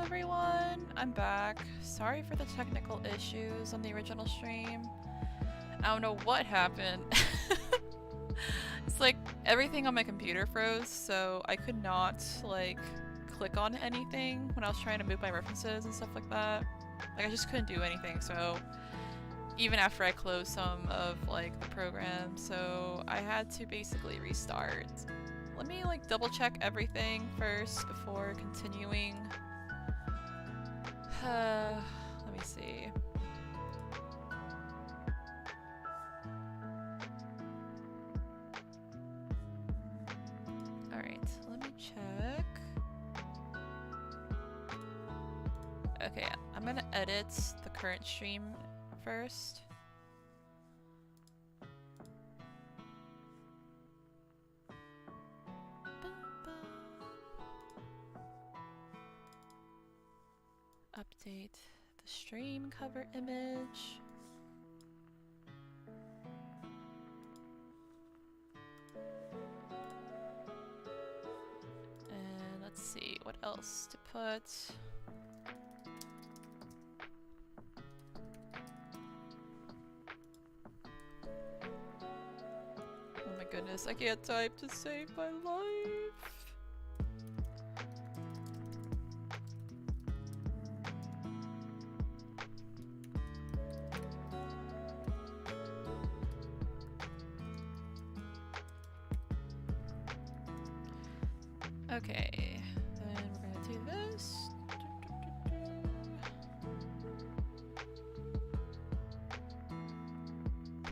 everyone! I'm back. Sorry for the technical issues on the original stream. I don't know what happened. It's like everything on my computer froze, so I could not like click on anything when I was trying to move my references and stuff like that. Like I just couldn't do anything, so even after I closed some of like the program, so I had to basically restart. Let me like double check everything first before continuing. Let me see. Alright, let me check. Okay, I'm gonna edit the current stream first. Update the stream cover image. And let's see what else to put. Oh my goodness, I can't type to save my life. Okay, then we're gonna do this.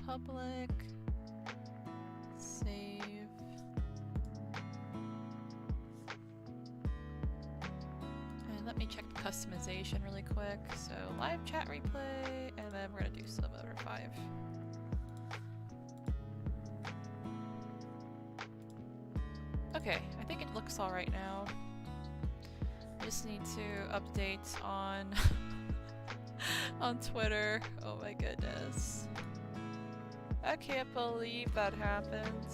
Public. Save. And let me check the customization really quick. So live chat replay, and then we're gonna do sub over 5. Okay, I think it looks alright now. I just need to update on on Twitter. Oh my goodness. I can't believe that happened.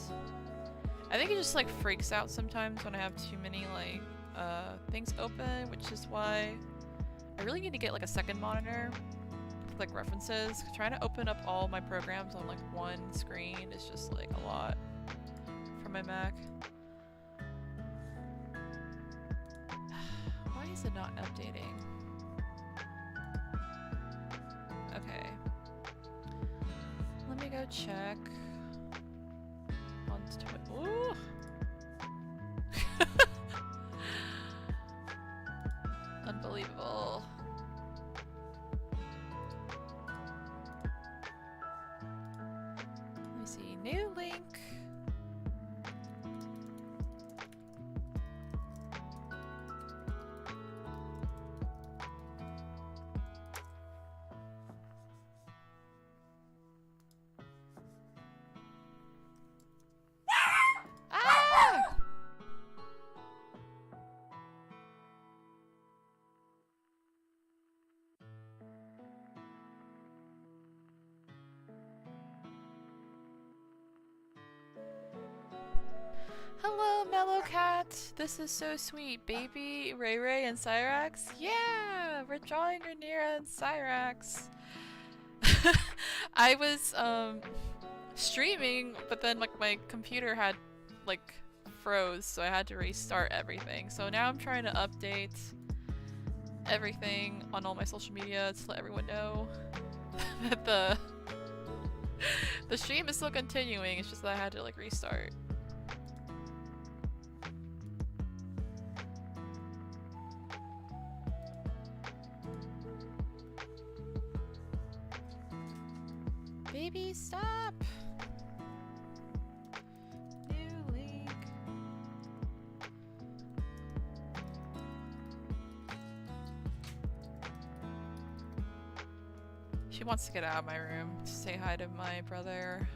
I think it just like freaks out sometimes when I have too many like things open, which is why I really need to get like a second monitor with like references. Trying to open up all my programs on like one screen is just like a lot for my Mac. Why is it not updating? Okay. Let me go check on Twitter. Ooh! Unbelievable. Let me see. New link. Hello, Mellow Cat! This is so sweet. Baby, Rhaenyra and Syrax? Yeah! We're drawing Rhaenyra and Syrax. I was, streaming, but then, like, my computer had, like, froze, so I had to restart everything. So now I'm trying to update everything on all my social media to let everyone know that the stream is still continuing. It's just that I had to, like, restart. Baby, stop! New link. She wants to get out of my room to say hi to my brother.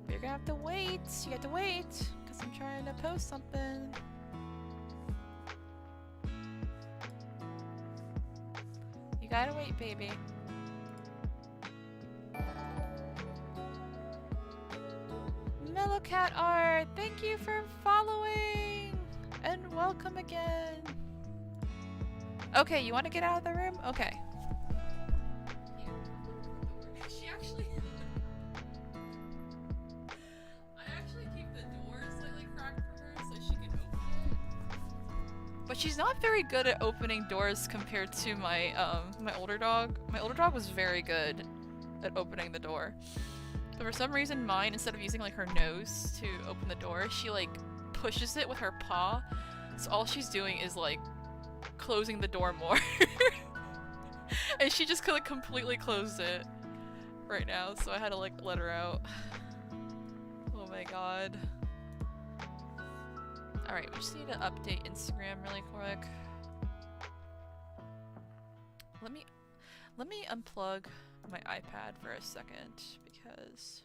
But you're gonna have to wait. You have to wait, because I'm trying to post something. You gotta wait, baby. Mellowcat Art, thank you for following! And welcome again! Okay, you want to get out of the room? Okay. She actually... I actually keep the door slightly cracked for her so she can open it. But she's not very good at opening doors compared to my, my older dog. My older dog was very good at opening the door. But for some reason mine, instead of using like her nose to open the door, she like pushes it with her paw. So all she's doing is like closing the door more. And she just could completely closed it right now, so I had to like let her out. Oh my god. Alright, we just need to update Instagram really quick. Let me unplug my iPad for a second because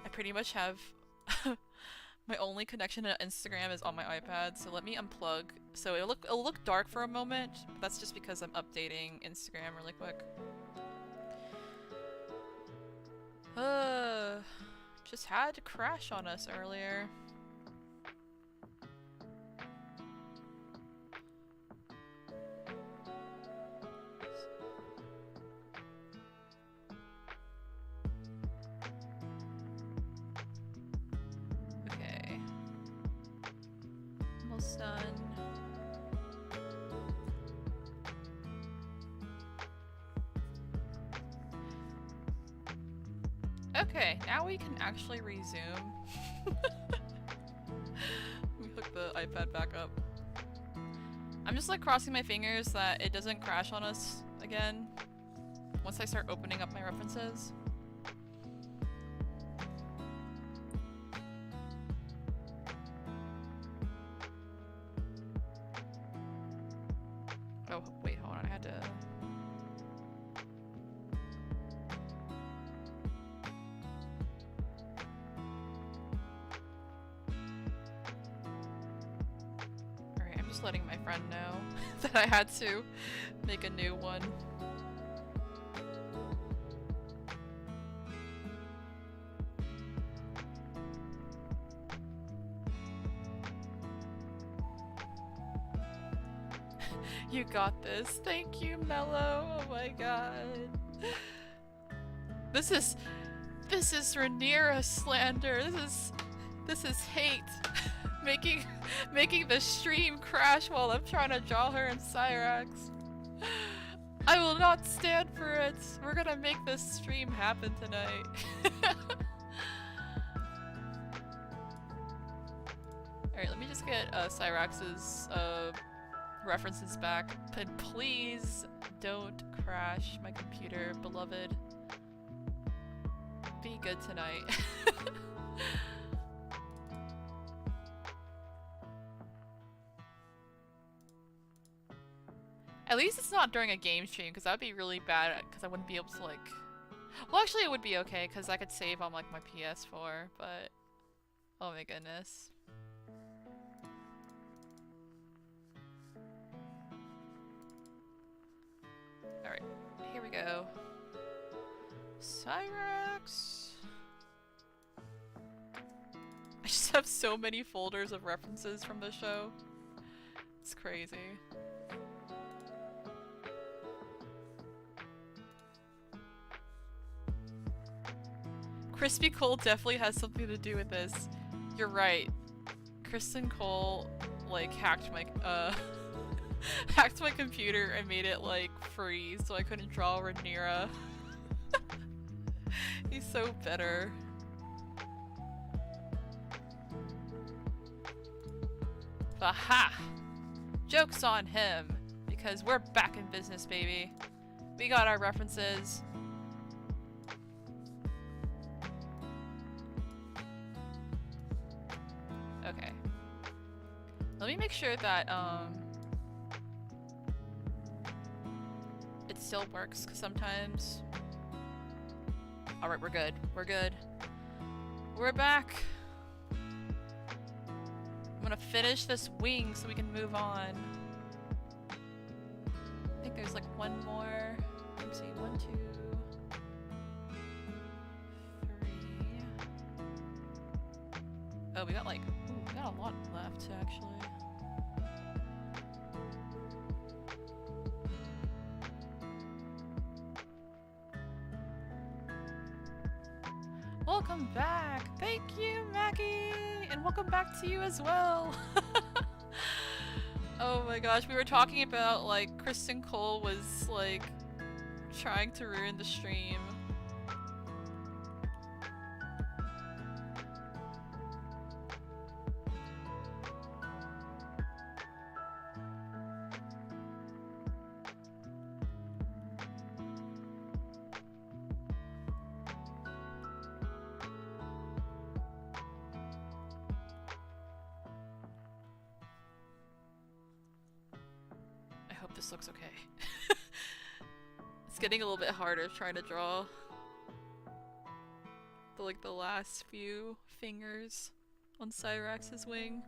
I pretty much have my only connection to Instagram is on my iPad, so let me unplug. So it'll look dark for a moment, but that's just because I'm updating Instagram really quick. Just had to crash on us earlier. Okay. Almost done. Okay, now we can actually resume. We hook the iPad back up. I'm just like crossing my fingers that it doesn't crash on us again once I start opening up my references. Oh, wait, hold on, I had to... letting my friend know that I had to make a new one. You got this. Thank you, Mello. Oh my god. This is Rhaenyra slander. This is hate. Making the stream crash while I'm trying to draw her in Syrax. I will not stand for it. We're gonna make this stream happen tonight. Alright, let me just get Syrax's references back. And please don't crash my computer, beloved. Be good tonight. At least it's not during a game stream, because that would be really bad, because I wouldn't be able to, like... Well, actually it would be okay, because I could save on, like, my PS4, but... Oh my goodness. Alright, here we go. Syrax! I just have so many folders of references from the show. It's crazy. Crispy Cole definitely has something to do with this. You're right. Kristen Cole, like, hacked my computer and made it, like, freeze so I couldn't draw Rhaenyra. He's so bitter. Aha! Joke's on him, because we're back in business, baby. We got our references. Okay. Let me make sure that, it still works, because sometimes... Alright, we're good. We're good. We're back! I'm gonna finish this wing so we can move on. I think there's like one more. Let me see, 1, 2, 3. Oh, we got like, ooh, we got a lot left actually. Welcome back! Thank you, Mackie! And welcome back to you as well! Oh my gosh, we were talking about like Kristen Cole was like trying to ruin the stream. This looks okay. It's getting a little bit harder trying to draw the last few fingers on Syrax's wing.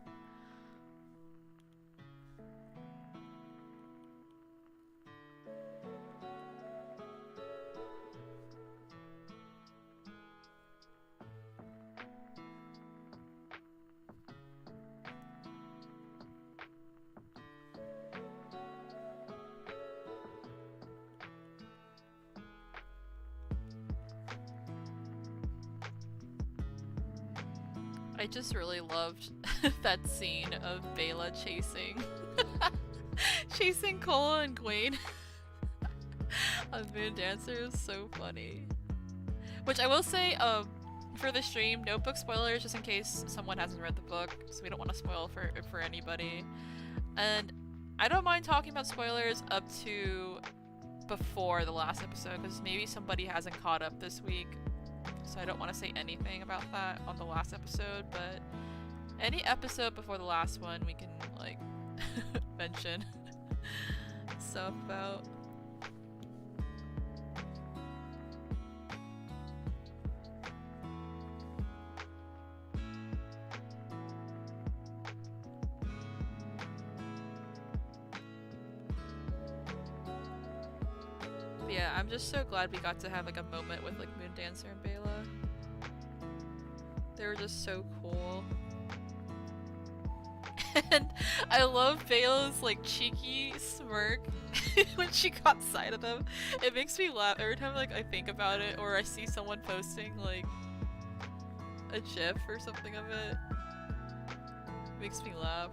I just really loved that scene of Bela chasing Cole and Gwaine on Moon Dancer. It was so funny. Which I will say, for the stream, no book spoilers just in case someone hasn't read the book, so we don't want to spoil for anybody. And I don't mind talking about spoilers up to before the last episode, because maybe somebody hasn't caught up this week. So I don't want to say anything about that on the last episode, but any episode before the last one we can, like, mention stuff about. But yeah, I'm just so glad we got to have like a moment with like Moon Dancer and Bela. They were just so cool. And I love Bela's like cheeky smirk when she caught sight of them. It makes me laugh every time like I think about it, or I see someone posting like a gif or something of it. It makes me laugh.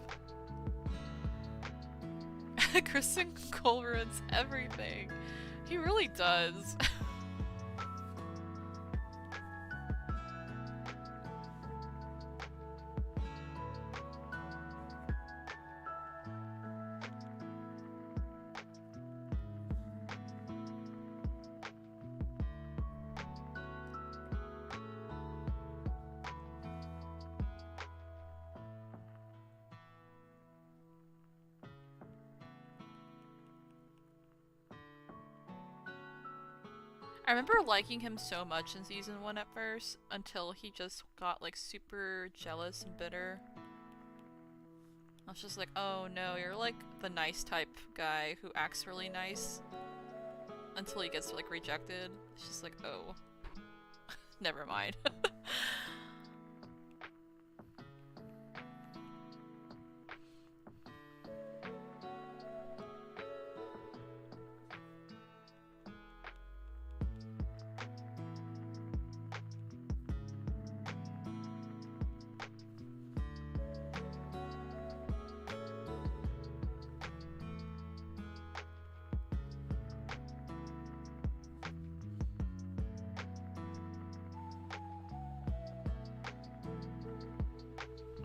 Kristen Cole ruins everything. He really does. I remember liking him so much in season 1 at first, until he just got like super jealous and bitter. I was just like, oh no, you're like the nice type guy who acts really nice until he gets like rejected. It's just like, oh, never mind.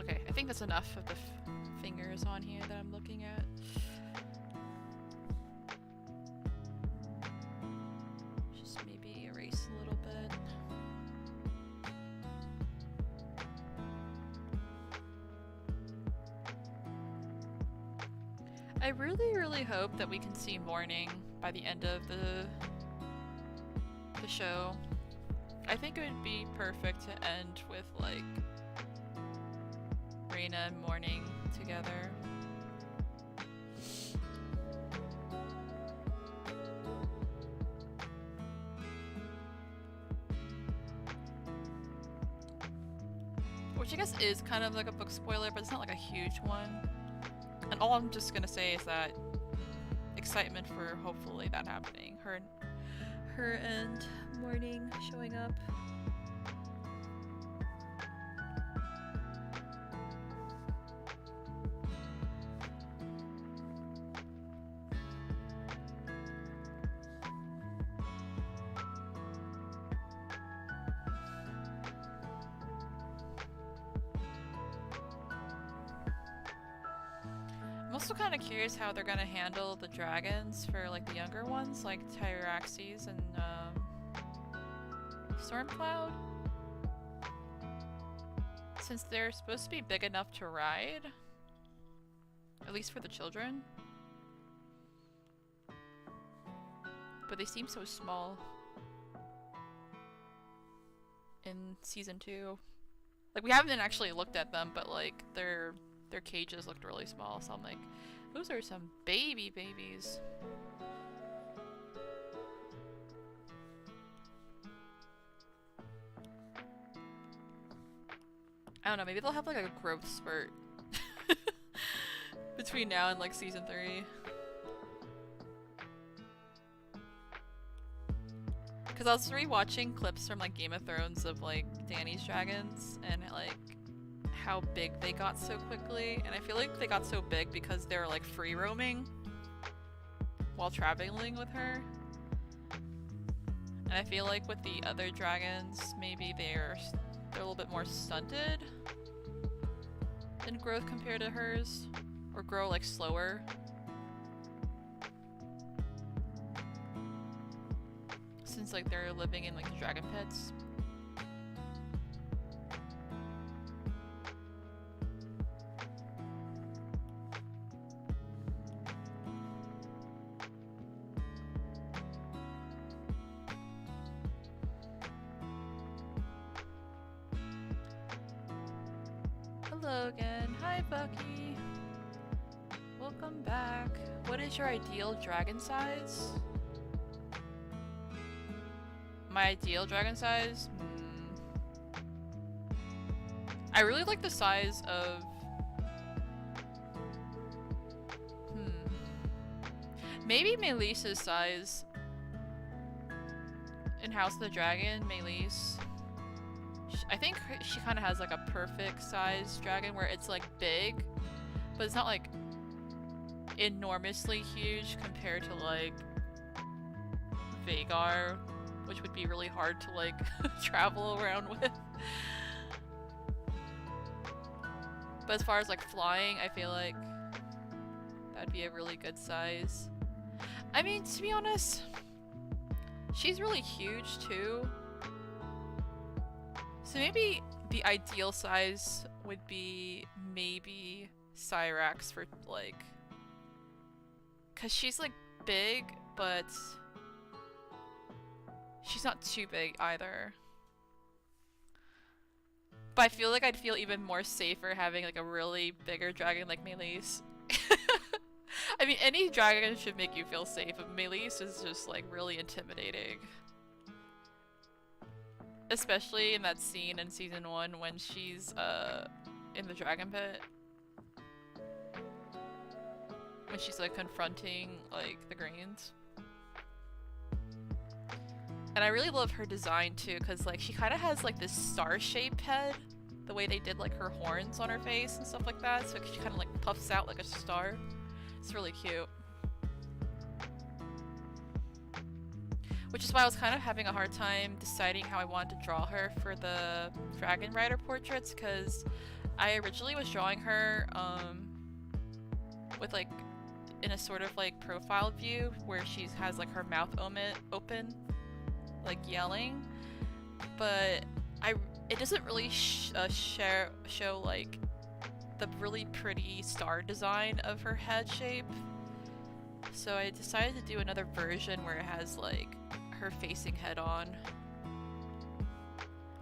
I think that's enough of the fingers on here that I'm looking at. Just maybe erase a little bit. I really hope that we can see morning by the end of the show. I think it would be perfect to end with like Rhaenyra and Morning together. which I guess is kind of like a book spoiler, but it's not like a huge one. And all I'm just gonna say is that excitement for hopefully that happening. Her and Morning showing up. I'm also kind of curious how they're gonna handle the dragons for like the younger ones, like Tyraxes and Stormcloud. Since they're supposed to be big enough to ride, at least for the children. But they seem so small in season 2. Like, we haven't actually looked at them, but like their cages looked really small, so I'm like, those are some babies. I don't know, maybe they'll have like a growth spurt between now and like season 3. Cause I was rewatching clips from like Game of Thrones of like Dany's dragons and like how big they got so quickly, and I feel like they got so big because they were like free roaming while traveling with her. And I feel like with the other dragons, maybe they're a little bit more stunted in growth compared to hers, or grow like slower. Since like they're living in like the dragon pits. Hello again. Hi, Bucky. Welcome back. What is your ideal dragon size? My ideal dragon size? I really like the size of... Maybe Meleese's size. In House of the Dragon, Meleese. I think she kind of has like a perfect size dragon where it's like big, but it's not like enormously huge compared to like Vhagar, which would be really hard to like travel around with. But as far as like flying, I feel like that'd be a really good size. I mean, to be honest, she's really huge too. So maybe the ideal size would be maybe Syrax for like, cause she's like big, but she's not too big either. But I feel like I'd feel even more safer having like a really bigger dragon like Meleese. I mean, any dragon should make you feel safe, but Meleese is just like really intimidating. Especially in that scene in season 1 when she's in the dragon pit. When she's like confronting like the Greens. And I really love her design too, because like she kind of has like this star-shaped head, the way they did like her horns on her face and stuff like that, so she kind of like puffs out like a star. It's really cute. Which is why I was kind of having a hard time deciding how I wanted to draw her for the Dragon Rider portraits, because I originally was drawing her with like in a sort of like profile view where she has like her mouth open, like yelling, but it doesn't really show like the really pretty star design of her head shape. So I decided to do another version where it has like her facing head on.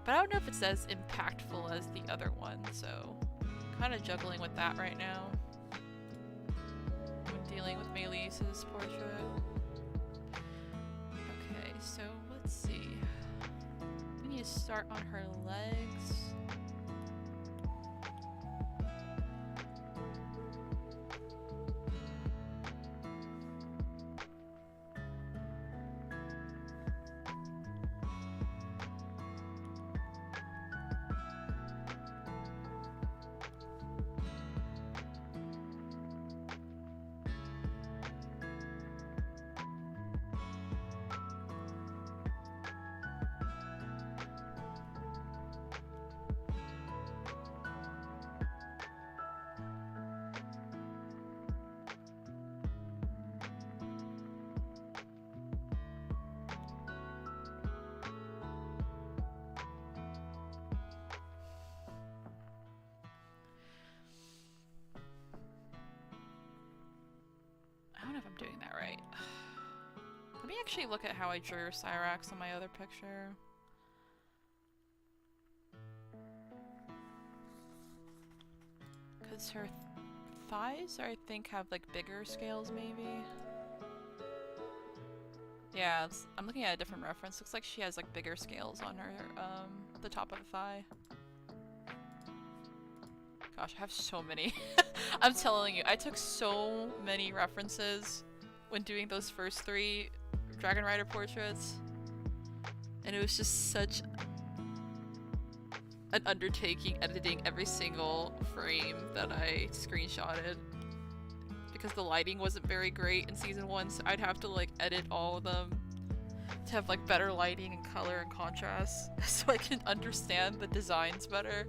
But I don't know if it's as impactful as the other one, so I'm kind of juggling with that right now when dealing with Meleese's portrait. Okay, so let's see. We need to start on her legs. actually look at how I drew Syrax on my other picture. Because her thighs, I think, have like bigger scales, maybe? Yeah, I'm looking at a different reference. Looks like she has like bigger scales on her, the top of the thigh. Gosh, I have so many. I'm telling you, I took so many references when doing those first 3 Dragon Rider portraits. And it was just such an undertaking editing every single frame that I screenshotted. Because the lighting wasn't very great in season 1, so I'd have to like edit all of them to have like better lighting and color and contrast so I can understand the designs better.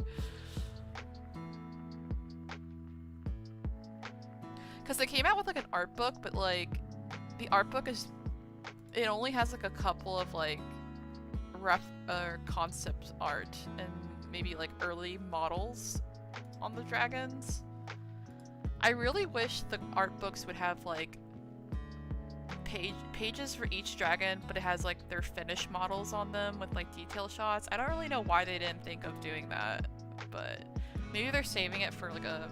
Because they came out with like an art book, but like the art book it only has like a couple of like concept art and maybe like early models on the dragons. I really wish the art books would have like pages for each dragon, but it has like their finished models on them with like detail shots. I don't really know why they didn't think of doing that, but maybe they're saving it for like a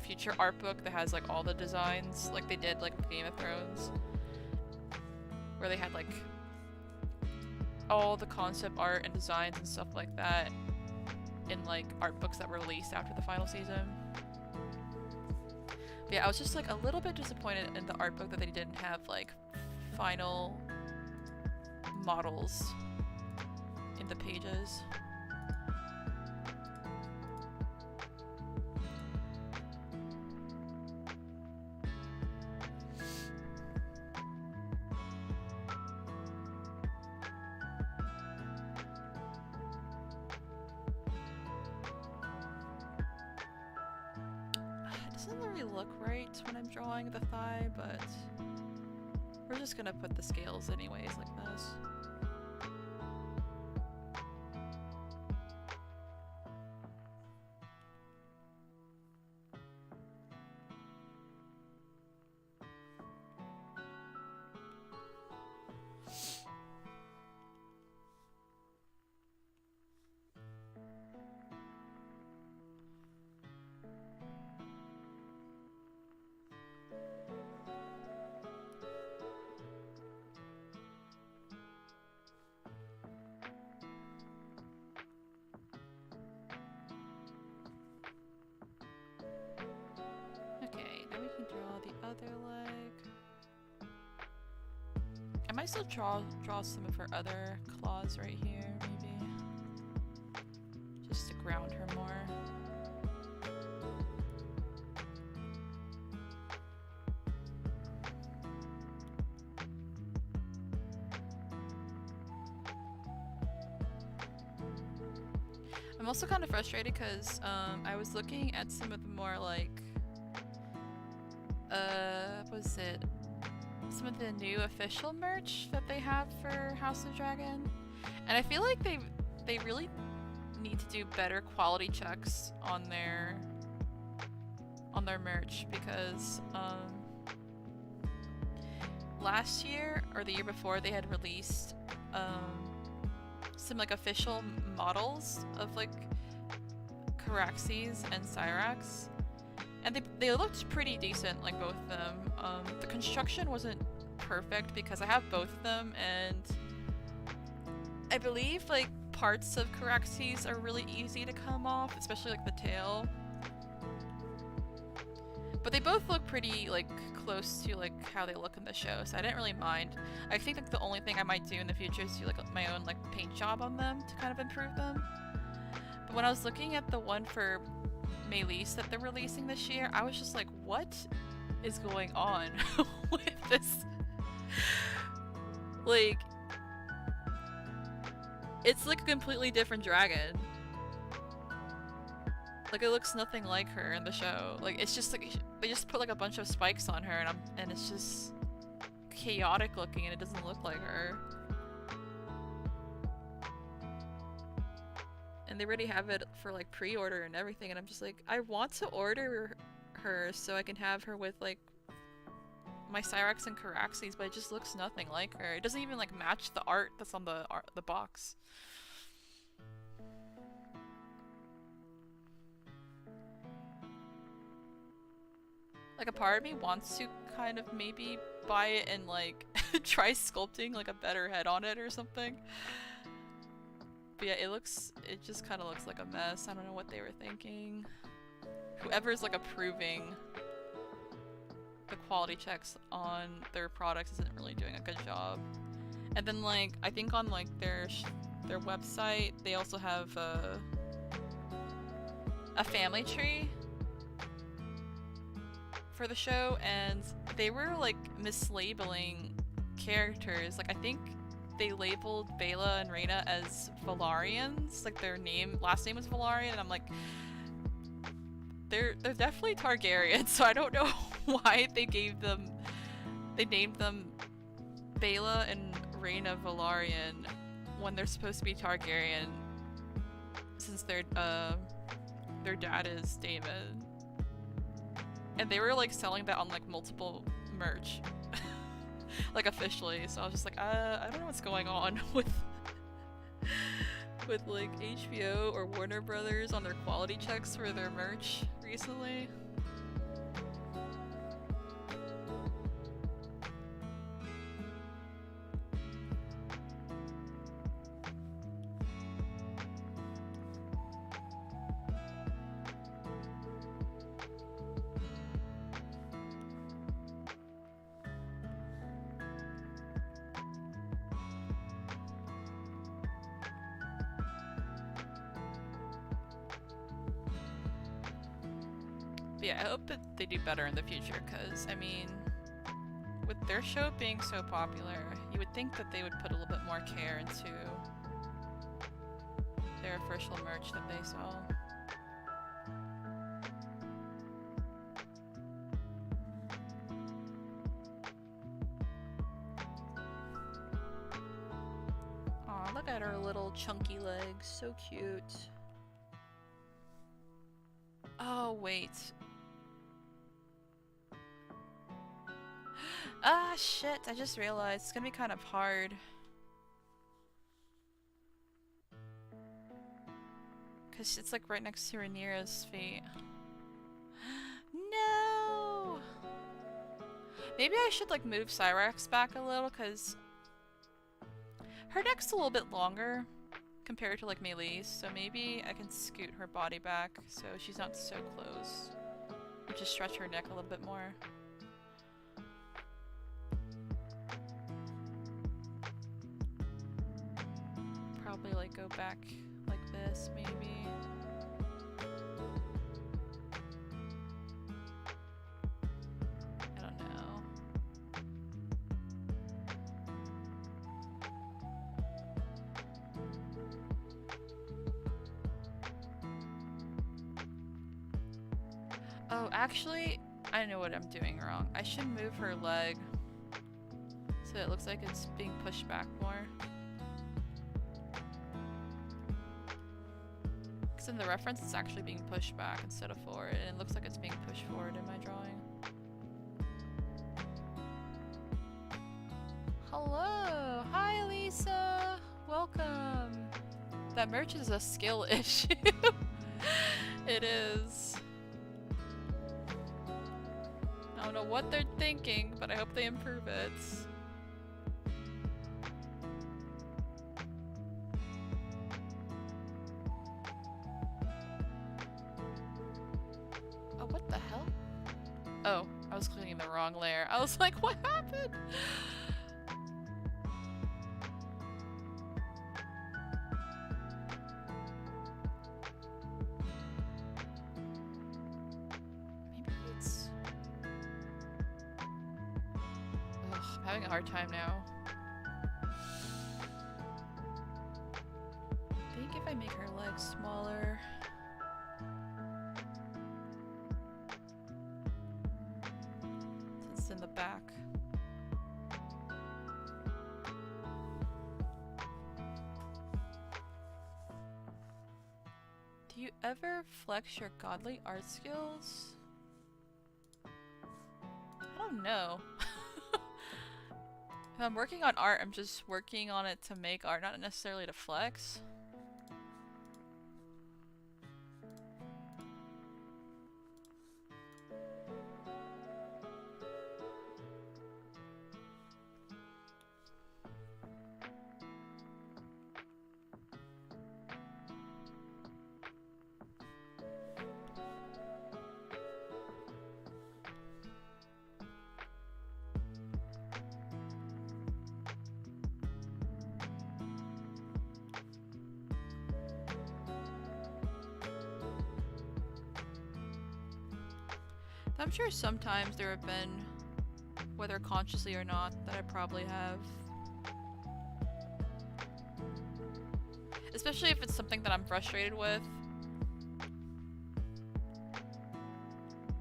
future art book that has like all the designs like they did like with Game of Thrones, where they had like all the concept art and designs and stuff like that in like art books that were released after the final season. But yeah, I was just like a little bit disappointed in the art book that they didn't have like final models in the pages. When I'm drawing the thigh, but we're just gonna put the scales anyways like this. I might still draw some of her other claws right here, maybe. Just to ground her more. I'm also kind of frustrated because I was looking at some of the more like what was it? Some of the new official merch that they have for House of Dragon, and I feel like they really need to do better quality checks on their merch, because last year or the year before they had released some like official models of like Caraxes and Syrax. And they looked pretty decent, like both of them. The construction wasn't perfect because I have both of them, and I believe like parts of Caraxes are really easy to come off, especially like the tail. But they both look pretty like close to like how they look in the show, so I didn't really mind. I think like the only thing I might do in the future is do like my own like paint job on them to kind of improve them. But when I was looking at the one for Melis that they're releasing this year, I was just like, what is going on with this? Like, it's like a completely different dragon. Like, it looks nothing like her in the show. Like, it's just like they just put like a bunch of spikes on her, and it's just chaotic looking, and it doesn't look like her. And they already have it for like pre-order and everything, and I'm just like, I want to order her so I can have her with like my Syrax and Caraxes, but it just looks nothing like her. It doesn't even like match the art that's on the box. Like a part of me wants to kind of maybe buy it and like try sculpting like a better head on it or something. But yeah, it just kind of looks like a mess. I don't know what they were thinking. Whoever's like approving the quality checks on their products isn't really doing a good job. And then like, I think on like their website, they also have a family tree for the show, and they were like mislabeling characters. Like I think they labeled Bela and Rhaena as Velaryons, like their last name was Velaryon, and I'm like, they're definitely Targaryen, so I don't know why they named them Bela and Rhaena Velaryon when they're supposed to be Targaryen, since their dad is David. And they were like selling that on like multiple merch, like officially. So I was just like, I don't know what's going on with like HBO or Warner Brothers on their quality checks for their merch recently. But yeah, I hope that they do better in the future, because, I mean, with their show being so popular, you would think that they would put a little bit more care into their official merch that they sell. Aw, look at her little chunky legs, so cute. Oh, wait. Ah, shit, I just realized it's gonna be kind of hard. Cause it's like right next to Rhaenyra's feet. No! Maybe I should like move Syrax back a little, cause her neck's a little bit longer compared to like Melee's, so maybe I can scoot her body back so she's not so close. And just stretch her neck a little bit more. Probably like go back like this, maybe. I don't know. Oh, actually, I know what I'm doing wrong. I should move her leg so it looks like it's being pushed back more. In the reference, it's actually being pushed back instead of forward, and it looks like it's being pushed forward in my drawing. Hello! Hi, Lisa! Welcome! That merch is a skill issue. It is. I don't know what they're thinking, but I hope they improve it. Oh, I was clicking the wrong layer. I was like, what happened? Maybe it's... Ugh, I'm having a hard time now. I think if I make her legs smaller... in the back. Do you ever flex your godly art skills? I don't know. If I'm working on art, I'm just working on it to make art, not necessarily to flex. I'm sure sometimes there have been, whether consciously or not, that I probably have. Especially if it's something that I'm frustrated with.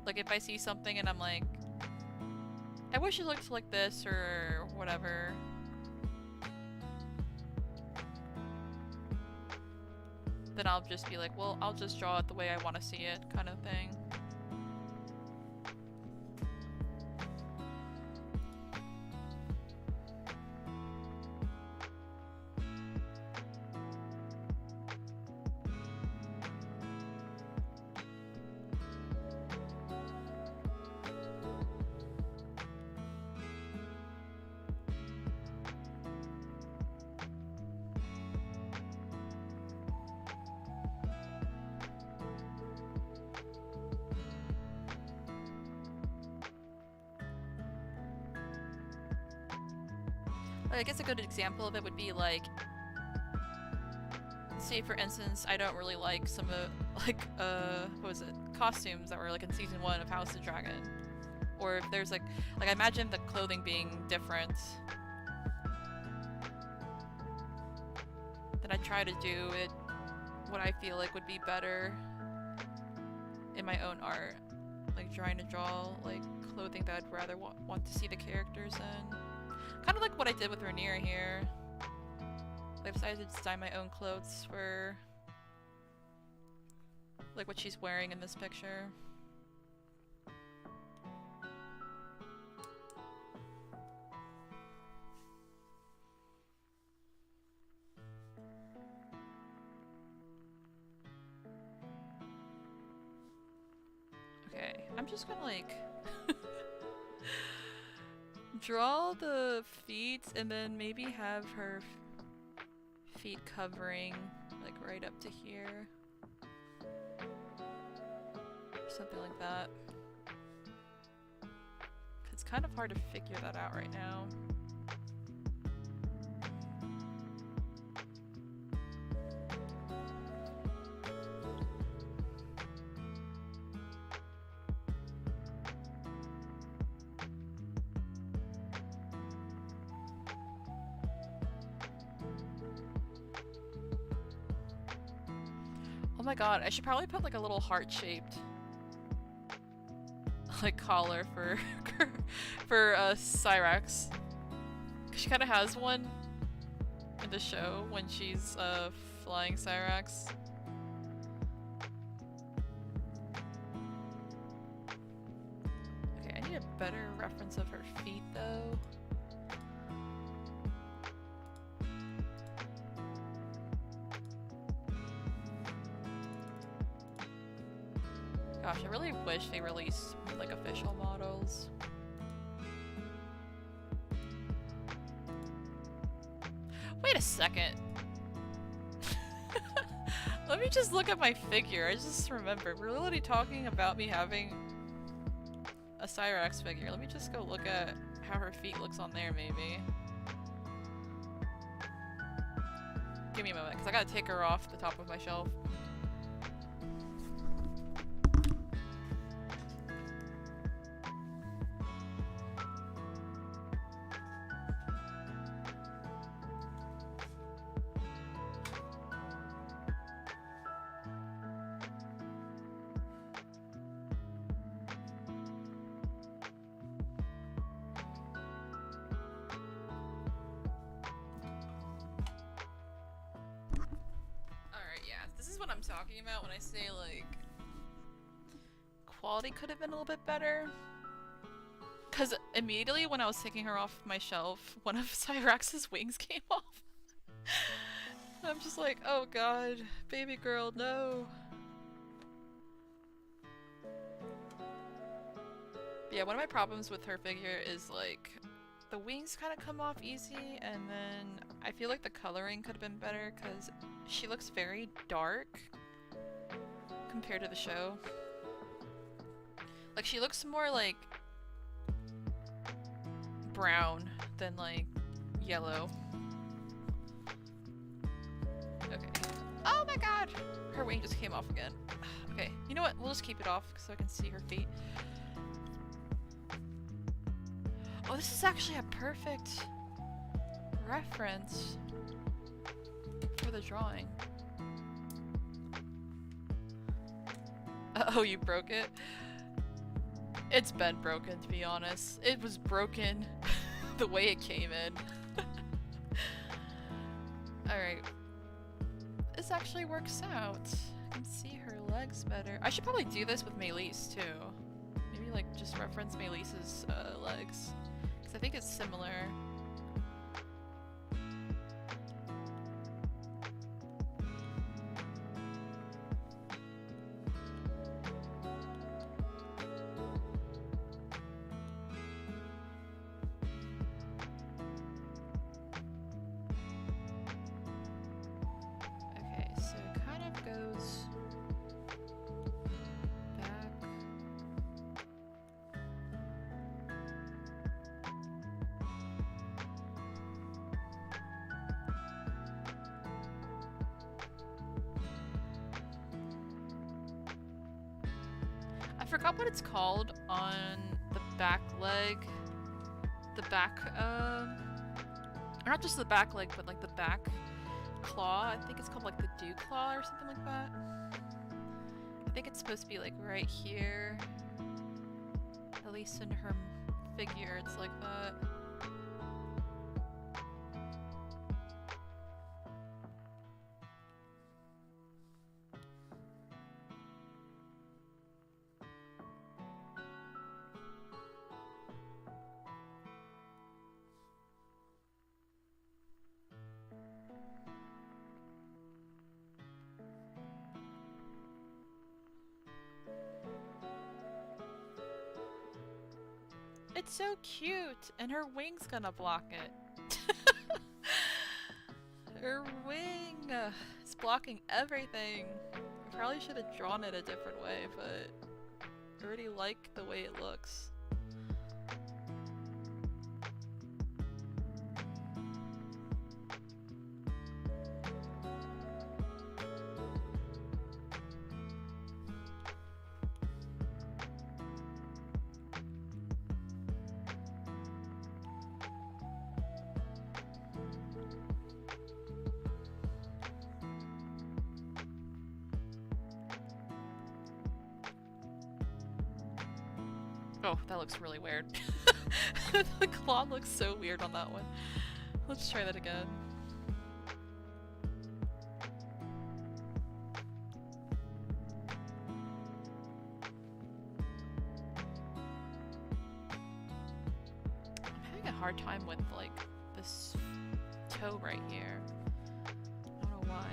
Like if I see something and I'm like, I wish it looked like this or whatever. Then I'll just be like, well, I'll just draw it the way I want to see it, kind of thing. I guess a good example of it would be like, say for instance, I don't really like some of what was it, costumes that were like in season 1 of House of Dragon, or if there's like I imagine the clothing being different, then I try to do it what I feel like would be better in my own art, like trying to draw like clothing that I'd rather want to see the characters in. Kind of like what I did with Rhaenyra here. I decided to design my own clothes for like what she's wearing in this picture. Okay, I'm just gonna like draw the feet and then maybe have her feet covering like right up to here. Something like that. It's kind of hard to figure that out right now. Oh my god, I should probably put like a little heart-shaped like collar for Syrax. 'Cause she kind of has one in the show when she's flying Syrax. Okay, I need a better reference of her feet though. Gosh, I really wish they released like official models. Wait a second. Let me just look at my figure. I just remembered. We're literally talking about me having a Syrax figure. Let me just go look at how her feet looks on there maybe. Give me a moment, because I gotta take her off the top of my shelf. What I'm talking about when I say like quality could have been a little bit better. Because immediately when I was taking her off my shelf, one of Syrax's wings came off. I'm just like, oh god, baby girl, no. Yeah, one of my problems with her figure is like, the wings kind of come off easy, and then I feel like the coloring could have been better because she looks very dark compared to the show. Like, she looks more like brown than like yellow. Okay. Oh my god! Her wing just came off again. Okay, you know what? We'll just keep it off so I can see her feet. Oh, this is actually a perfect reference for the drawing. Oh, you broke it? It's been broken, to be honest. It was broken the way it came in. Alright. This actually works out. I can see her legs better. I should probably do this with Melis too. Maybe like just reference Melis's legs. Because I think it's similar. I forgot what it's called on the back leg. The back, or not just the back leg, but like the back claw. I think it's called like the dew claw or something like that. I think it's supposed to be like right here. At least in her figure, it's like that. It's so cute, and her wing's gonna block it. Her wing is blocking everything. I probably should have drawn it a different way, but I already like the way it looks. Oh, that looks really weird. The claw looks so weird on that one. Let's try that again. I'm having a hard time with, like, this toe right here. I don't know why.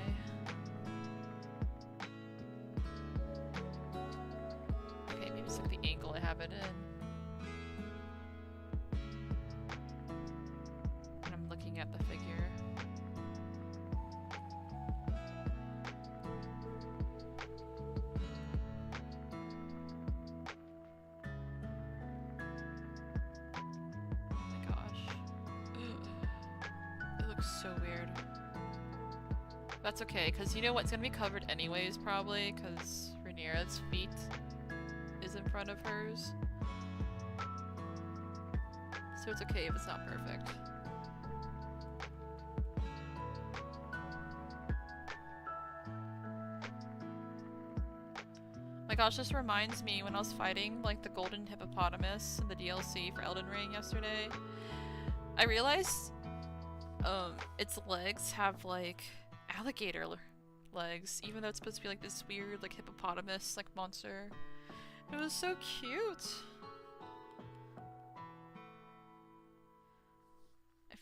Okay, maybe it's like the angle I have it in. And I'm looking at the figure. Oh my gosh. It looks so weird. That's okay, because you know what's gonna be covered anyways, probably, because Rhaenyra's feet is in front of hers. So it's okay if it's not perfect. My gosh, this reminds me when I was fighting like the golden hippopotamus in the DLC for Elden Ring yesterday. I realized its legs have like alligator legs, even though it's supposed to be like this weird like hippopotamus like monster. It was so cute.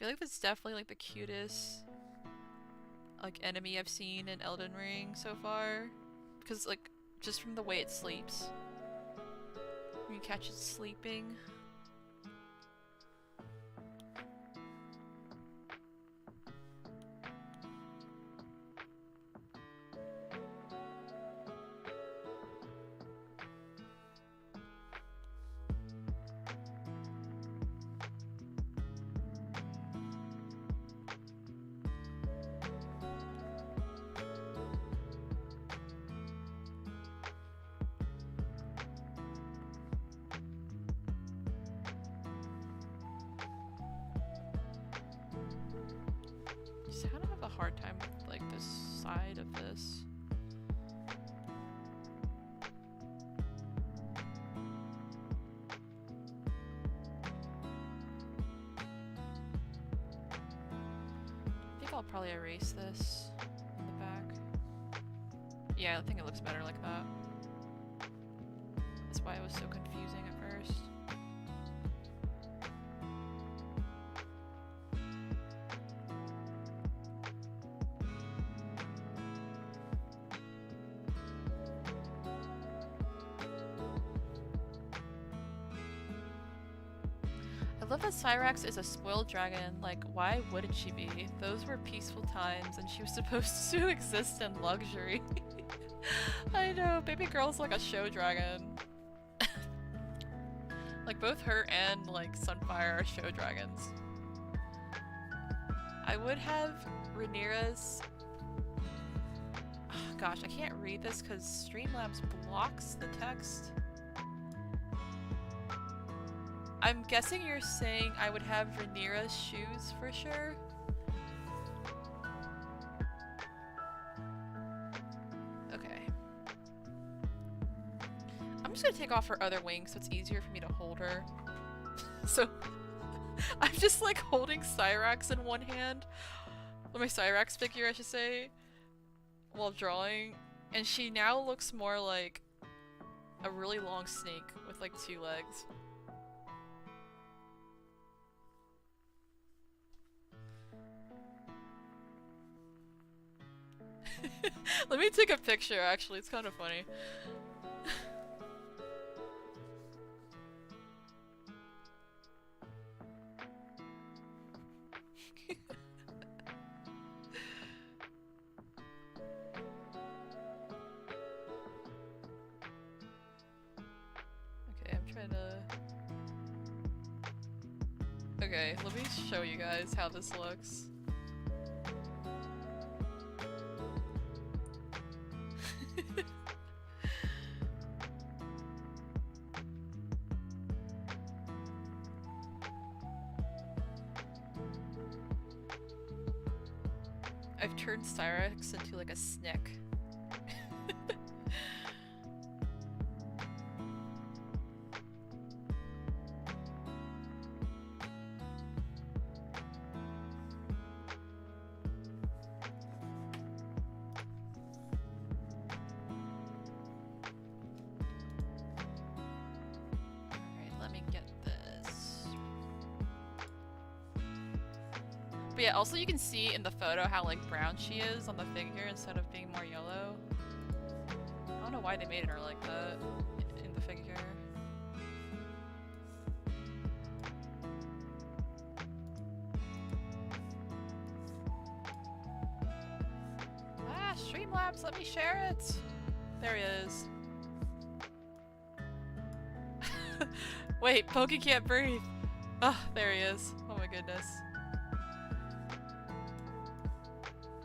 feel like that's definitely like the cutest like enemy I've seen in Elden Ring so far. Because like just from the way it sleeps. When you catch it sleeping. I kind of have a hard time with like this side of this. I think I'll probably erase this in the back. Yeah, I think it looks better like that. That's why it was so confusing at first. I love that Syrax is a spoiled dragon. Like, why wouldn't she be? Those were peaceful times and she was supposed to exist in luxury. I know, baby girl's like a show dragon. Like, both her and, like, Sunfire are show dragons. I would have Rhaenyra's... Oh, gosh, I can't read this because Streamlabs blocks the text. I'm guessing you're saying I would have Rhaenyra's shoes for sure. Okay. I'm just gonna take off her other wing so it's easier for me to hold her. So I'm just like holding Syrax in one hand, or my Syrax figure I should say, while drawing, and she now looks more like a really long snake with like 2 legs. Let me take a picture actually, it's kind of funny. Okay, I'm trying to... Okay, let me show you guys how this looks. I've turned Syrax into like a snick. But yeah, also you can see in the photo how like brown she is on the figure instead of being more yellow. I don't know why they made her like that in the figure. Ah, Streamlabs, let me share it! There he is. Wait, Pokey can't breathe. Ah, oh, there he is. Oh my goodness.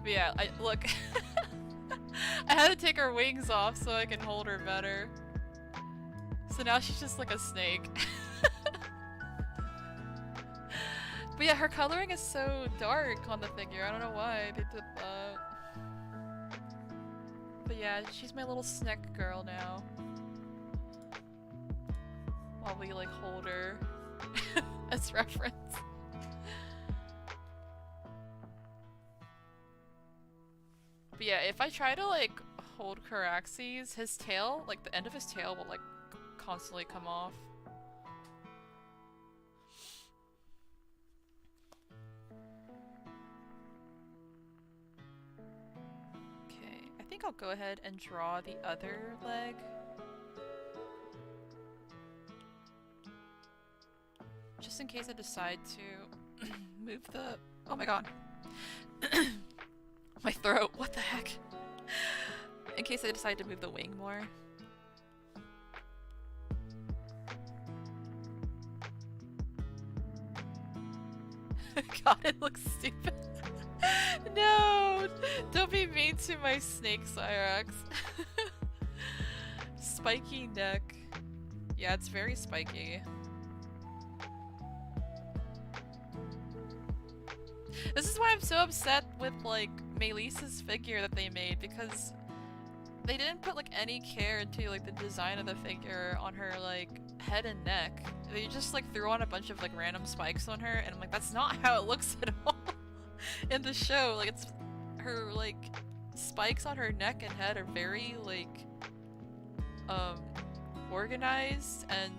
But yeah, look. I had to take her wings off so I can hold her better. So now she's just like a snake. But yeah, her coloring is so dark on the figure. I don't know why they did that. But yeah, she's my little snack girl now. While we like hold her as reference. But yeah, if I try to like hold Caraxes, his tail, like the end of his tail will like constantly come off. think I'll go ahead and draw the other leg. Just in case I decide to move the... Oh my god. My throat, what the heck? In case I decide to move the wing more. God, it looks stupid. No! Don't be mean to my snake, Syrax. Spiky neck. Yeah, it's very spiky. This is why I'm so upset with, like, Melisa's figure that they made, because they didn't put, like, any care into, like, the design of the figure on her, like, head and neck. They just, like, threw on a bunch of, like, random spikes on her, and I'm like, that's not how it looks at all in the show. Like, it's her, like, spikes on her neck and head are very, like, organized and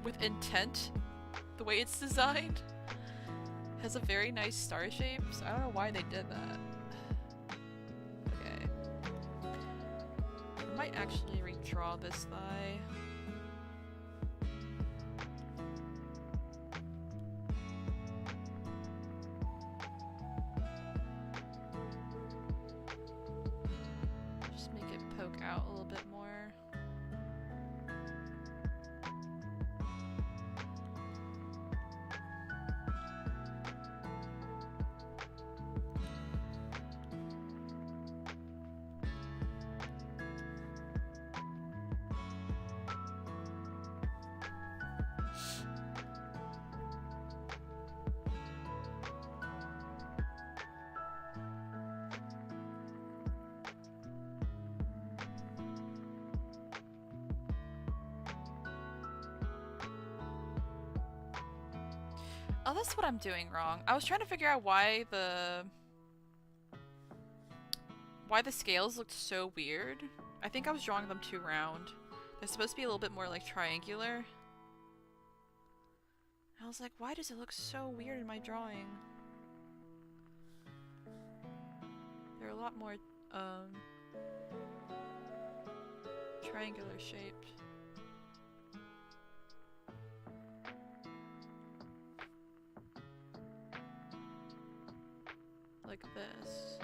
with intent, the way it's designed. Has a very nice star shape, so I don't know why they did that. Okay. I might actually redraw this thigh. Just make it poke out a little bit more. Oh, that's what I'm doing wrong. I was trying to figure out why the scales looked so weird. I think I was drawing them too round. They're supposed to be a little bit more like triangular. I was like, why does it look so weird in my drawing? They're a lot more triangular shaped. Like this.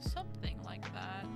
Something like that.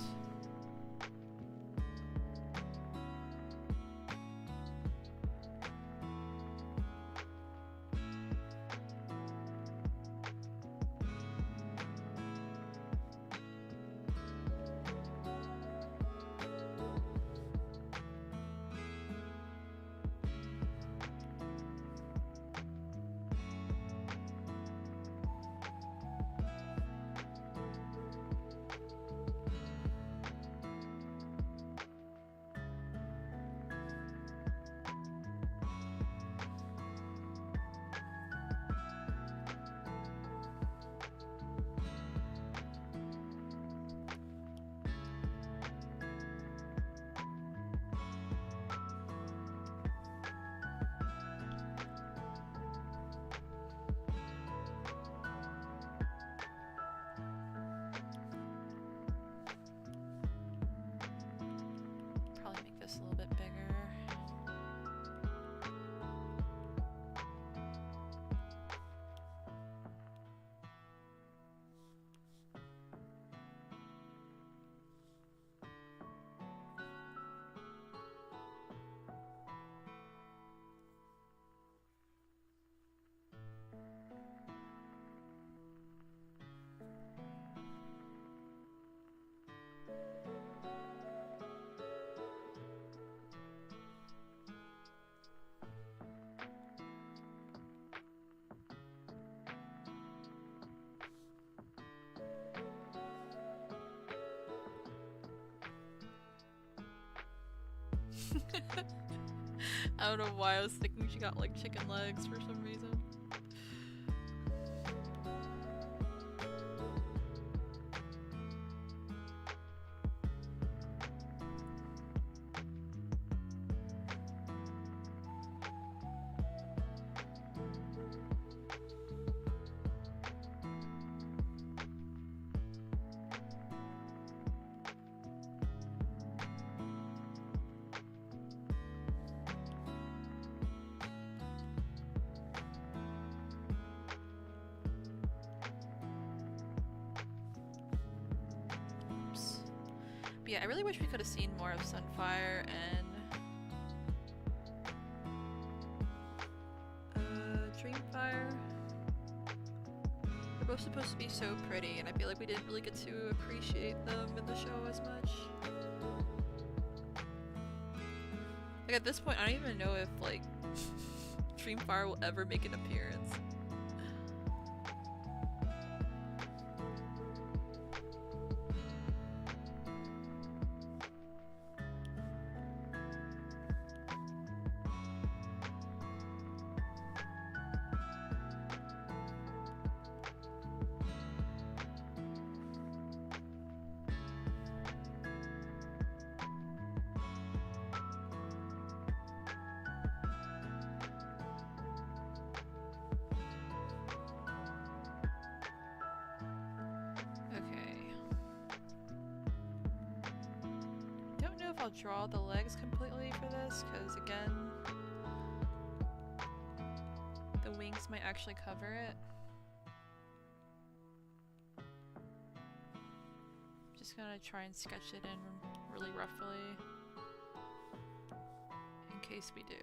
Probably make this a little bit bigger. I don't know why I was thinking she got like chicken legs for some reason. But yeah, I really wish we could have seen more of Sunfire and Dreamfire. They're both supposed to be so pretty, and I feel like we didn't really get to appreciate them in the show as much. Like at this point, I don't even know if like Dreamfire will ever make an appearance. I'll draw the legs completely for this, because again, the wings might actually cover it. Just gonna try and sketch it in really roughly, in case we do.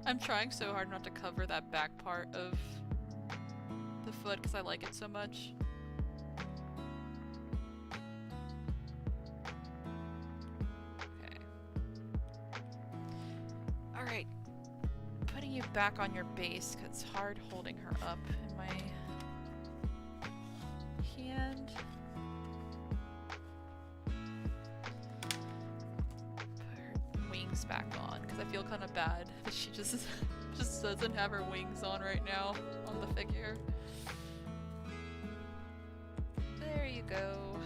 I'm trying so hard not to cover that back part of the foot because I like it so much. Okay. Alright. Putting you back on your base because it's hard holding her up in my hand. Back on because I feel kind of bad that she just doesn't have her wings on right now on the figure. There you go.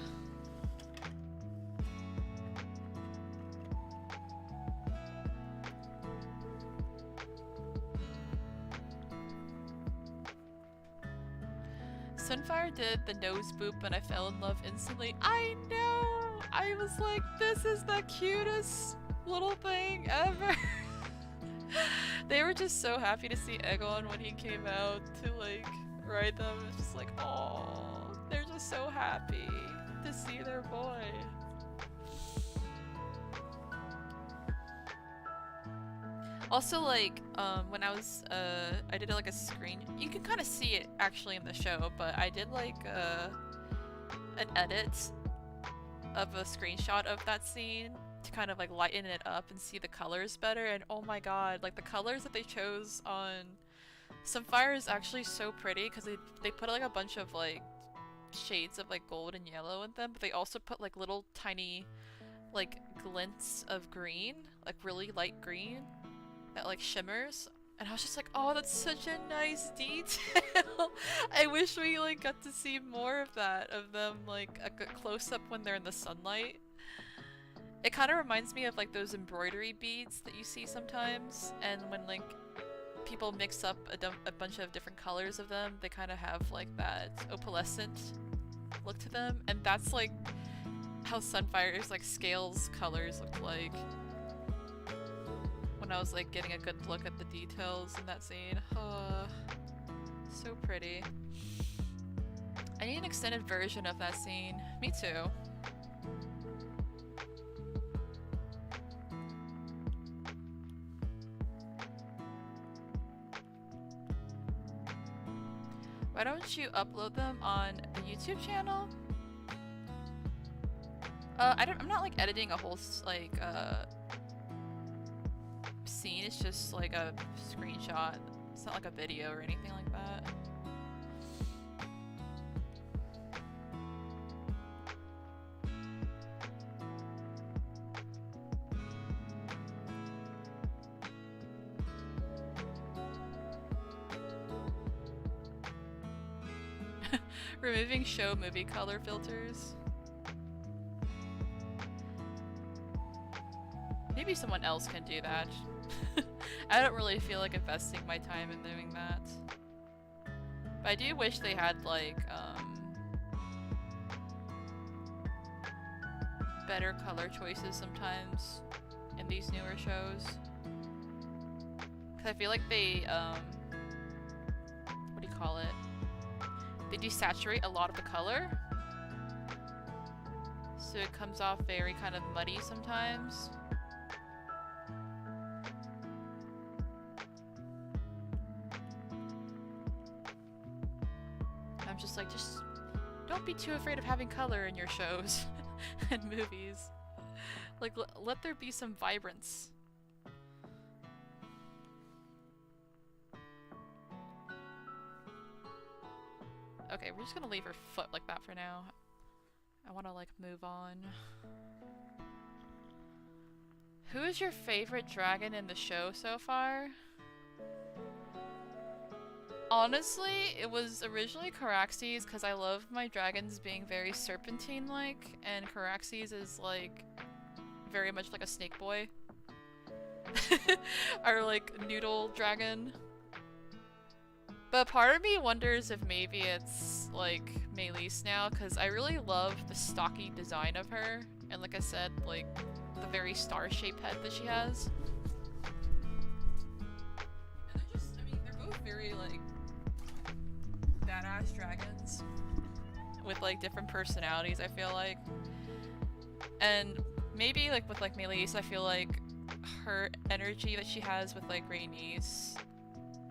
Sunfire did the nose boop and I fell in love instantly. I know! I was like, this is the cutest little thing ever. They were just so happy to see Aegon when he came out to like ride them. It's just like, oh, they're just so happy to see their boy. Also, like, when I was, I did like a screen, you can kind of see it actually in the show, but I did like an edit of a screenshot of that scene to kind of like lighten it up and see the colors better, and oh my god, like the colors that they chose on Sunfire is actually so pretty because they put like a bunch of like shades of like gold and yellow in them, but they also put like little tiny like glints of green, like really light green that like shimmers, and I was just like, oh, that's such a nice detail. I wish we like got to see more of that, of them like a close-up when they're in the sunlight. It kind of reminds me of like those embroidery beads that you see sometimes, and when like people mix up a bunch of different colors of them, they kind of have like that opalescent look to them, and that's like how Sunfire's like scales colors looked like when I was like getting a good look at the details in that scene. So pretty. I need an extended version of that scene. Me too. Why don't you upload them on the YouTube channel? I'm not like editing a whole like scene. It's just like a screenshot. It's not like a video or anything like that. Removing show movie color filters. Maybe someone else can do that. I don't really feel like investing my time in doing that. But I do wish they had like better color choices sometimes in these newer shows. 'Cause I feel like they what do you call it? They desaturate a lot of the color, so it comes off very kind of muddy sometimes. I'm just like, just don't be too afraid of having color in your shows and movies. Like, let there be some vibrance. Okay, we're just gonna leave her foot like that for now. I wanna like move on. Who is your favorite dragon in the show so far? Honestly, it was originally Caraxes because I love my dragons being very serpentine-like, and Caraxes is like very much like a snake boy. Our like noodle dragon. But part of me wonders if maybe it's like Melis now, because I really love the stocky design of her, and like I said, like the very star-shaped head that she has. And they're just, I mean, they're both very like badass dragons with like different personalities, I feel like. And maybe like with like Melis, I feel like her energy that she has with like Rhaenys,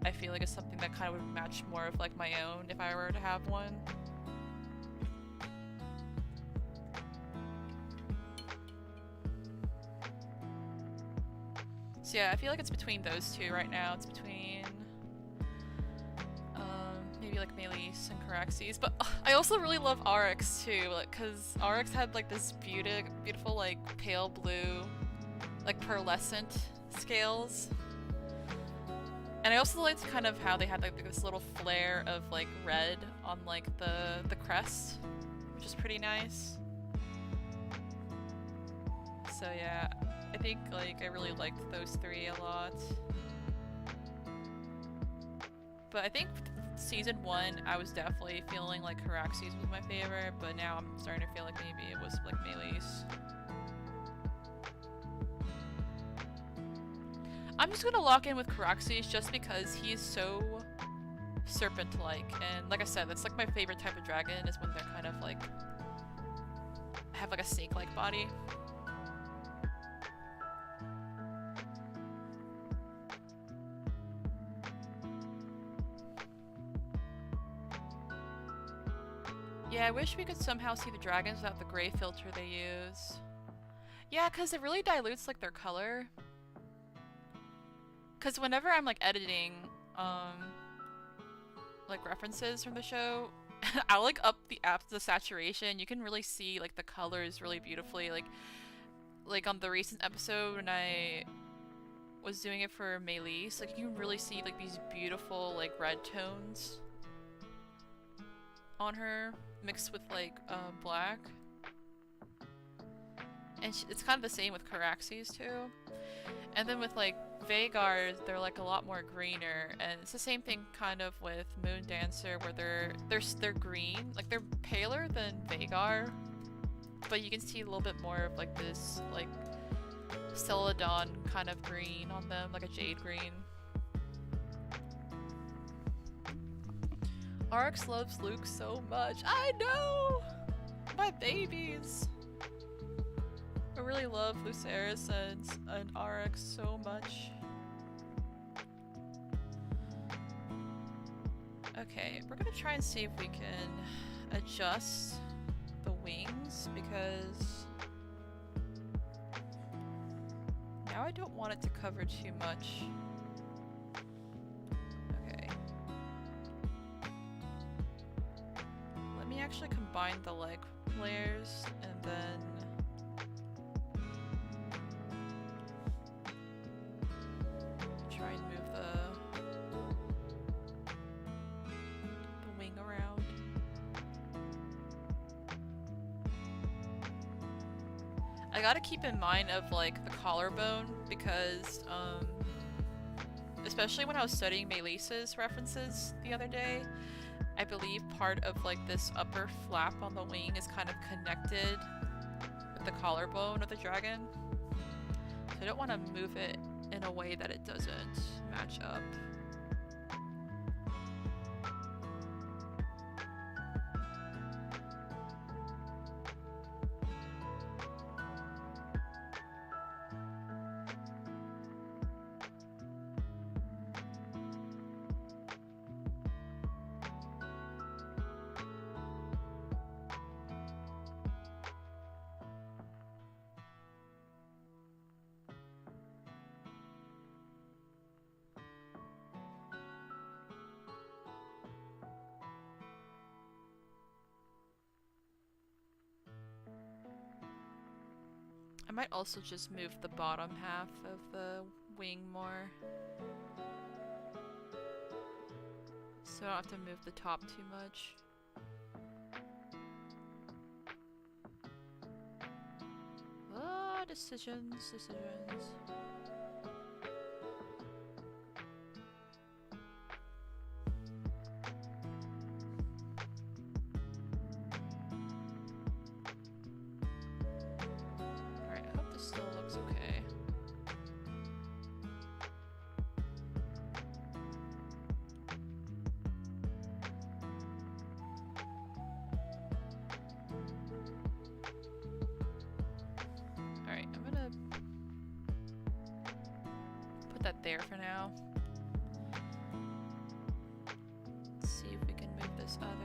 I feel like it's something that kind of would match more of like my own if I were to have one. So yeah, I feel like it's between those two right now. It's between maybe like Melis and Caraxes, but I also really love Arx too, like, cause Arx had like this beautiful like pale blue, like pearlescent scales. And I also liked kind of how they had like this little flare of like red on like the crest, which is pretty nice. So yeah, I think like I really liked those three a lot. But I think season 1 I was definitely feeling like Caraxes was my favorite, but now I'm starting to feel like maybe it was like Melis. I'm just gonna lock in with Caraxes just because he's so serpent-like, and like I said, that's like my favorite type of dragon, is when they're kind of like have like a snake-like body. Yeah, I wish we could somehow see the dragons without the gray filter they use. Yeah, because it really dilutes like their color. Because whenever I'm like editing like references from the show, I'll like up the saturation. You can really see like the colors really beautifully. Like on the recent episode when I was doing it for Melis, like you can really see like these beautiful like red tones on her mixed with like black. And it's kind of the same with Caraxes too. And then with like Vagar, they're like a lot more greener, and it's the same thing kind of with Moon Dancer, where they're green, like they're paler than Vagar, but you can see a little bit more of like this like Celadon kind of green on them, like a jade green. Arx loves Luke so much. I know! My babies! I really love Lucerys and Arx so much. Okay, we're gonna try and see if we can adjust the wings, because now I don't want it to cover too much. Okay. Let me actually combine the leg layers and then try and move the wing around. I gotta keep in mind of like the collarbone, because especially when I was studying Melissa's references the other day, I believe part of like this upper flap on the wing is kind of connected with the collarbone of the dragon. So I don't want to move it in a way that it doesn't match up. I might also just move the bottom half of the wing more, so I don't have to move the top too much. Ah, decisions. Still looks okay. Alright, I'm gonna put that there for now. Let's see if we can move this other part.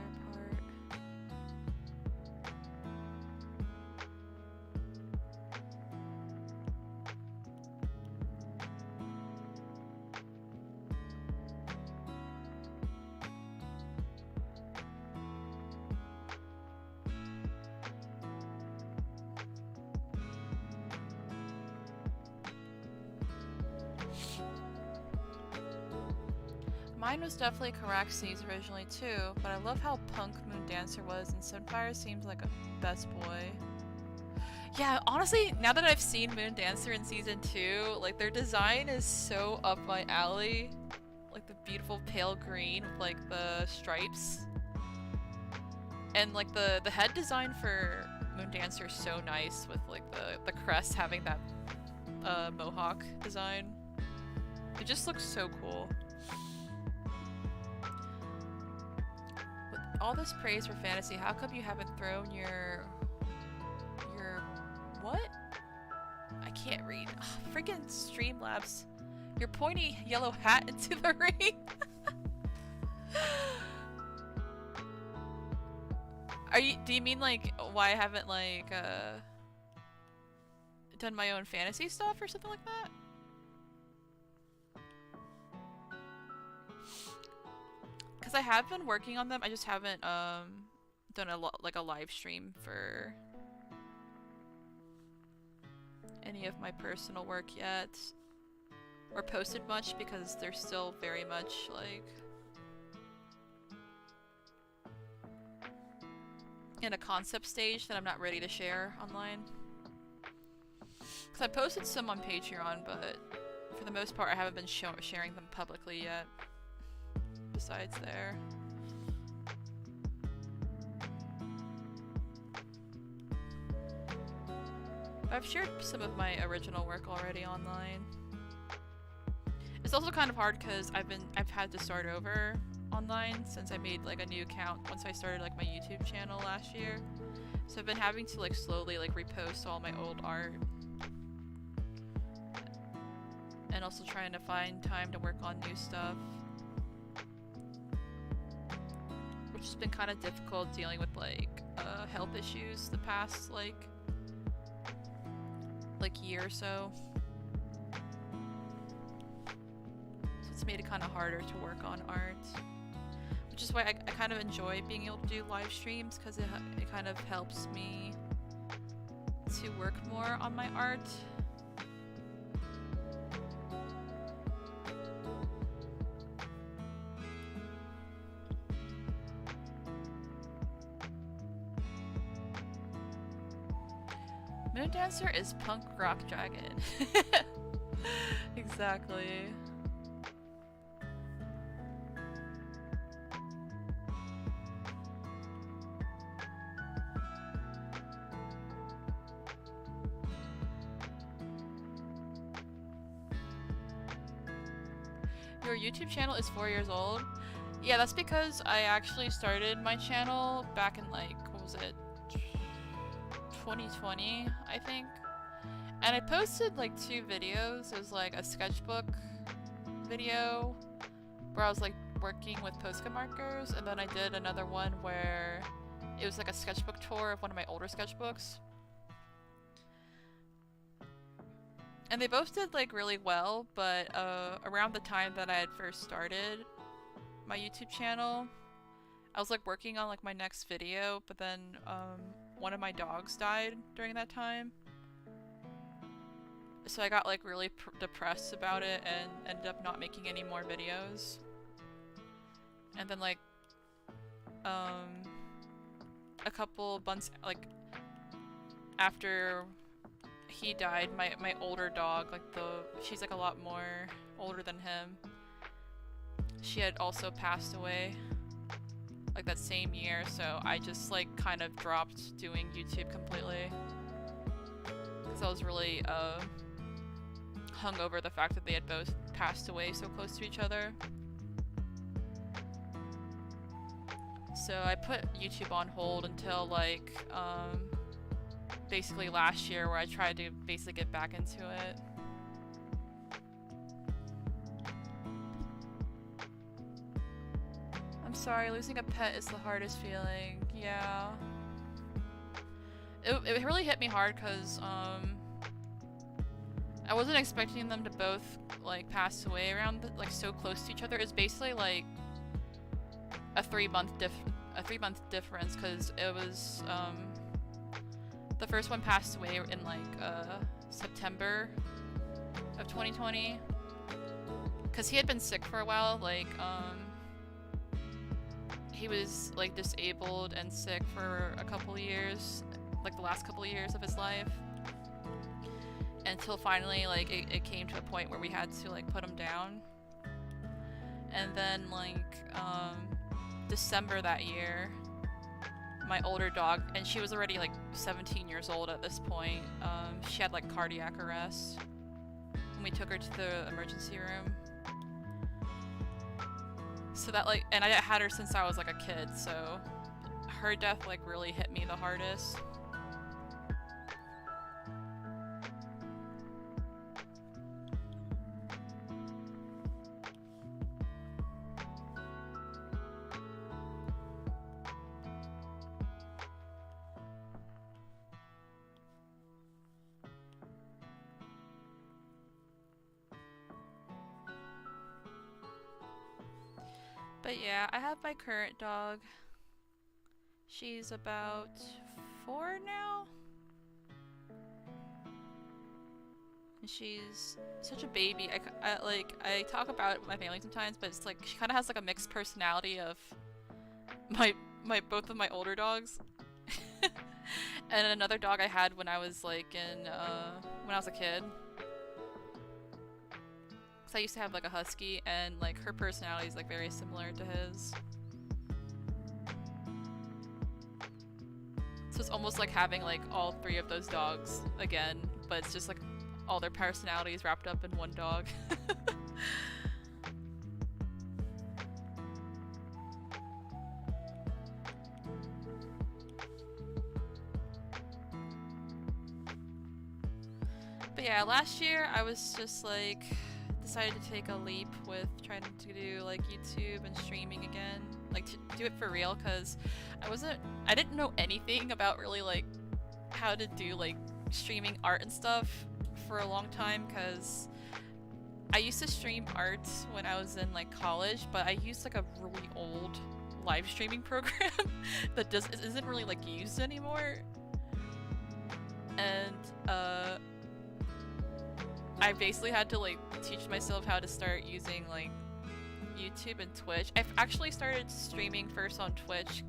Mine was definitely Caraxes originally too, but I love how punk Moon Dancer was, and Sunfire seems like a best boy. Yeah, honestly, now that I've seen Moon Dancer in season 2, like their design is so up my alley. Like the beautiful pale green with like the stripes. And like the head design for Moon Dancer is so nice, with like the crest having that mohawk design. It just looks so cool. All this praise for fantasy, how come you haven't thrown your what? I can't read. Ugh, freaking Streamlabs. Your pointy yellow hat into the ring. Do you mean like why I haven't like done my own fantasy stuff or something like that? Because I have been working on them, I just haven't done a live stream for any of my personal work yet, or posted much, because they're still very much like in a concept stage that I'm not ready to share online. Because I posted some on Patreon, but for the most part, I haven't been sharing them publicly yet. Besides there. I've shared some of my original work already online. It's also kind of hard because I've had to start over online since I made like a new account once I started like my YouTube channel last year. So I've been having to like slowly like repost all my old art. And also trying to find time to work on new stuff. Which has been kind of difficult dealing with like health issues the past like year or so. So it's made it kind of harder to work on art. Which is why I kind of enjoy being able to do live streams, because it kind of helps me to work more on my art. Moon Dancer is punk rock dragon. Exactly. Your YouTube channel is 4 years old? Yeah, that's because I actually started my channel back in like, what was it? 2020, I think. And I posted like 2 videos. It was like a sketchbook video where I was like working with Posca markers, and then I did another one where it was like a sketchbook tour of one of my older sketchbooks. And they both did like really well, but around the time that I had first started my YouTube channel, I was like working on like my next video, but then one of my dogs died during that time. So I got like really depressed about it and ended up not making any more videos. And then like a couple months like after he died, my older dog, like she's like a lot more older than him, she had also passed away like that same year, so I just like kind of dropped doing YouTube completely because I was really hung over the fact that they had both passed away so close to each other. So I put YouTube on hold until like basically last year, where I tried to basically get back into it. I'm sorry, losing a pet is the hardest feeling. Yeah. It really hit me hard because I wasn't expecting them to both like pass away around like so close to each other. It's basically like a 3-month difference, because it was the first one passed away in like September of 2020, because he had been sick for a while. Like he was like disabled and sick for a couple years, like the last couple of years of his life, until finally like it came to a point where we had to like put him down. And then like December that year, my older dog, and she was already like 17 years old at this point, she had like cardiac arrest when we took her to the emergency room. So that like, and I had her since I was like a kid, so her death like really hit me the hardest. But yeah, I have my current dog. She's about 4 now. And she's such a baby. I talk about it with my family sometimes, but it's like she kind of has like a mixed personality of both of my older dogs. And another dog I had when I was like when I was a kid. I used to have like a husky, and like her personality is like very similar to his. So it's almost like having like all 3 of those dogs again, but it's just like all their personalities wrapped up in one dog. But yeah, last year I was just like decided to take a leap with trying to do like YouTube and streaming again, like to do it for real, because I didn't know anything about really like how to do like streaming art and stuff for a long time, because I used to stream art when I was in like college, but I used like a really old live streaming program that isn't really like used anymore, and I basically had to like teach myself how to start using like YouTube and Twitch. I've actually started streaming first on Twitch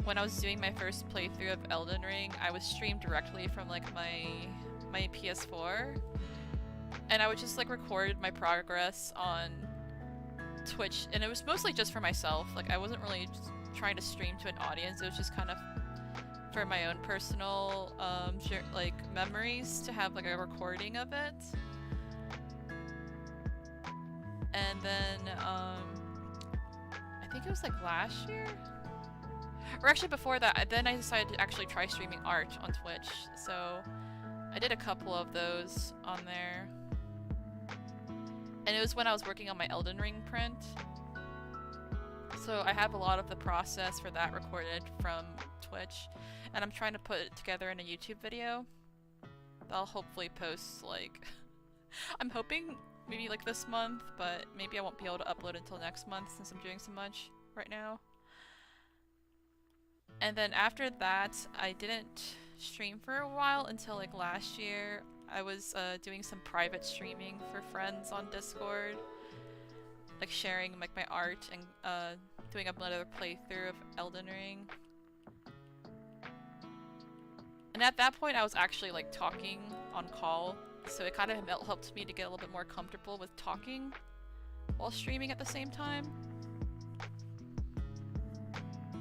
when I was doing my first playthrough of Elden Ring. I was streamed directly from like my PS4, and I would just like record my progress on Twitch, and it was mostly just for myself. Like I wasn't really just trying to stream to an audience. It was just kind of for my own personal like memories, to have like a recording of it. And then I think it was like last year, or actually before that, then I decided to actually try streaming art on Twitch. So I did a couple of those on there, and it was when I was working on my Elden Ring print. So I have a lot of the process for that recorded from Twitch, and I'm trying to put it together in a YouTube video that I'll hopefully post like I'm hoping maybe like this month, but maybe I won't be able to upload until next month since I'm doing so much right now. And then after that, I didn't stream for a while until like last year. I was doing some private streaming for friends on Discord, like sharing like my art and doing another playthrough of Elden Ring. And at that point I was actually like talking on call, so it kind of helped me to get a little bit more comfortable with talking while streaming at the same time.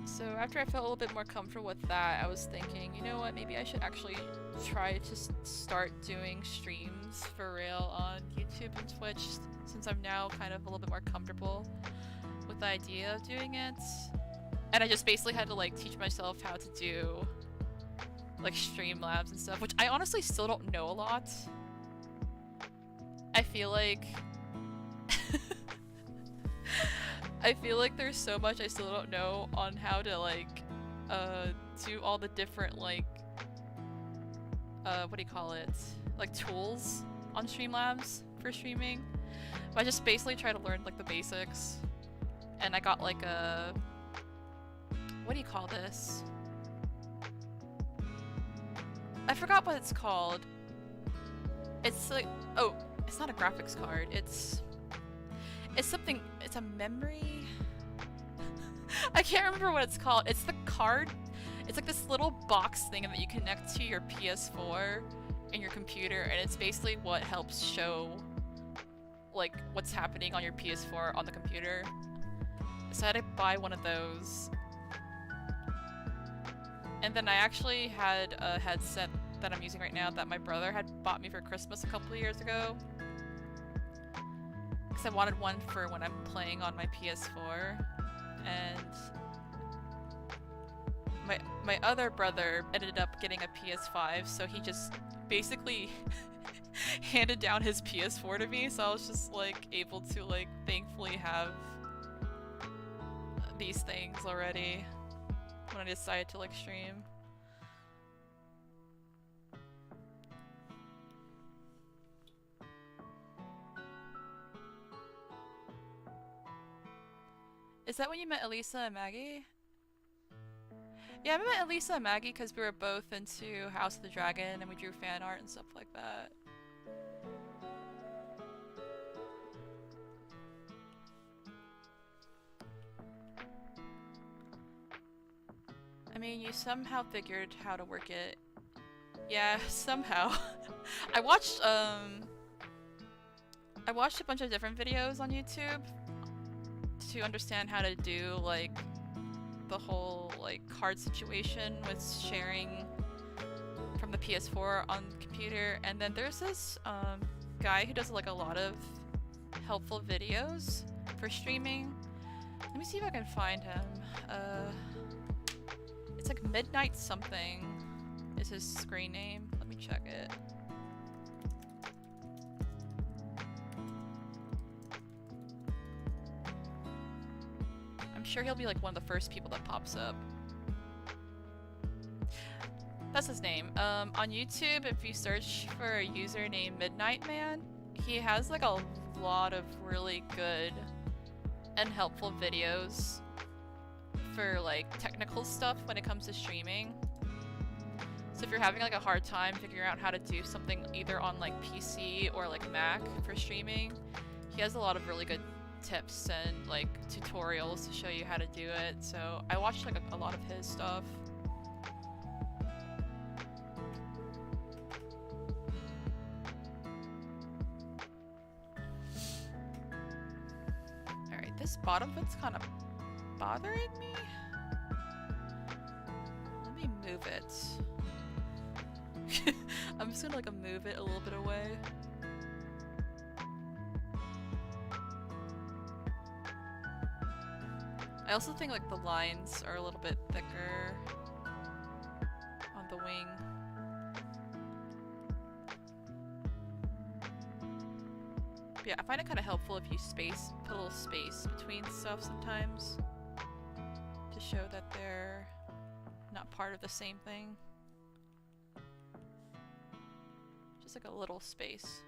So after I felt a little bit more comfortable with that, I was thinking, you know what, maybe I should actually try to start doing streams for real on YouTube and Twitch, since I'm now kind of a little bit more comfortable with the idea of doing it. And I just basically had to like teach myself how to do like streamlabs and stuff, which I honestly still don't know a lot. I feel like I feel like there's so much I still don't know on how to like do all the different like what do you call it, like tools on Streamlabs for streaming. But I just basically try to learn like the basics, and I got like a, what do you call this? I forgot what it's called. It's like, oh, it's not a graphics card. It's something, it's a memory. I can't remember what it's called. It's the card. It's like this little box thing that you connect to your PS4 and your computer, and it's basically what helps show like what's happening on your PS4 on the computer. So I had to buy one of those. And then I actually had a headset that I'm using right now that my brother had bought me for Christmas a couple of years ago, because I wanted one for when I'm playing on my PS4. And my other brother ended up getting a PS5, so he just basically handed down his PS4 to me, so I was just like able to like thankfully have these things already when I decided to like stream. Is that when you met Elisa and Maggie? Yeah, I met Elisa and Maggie because we were both into House of the Dragon and we drew fan art and stuff like that. I mean, you somehow figured how to work it. Yeah, somehow. I watched I watched a bunch of different videos on YouTube to understand how to do like the whole like card situation with sharing from the PS4 on the computer, and then there's this guy who does like a lot of helpful videos for streaming. Let me see if I can find him. It's like Midnight something is his screen name. Let me check it. I'm sure he'll be like one of the first people that pops up. That's his name. On YouTube, if you search for a user named Midnight Man, he has like a lot of really good and helpful videos for like technical stuff when it comes to streaming. So if you're having like a hard time figuring out how to do something either on like PC or like Mac for streaming, he has a lot of really good tips and like tutorials to show you how to do it. So I watched like a lot of his stuff. Alright, this bottom bit's kind of bothering me. Let me move it. I'm just gonna like move it a little bit away. I also think like the lines are a little bit thicker on the wing. But yeah, I find it kind of helpful if you put a little space between stuff sometimes to show that they're not part of the same thing. Just like a little space.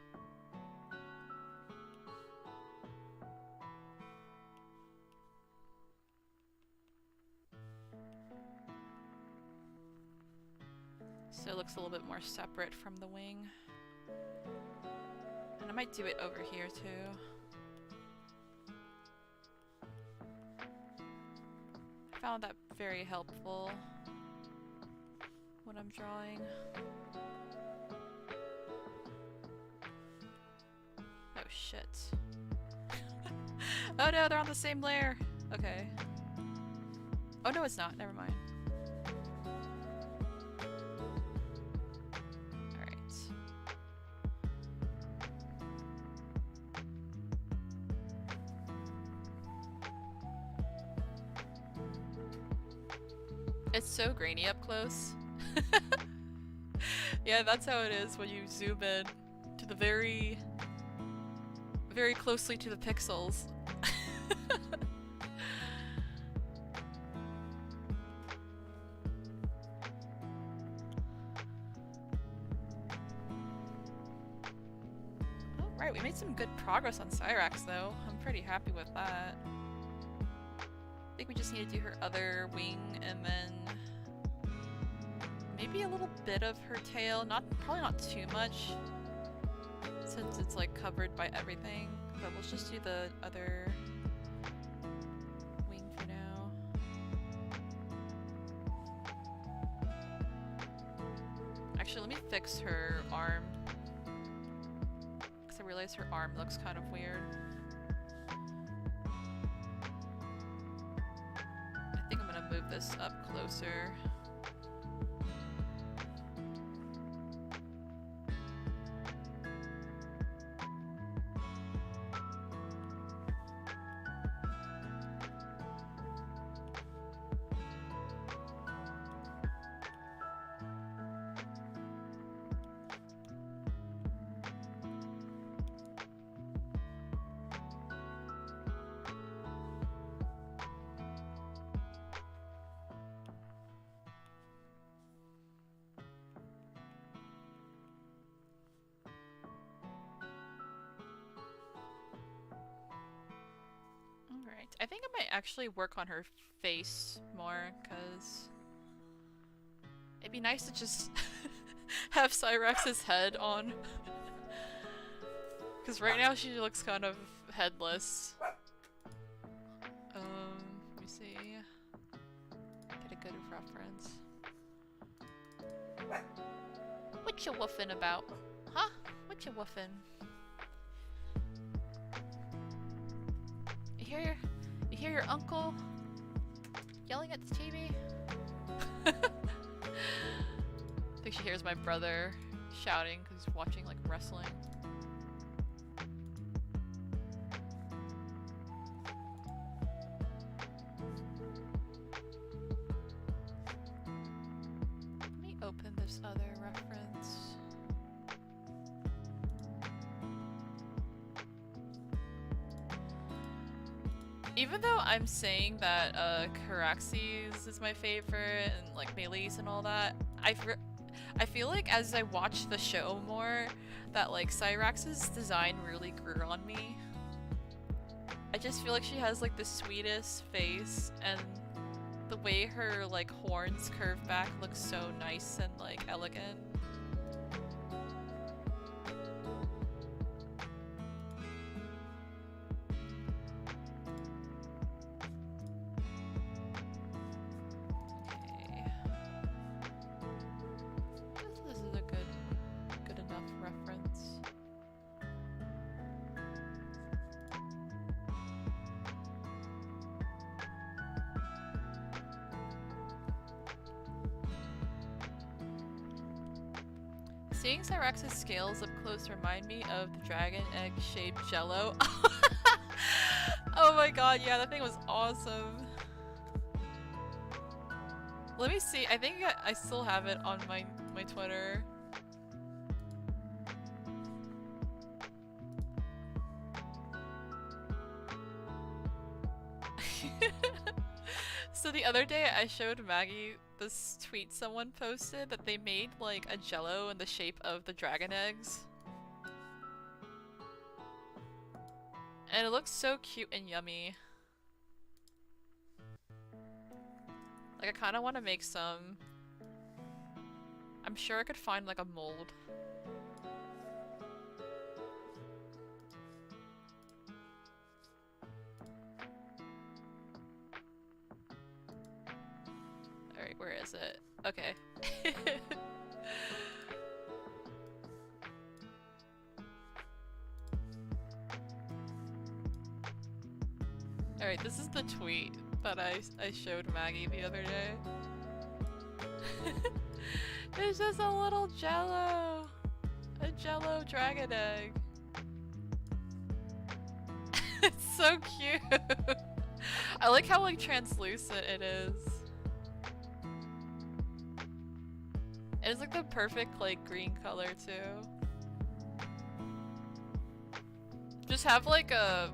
So it looks a little bit more separate from the wing. And I might do it over here too. I found that very helpful when I'm drawing. Oh shit. Oh no, they're on the same layer! Okay. Oh no, it's not. Never mind. It's so grainy up close. Yeah, that's how it is when you zoom in to the very closely to the pixels. Alright, we made some good progress on Syrax though. I'm pretty happy with that. I think we just need to do her other wing and then maybe a little bit of her tail. Probably not too much since it's like covered by everything. But let's just do the other wing for now. Actually, let me fix her arm because I realize her arm looks kind of weird. Move this up closer. I think I might actually work on her face more, because it'd be nice to just have Syrax's head on. Because right now she looks kind of headless. Let me see. Get a good reference. What you woofing about? Huh? What you woofing? hear your uncle yelling at the TV? I think she hears my brother shouting because he's watching like wrestling. Let me open this other reference. Even though I'm saying that Caraxes is my favorite and like Melis and all that, I feel like as I watch the show more, that like Syrax's design really grew on me. I just feel like she has like the sweetest face, and the way her like horns curve back looks so nice and like elegant. Seeing Syrax's scales up close remind me of the dragon egg-shaped jello. Oh my god, yeah, that thing was awesome. Let me see, I think I still have it on my Twitter. So the other day I showed Maggie this tweet someone posted that they made like a jello in the shape of the dragon eggs. And it looks so cute and yummy. Like I kind of want to make some. I'm sure I could find like a mold. Alright, where is it? Okay. Alright, this is the tweet that I showed Maggie the other day. It's just a little jello! A jello dragon egg. It's so cute! I like how like translucent it is. It's like the perfect like green color too. Just have like a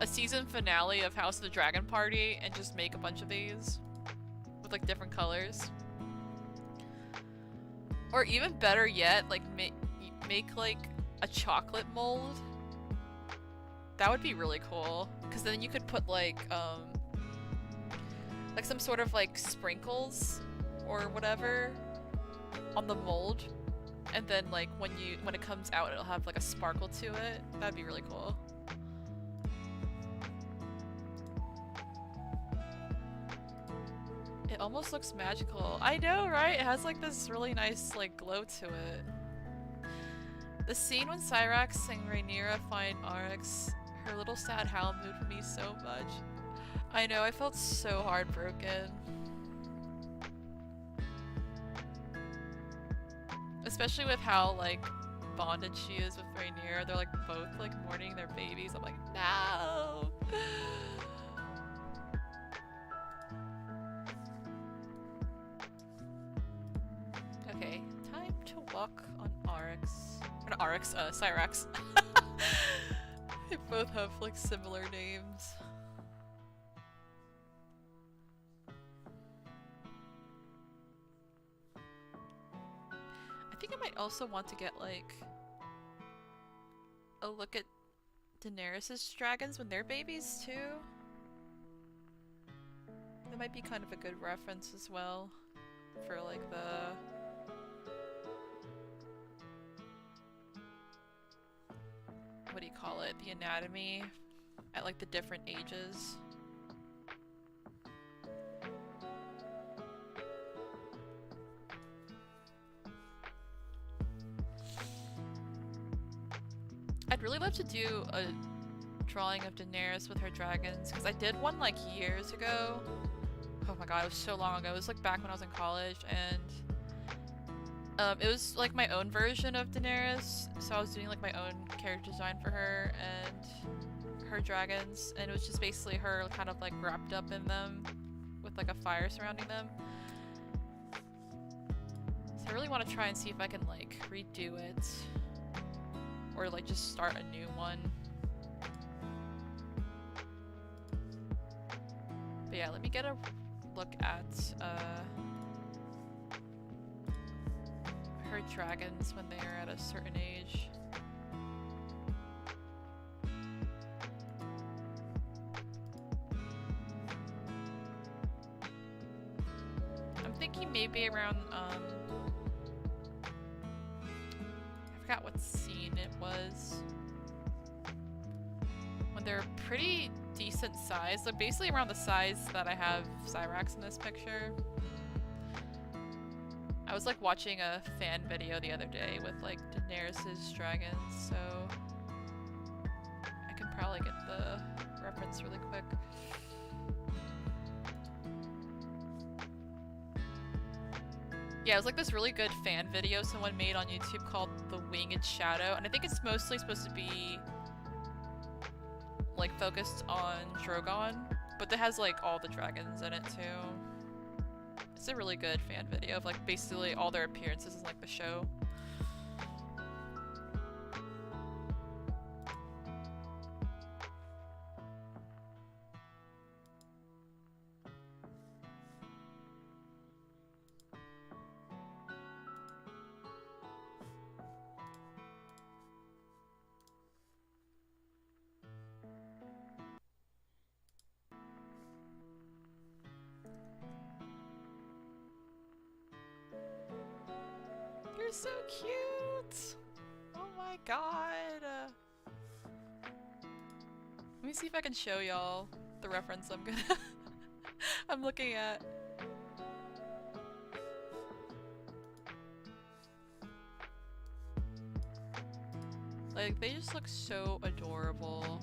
season finale of House of the Dragon Party and just make a bunch of these with like different colors. Or even better yet, like make like a chocolate mold. That would be really cool, because then you could put like some sort of like sprinkles or whatever on the mold, and then like when it comes out it'll have like a sparkle to it. That'd be really cool. It almost looks magical. I know, right? It has like this really nice like glow to it. The scene when Syrax and Rhaenyra find Arx, her little sad howl moved me so much. I know, I felt so heartbroken. Especially with how like bonded she is with Rhaenyra. They're like both like mourning their babies. I'm like, no! Okay, time to walk on Arx. Not Arx, Syrax. They both have like similar names. I think I might also want to get like a look at Daenerys' dragons when they're babies too. That might be kind of a good reference as well for like the what do you call it? The anatomy at like the different ages. I'd really love to do a drawing of Daenerys with her dragons, because I did one like years ago. Oh my god, it was so long ago. It was like back when I was in college, and it was like my own version of Daenerys, so I was doing like my own character design for her and her dragons, and it was just basically her kind of like wrapped up in them with like a fire surrounding them. So I really want to try and see if I can like redo it, or like just start a new one. But yeah, let me get a look at her dragons when they are at a certain age. I'm thinking maybe around I forgot what scene it was. When they're pretty decent size, so basically around the size that I have Syrax in this picture. I was like watching a fan video the other day with like Daenerys' dragons, so I can probably get the reference really quick. Yeah, it was like this really good fan video someone made on YouTube called The Winged Shadow, and I think it's mostly supposed to be like focused on Drogon, but it has like all the dragons in it too. It's a really good fan video of like basically all their appearances in like the show. You're so cute! Oh my god! Let me see if I can show y'all the reference I'm gonna I'm looking at. Like, they just look so adorable.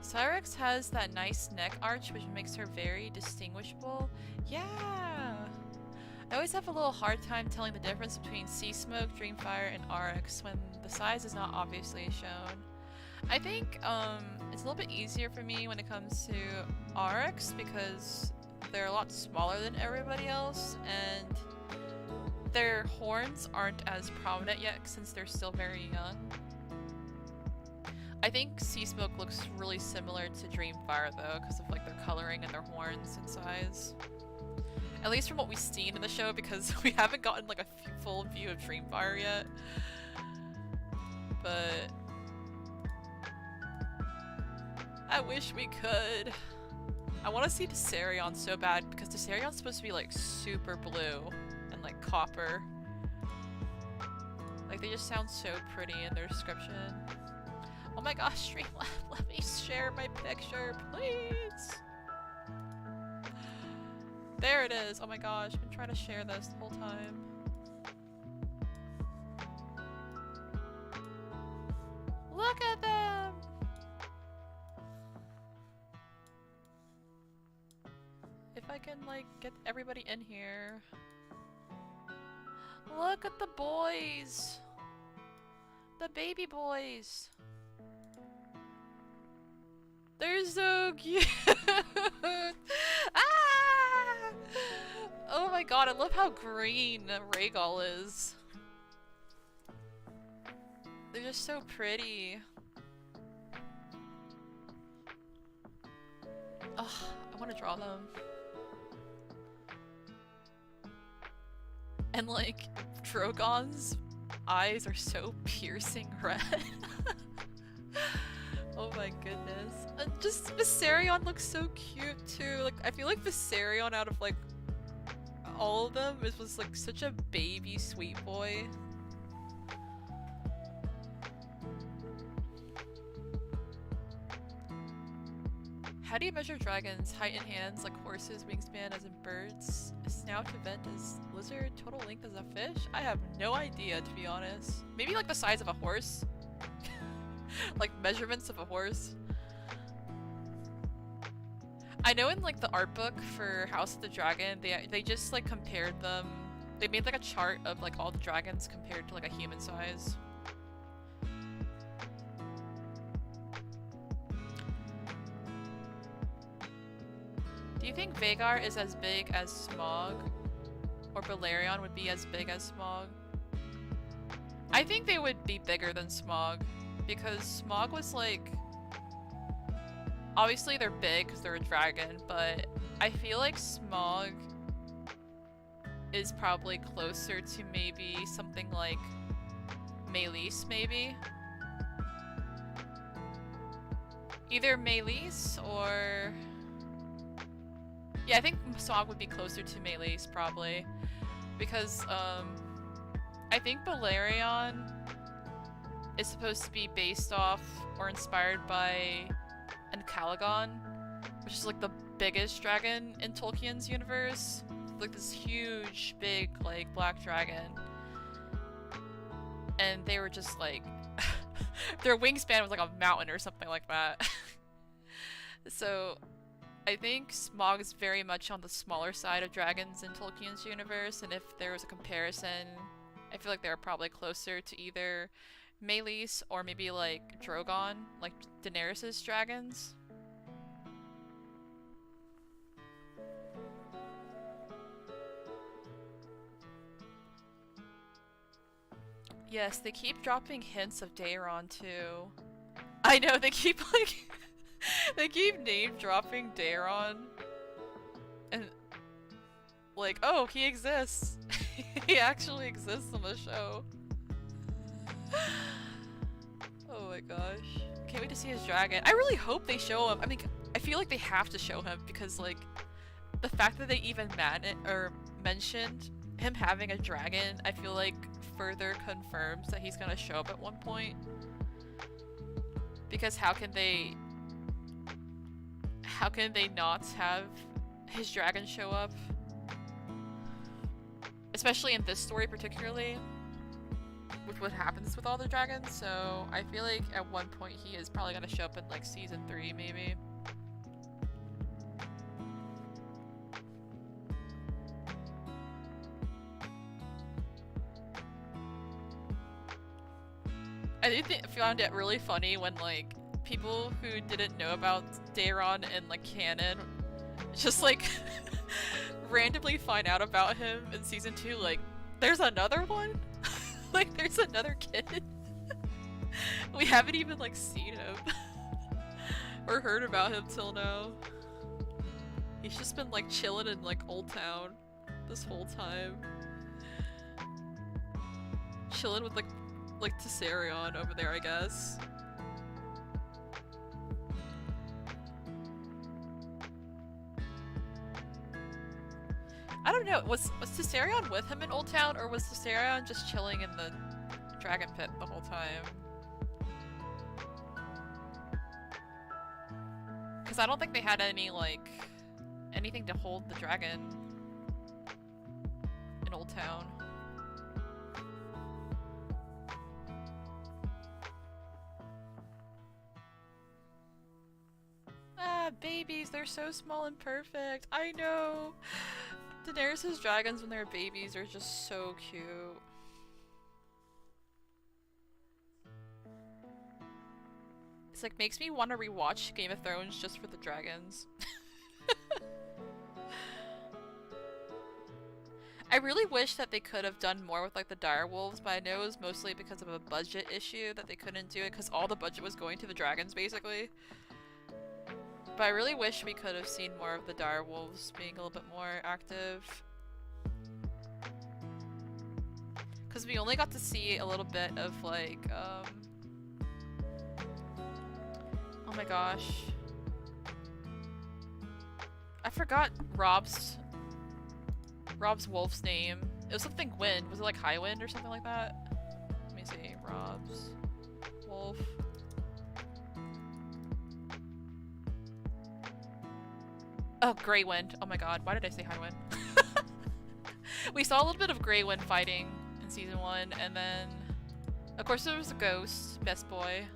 Syrax has that nice neck arch which makes her very distinguishable. Yeah! I always have a little hard time telling the difference between Sea Smoke, Dreamfire, and Arx when the size is not obviously shown. I think it's a little bit easier for me when it comes to Arx because they're a lot smaller than everybody else, and their horns aren't as prominent yet since they're still very young. I think Sea Smoke looks really similar to Dreamfire though, because of like their coloring and their horns and size. At least from what we've seen in the show, because we haven't gotten like a full view of Dreamfire yet. But I wish we could. I want to see Viserion so bad, because Viserion's supposed to be like super blue and like copper. Like they just sound so pretty in their description. Oh my gosh, Streamlabs, let me share my picture, please! There it is! Oh my gosh, I've been trying to share this the whole time. Look at them! If I can, like, get everybody in here. Look at the boys! The baby boys! They're so cute! Ah! Oh my god, I love how green Rhaegal is. They're just so pretty. Oh, I want to draw them. And like, Drogon's eyes are so piercing red. my goodness. And just Viserion looks so cute too. Like, I feel like Viserion out of like all of them was like such a baby sweet boy. How do you measure dragons? Height in hands like horses, wingspan as in birds, a snout to vent as lizard, total length as a fish? I have no idea, to be honest. Maybe like the size of a horse? Like measurements of a horse? I know in like the art book for House of the Dragon, they just like compared them. They made like a chart of like all the dragons compared to like a human size. Do you think Vhagar is as big as Smaug? Or Balerion would be as big as Smaug? I think they would be bigger than Smaug. Because Smaug was like... Obviously they're big because they're a dragon, but I feel like Smaug is probably closer to maybe something like Meleys, maybe? Either Meleys or... Yeah, I think Smaug would be closer to Meleys, probably. Because, I think Balerion is supposed to be based off or inspired by Calagon, which is like the biggest dragon in Tolkien's universe. Like this huge, big, like, black dragon. And they were just like... their wingspan was like a mountain or something like that. So... I think Smaug is very much on the smaller side of dragons in Tolkien's universe, and if there was a comparison, I feel like they're probably closer to either Meleys or maybe like Drogon, like Daenerys' dragons. Yes, they keep dropping hints of Daeron too. I know, they keep like... They keep name dropping Daeron and like, oh, he exists. He actually exists on the show. Oh my gosh. Can't wait to see his dragon. I really hope they show him. I mean, I feel like they have to show him because like the fact that they even mentioned him having a dragon, I feel like further confirms that he's gonna show up at one point. Because how can they not have his dragon show up? Especially in this story particularly, with what happens with all the dragons, so I feel like at one point he is probably gonna show up in like season 3 maybe. I found it really funny when like people who didn't know about Daeron in like canon just like randomly find out about him in season 2, like, there's another one? Like, there's another kid? We haven't even like seen him or heard about him till now. He's just been like chilling in like Old Town this whole time. Chilling with like Tessarion over there, I guess. I don't know, was Tessarion with him in Old Town, or was Tessarion just chilling in the dragon pit the whole time? Because I don't think they had any, like, anything to hold the dragon in Old Town. Ah, babies, they're so small and perfect. I know! Daenerys' dragons when they're babies are just so cute. It's like makes me want to rewatch Game of Thrones just for the dragons. I really wish that they could have done more with like the direwolves, but I know it was mostly because of a budget issue that they couldn't do it because all the budget was going to the dragons basically. But I really wish we could have seen more of the direwolves being a little bit more active. Because we only got to see a little bit of like, oh my gosh. I forgot Rob's wolf's name. It was something wind. Was it like High Wind or something like that? Let me see. Rob's wolf. Oh, Grey Wind. Oh my god, why did I say High Wind? We saw a little bit of Grey Wind fighting in season 1, and then of course there was a ghost, best boy.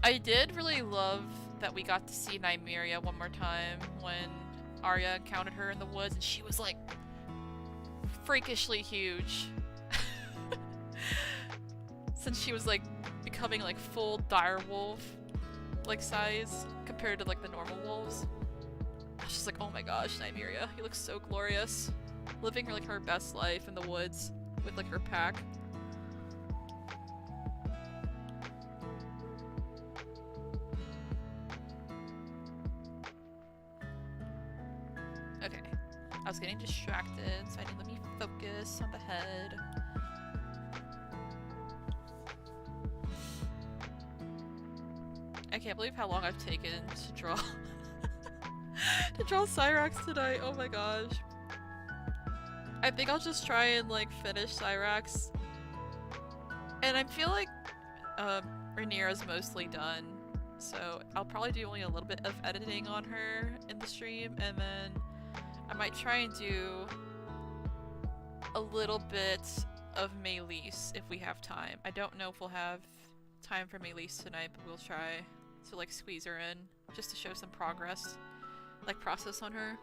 I did really love that we got to see Nymeria one more time when Arya encountered her in the woods, and she was like freakishly huge. Since she was like becoming like full direwolf like size compared to like the normal wolves. I was just like, oh my gosh, Nymeria, you look so glorious. Living her like her best life in the woods with like her pack. Okay, I was getting distracted, so I need to let me focus on the head. I can't believe how long I've taken to draw to draw Syrax tonight. Oh my gosh. I think I'll just try and like finish Syrax. And I feel like Rhaenyra's mostly done. So I'll probably do only a little bit of editing on her in the stream, and then I might try and do a little bit of Maelys if we have time. I don't know if we'll have time for Maelys tonight, but we'll try to like squeeze her in just to show some progress, like process on her.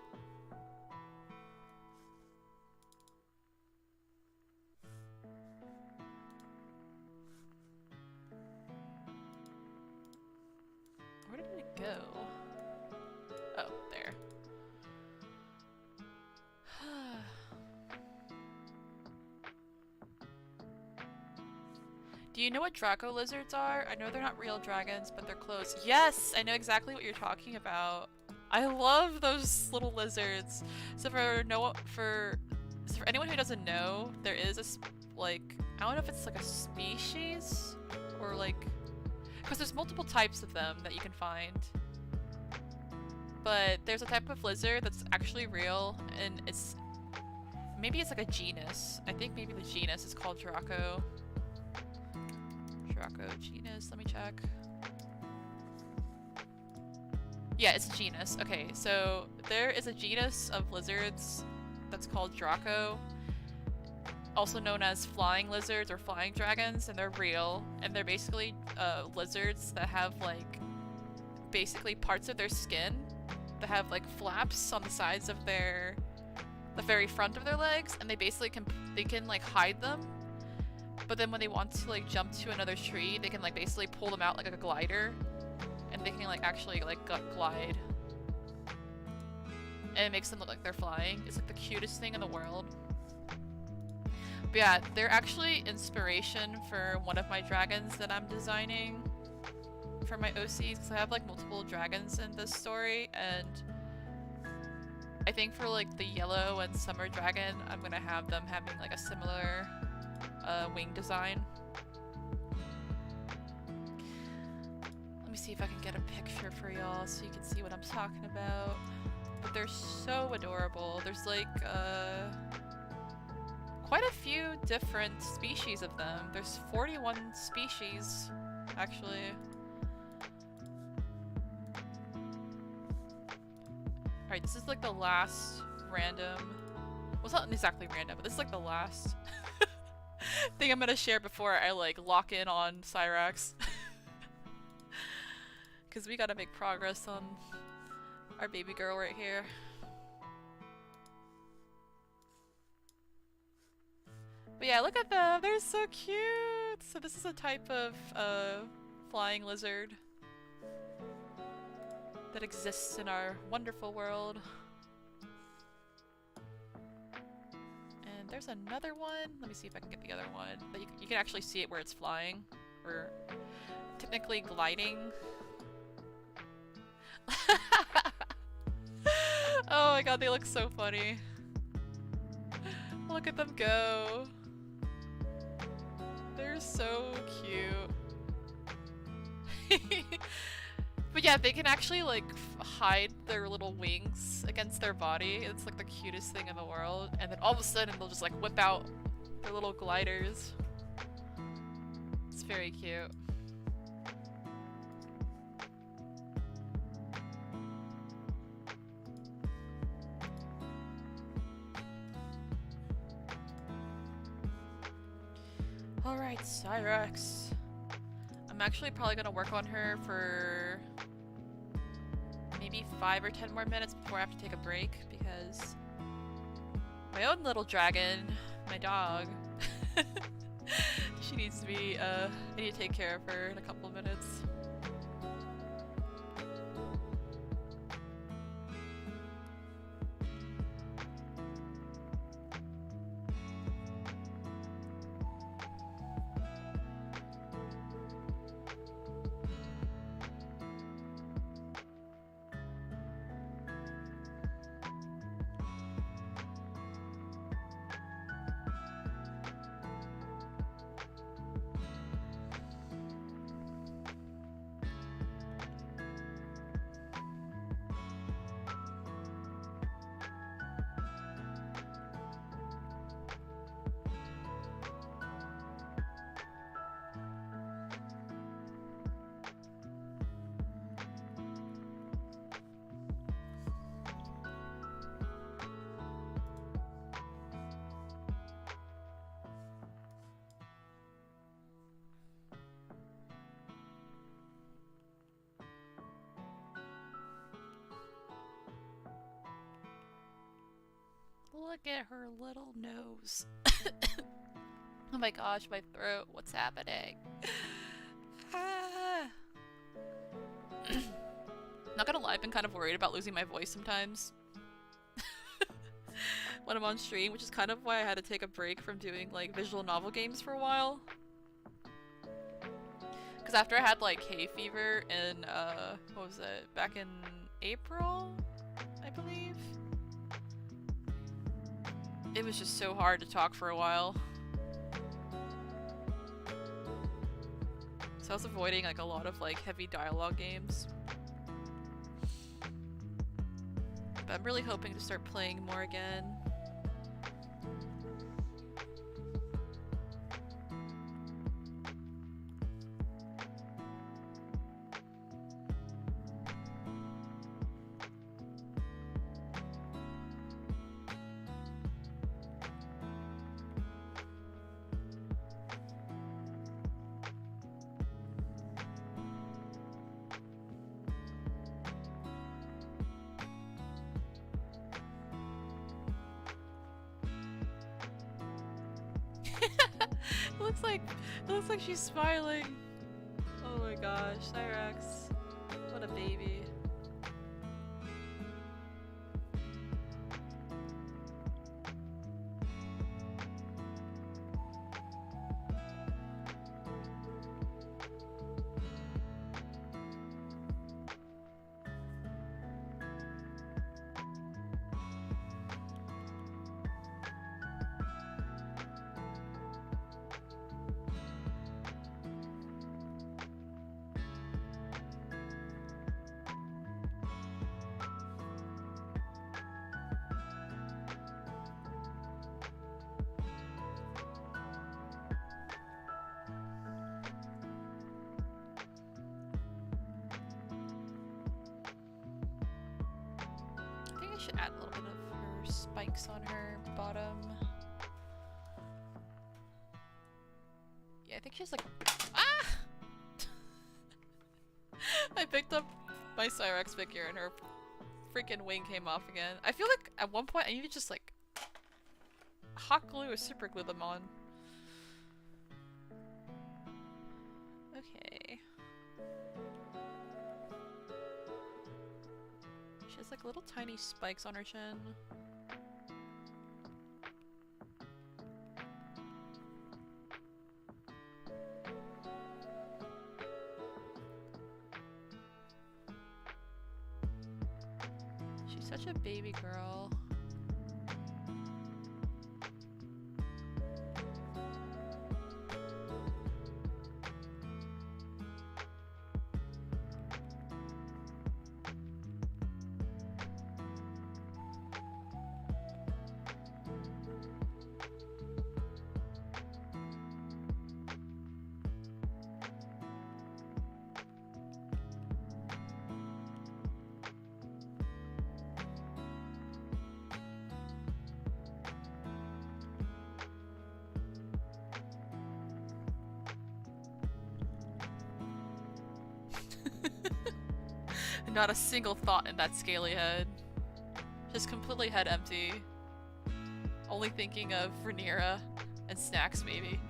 Where did it go? Oh, there. Do you know what Draco lizards are? I know they're not real dragons, but they're close. Yes! I know exactly what you're talking about. I love those little lizards. So for anyone who doesn't know, there is a, like, I don't know if it's like a species or like, because there's multiple types of them that you can find. But there's a type of lizard that's actually real, and maybe it's like a genus. I think maybe the genus is called Draco. Draco genus, let me check. Yeah, it's a genus. Okay, so there is a genus of lizards that's called Draco, also known as flying lizards or flying dragons, and they're real, and they're basically lizards that have like basically parts of their skin that have like flaps on the sides of the very front of their legs, and they basically can like hide them. But then when they want to like jump to another tree, they can like basically pull them out like a glider, and they can like actually like glide. And it makes them look like they're flying. It's like the cutest thing in the world. But yeah, they're actually inspiration for one of my dragons that I'm designing for my OCs, because I have like multiple dragons in this story, and I think for like the yellow and summer dragon, I'm gonna have them having like a similar wing design. Let me see if I can get a picture for y'all so you can see what I'm talking about. But they're so adorable. There's like quite a few different species of them. There's 41 species, actually. Alright, this is like the last random... Well, it's not exactly random, but this is like the last thing I'm gonna share before I like lock in on Syrax. Because we gotta make progress on our baby girl right here. But yeah, look at them! They're so cute! So this is a type of flying lizard that exists in our wonderful world. And there's another one. Let me see if I can get the other one. But you can actually see it where it's flying, or technically gliding. Oh my god, they look so funny. Look at them go. They're so cute. But yeah, they can actually like hide their little wings against their body. It's like the cutest thing in the world. And then all of a sudden they'll just like whip out their little gliders. It's very cute. Alright, Syrax. I'm actually probably gonna work on her for maybe 5 or 10 more minutes before I have to take a break, because my own little dragon, my dog, she needs to be, I need to take care of her in a couple of minutes. Look at her little nose. Oh my gosh, my throat. What's happening? Ah. Not gonna lie, I've been kind of worried about losing my voice sometimes when I'm on stream, which is kind of why I had to take a break from doing like visual novel games for a while. Because after I had like hay fever in, what was it? Back in April, I believe? It was just so hard to talk for a while. So I was avoiding like a lot of like heavy dialogue games. But I'm really hoping to start playing more again. It looks like she's smiling. Oh my gosh, Syrax. What a baby. I should add a little bit of her spikes on her bottom. Yeah, I think she's like... Ah! I picked up my Syrax figure and her freaking wing came off again. I feel like at one point I need to just like hot glue or super glue them on. Okay. She has like little tiny spikes on her chin. She's such a baby girl. Not a single thought in that scaly head. Just completely head empty. Only thinking of Rhaenyra and snacks, maybe.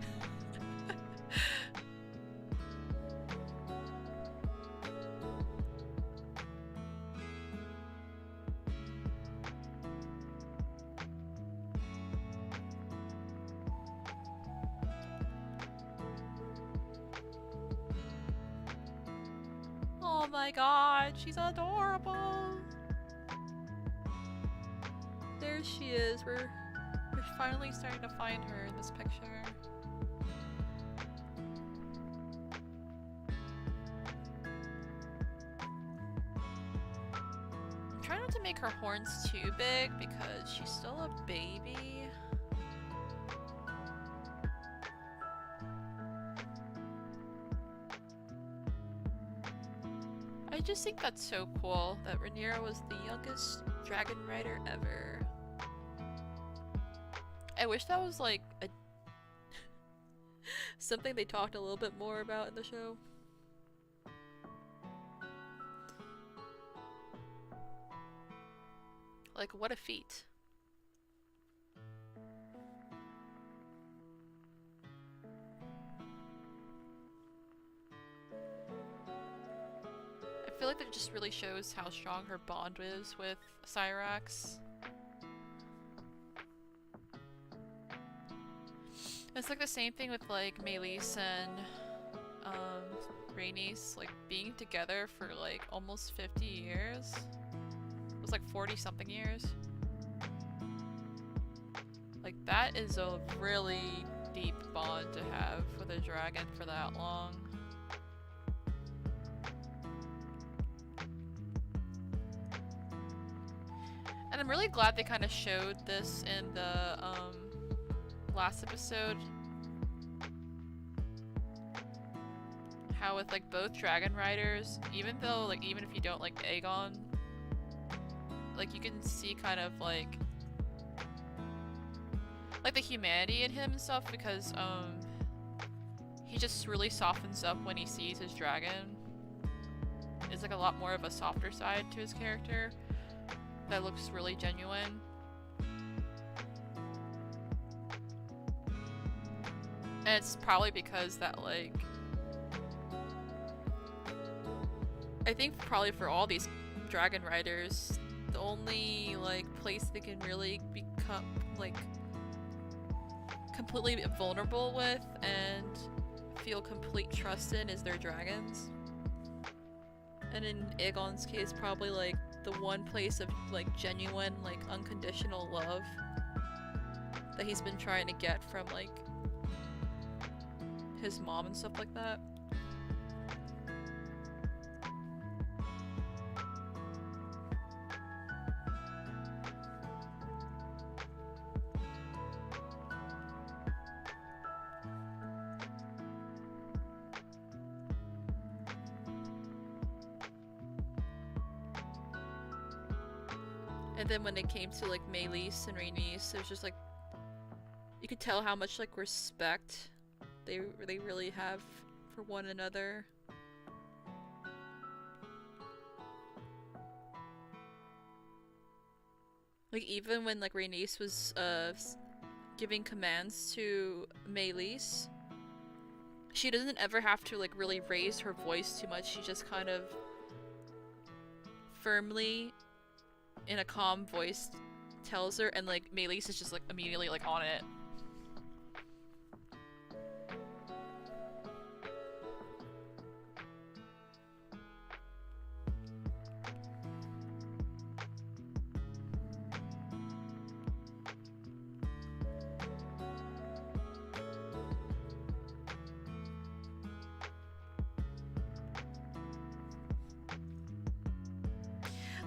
Oh my god, she's adorable! There she is. We're finally starting to find her in this picture. I'm trying not to make her horns too big because she's still a baby. I just think that's so cool that Rhaenyra was the youngest dragon rider ever. I wish that was like a something they talked a little bit more about in the show. Like, what a feat. I feel like that just really shows how strong her bond is with Syrax. It's like the same thing with like Meleys and Rhaenys, like being together for like almost 50 years. It was like 40 something years. Like that is a really deep bond to have with a dragon for that long. And I'm really glad they kind of showed this in the last episode. How with like both dragon riders, even though like even if you don't like Aegon, like you can see kind of like the humanity in him and stuff, because he just really softens up when he sees his dragon. It's like a lot more of a softer side to his character that looks really genuine. And it's probably because that, like, I think probably for all these dragon riders, the only, like, place they can really become, like, completely vulnerable with and feel complete trust in is their dragons. And in Aegon's case, probably, like, the one place of, like, genuine, like, unconditional love that he's been trying to get from, like, his mom and stuff like that. And then when it came to like Meleys and Rhaenys, it was just like you could tell how much like respect they really have for one another. Like even when like Rhaenys was giving commands to Meleys, she doesn't ever have to like really raise her voice too much. She just kind of firmly in a calm voice tells her, and like Meleys is just like immediately like on it.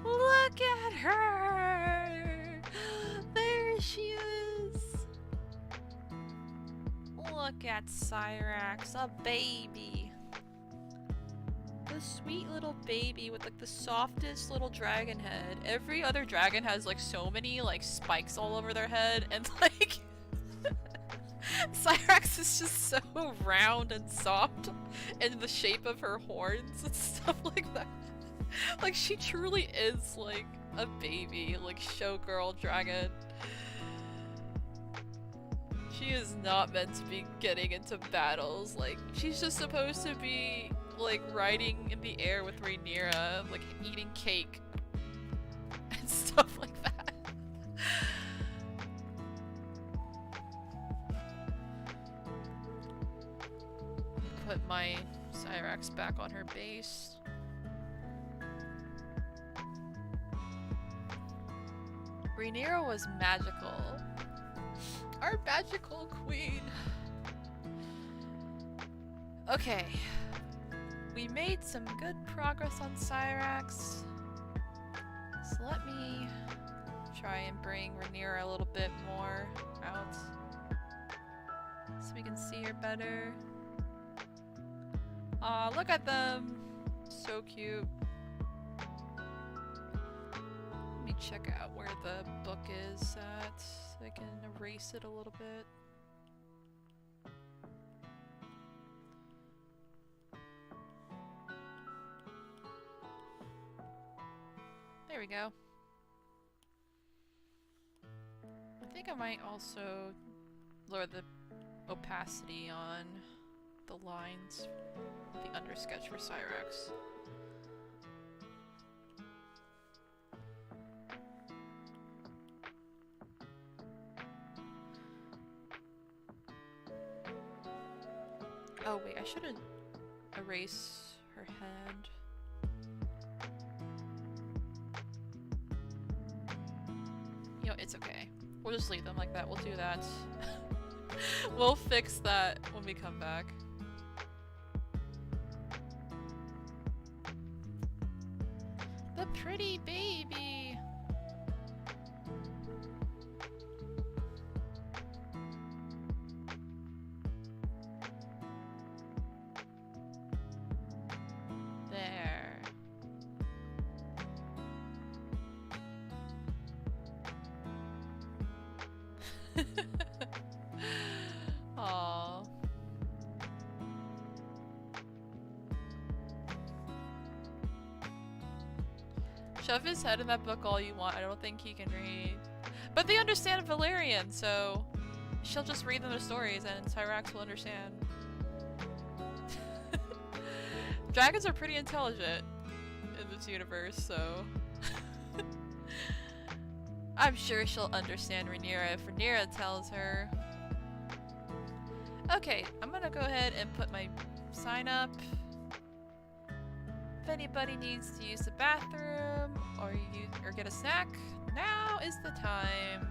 Look at her! There she is! Look at Syrax, a baby! The sweet little baby with like the softest little dragon head. Every other dragon has like so many like spikes all over their head, and like Syrax is just so round and soft in the shape of her horns and stuff like that. Like, she truly is, like, a baby, like, showgirl dragon. She is not meant to be getting into battles. Like, she's just supposed to be, like, riding in the air with Rhaenyra, like, eating cake. And stuff like that. Put my Syrax back on her base. Rhaenyra was magical. Our magical queen. Okay. We made some good progress on Syrax. So let me try and bring Rhaenyra a little bit more out. So we can see her better. Aw, look at them! So cute. Let me check out where the book is at so I can erase it a little bit. There we go. I think I might also lower the opacity on the lines, the undersketch for Syrax. Oh wait, I shouldn't erase her head. You know, it's okay. We'll just leave them like that. We'll do that. We'll fix that when we come back. The pretty baby! There. Aww. Shove his head in that book all you want. I don't think he can read. But they understand Valerian, so she'll just read them the stories and Syrax will understand. Dragons are pretty intelligent in this universe, so I'm sure she'll understand Rhaenyra if Rhaenyra tells her. Okay, I'm gonna go ahead and put my sign up. If anybody needs to use the bathroom or get a snack, now is the time.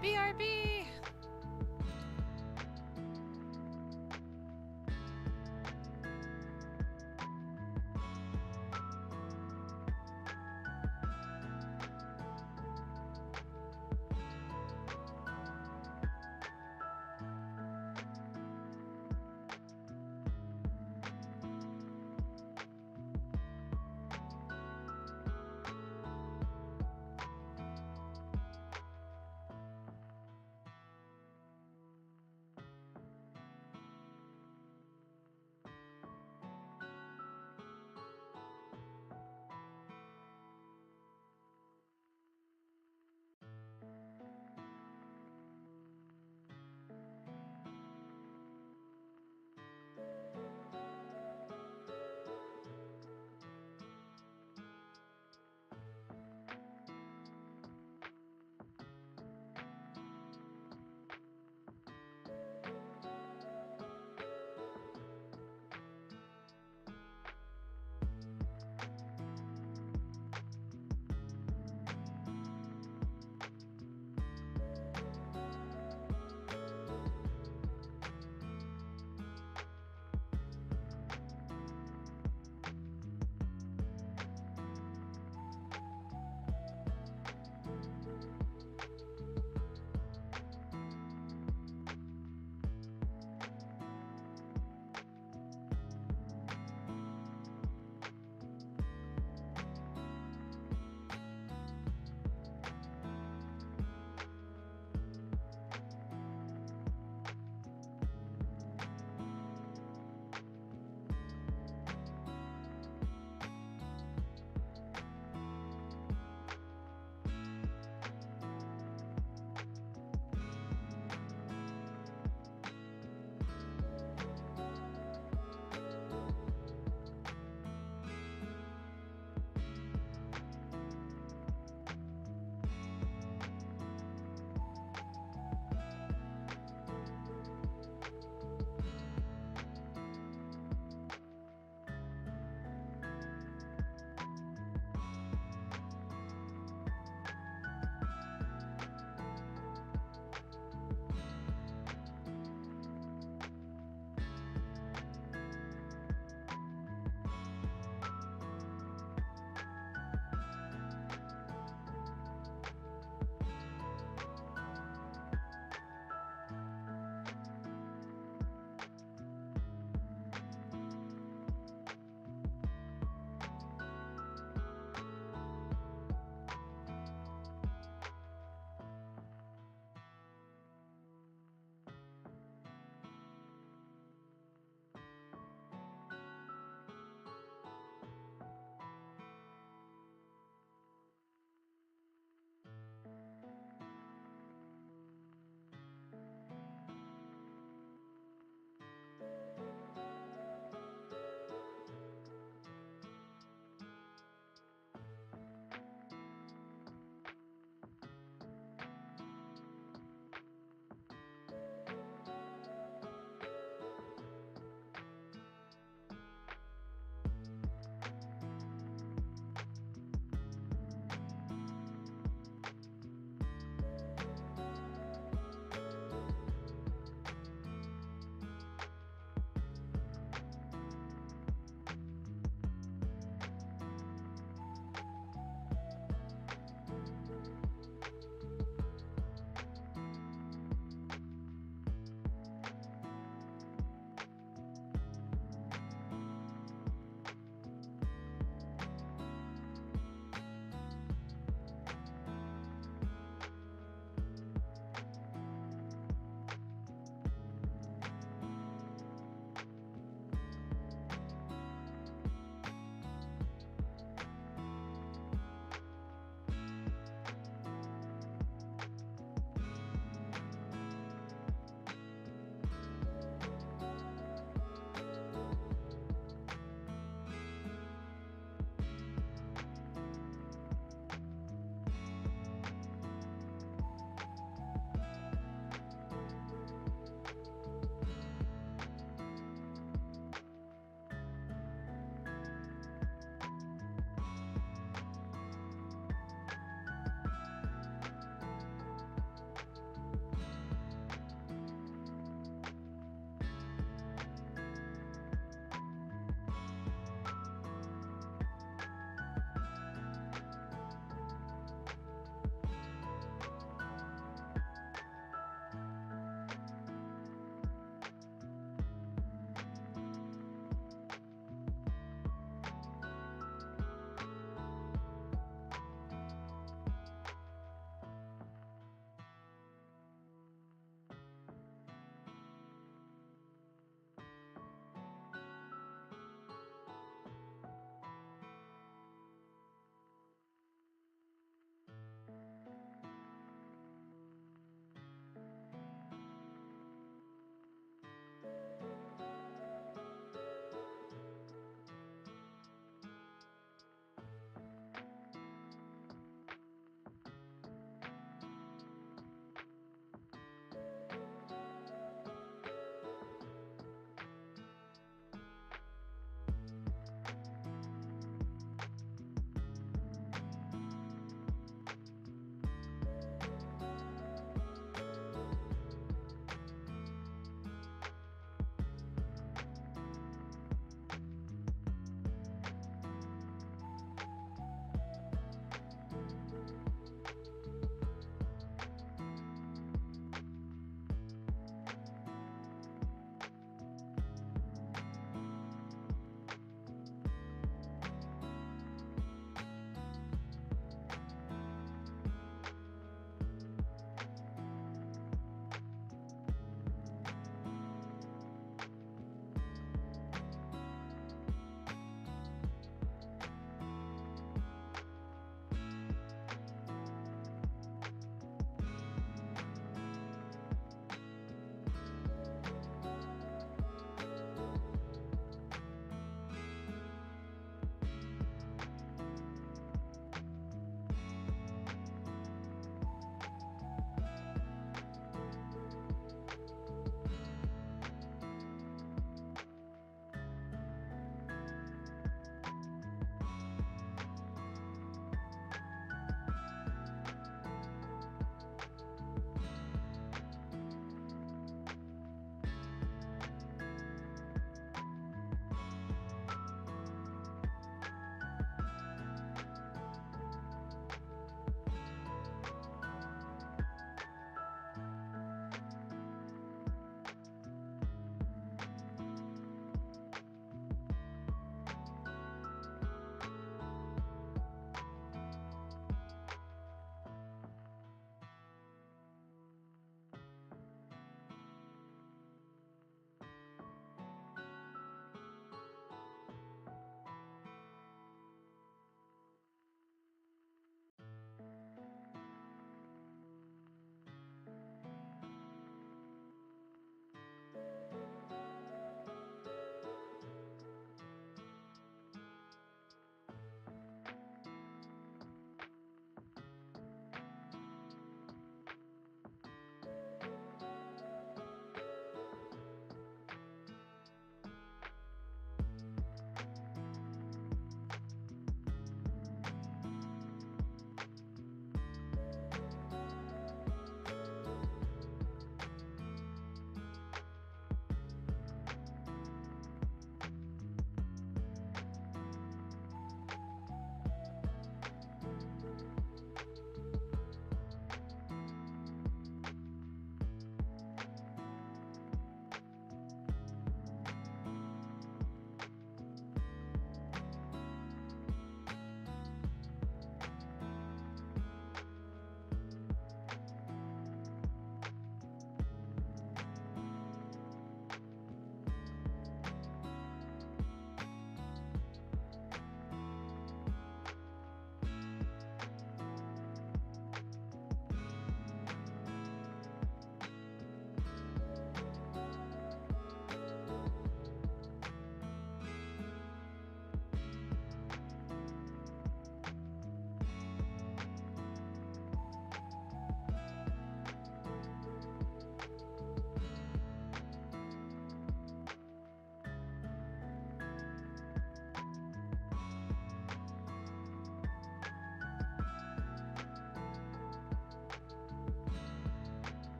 BRB!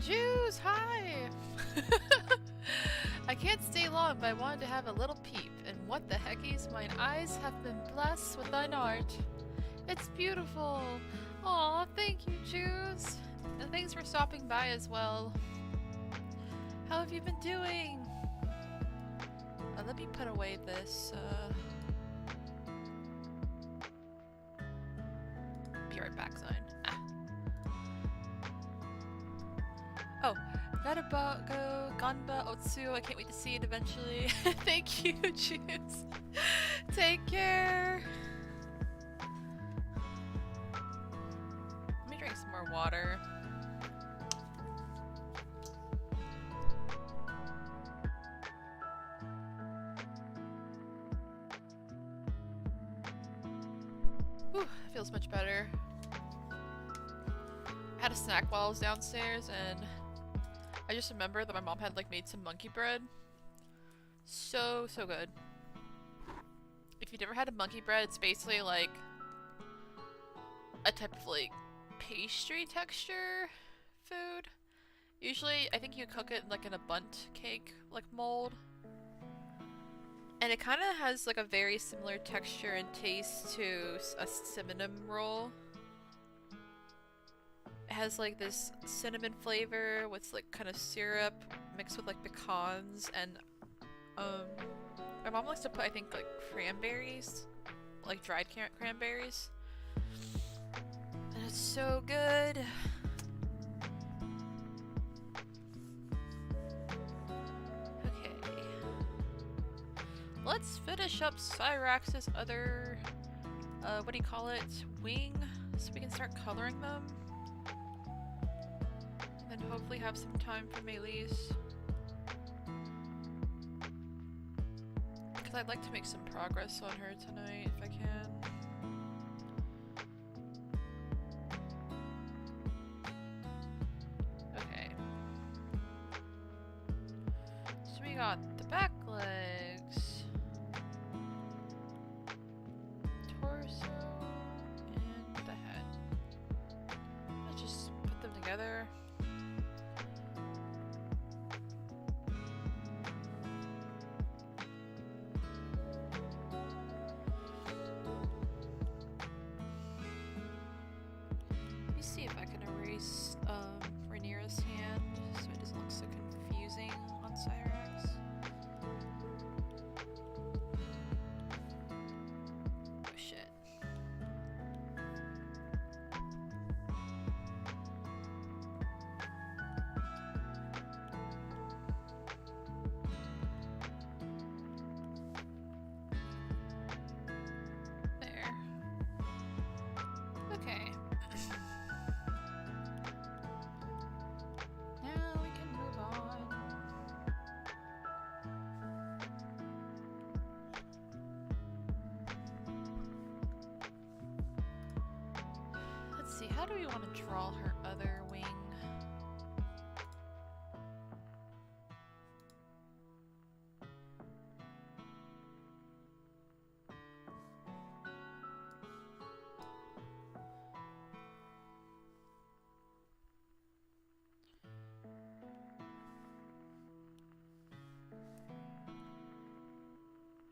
Jews, hi! I can't stay long, but I wanted to have a little peep. And what the heckies, mine eyes have been blessed with thine art. It's beautiful. Aw, thank you, Jews. And thanks for stopping by as well. How have you been doing? Let me put away this, be right back sign. Ah. Oh, Narabago, Ganba, Otsu, I can't wait to see it eventually. Thank you, Jews. Take care. Let me drink some more water. Whew, feels much better. I had a snack while I was downstairs and I just remembered that my mom had like made some monkey bread. So good. If you've never had a monkey bread, it's basically like a type of like pastry texture food. Usually I think you cook it like in a bundt cake like mold. And it kind of has like a very similar texture and taste to a cinnamon roll. It has like this cinnamon flavor with like kind of syrup mixed with like pecans and my mom likes to put I think like cranberries, like dried cranberries. And it's so good. Let's finish up Syrax's other, what do you call it, wing, so we can start coloring them. And then hopefully have some time for Melis. Because I'd like to make some progress on her tonight, if I can. Okay. So we got the back legs. Torso and the head. Let's just put them together. Let me see if I can erase Rhaenyra's hand so it doesn't look so confusing on Syrax. Oh shit. There. Okay. Now we can move on. Let's see, how do we want to draw her other wing?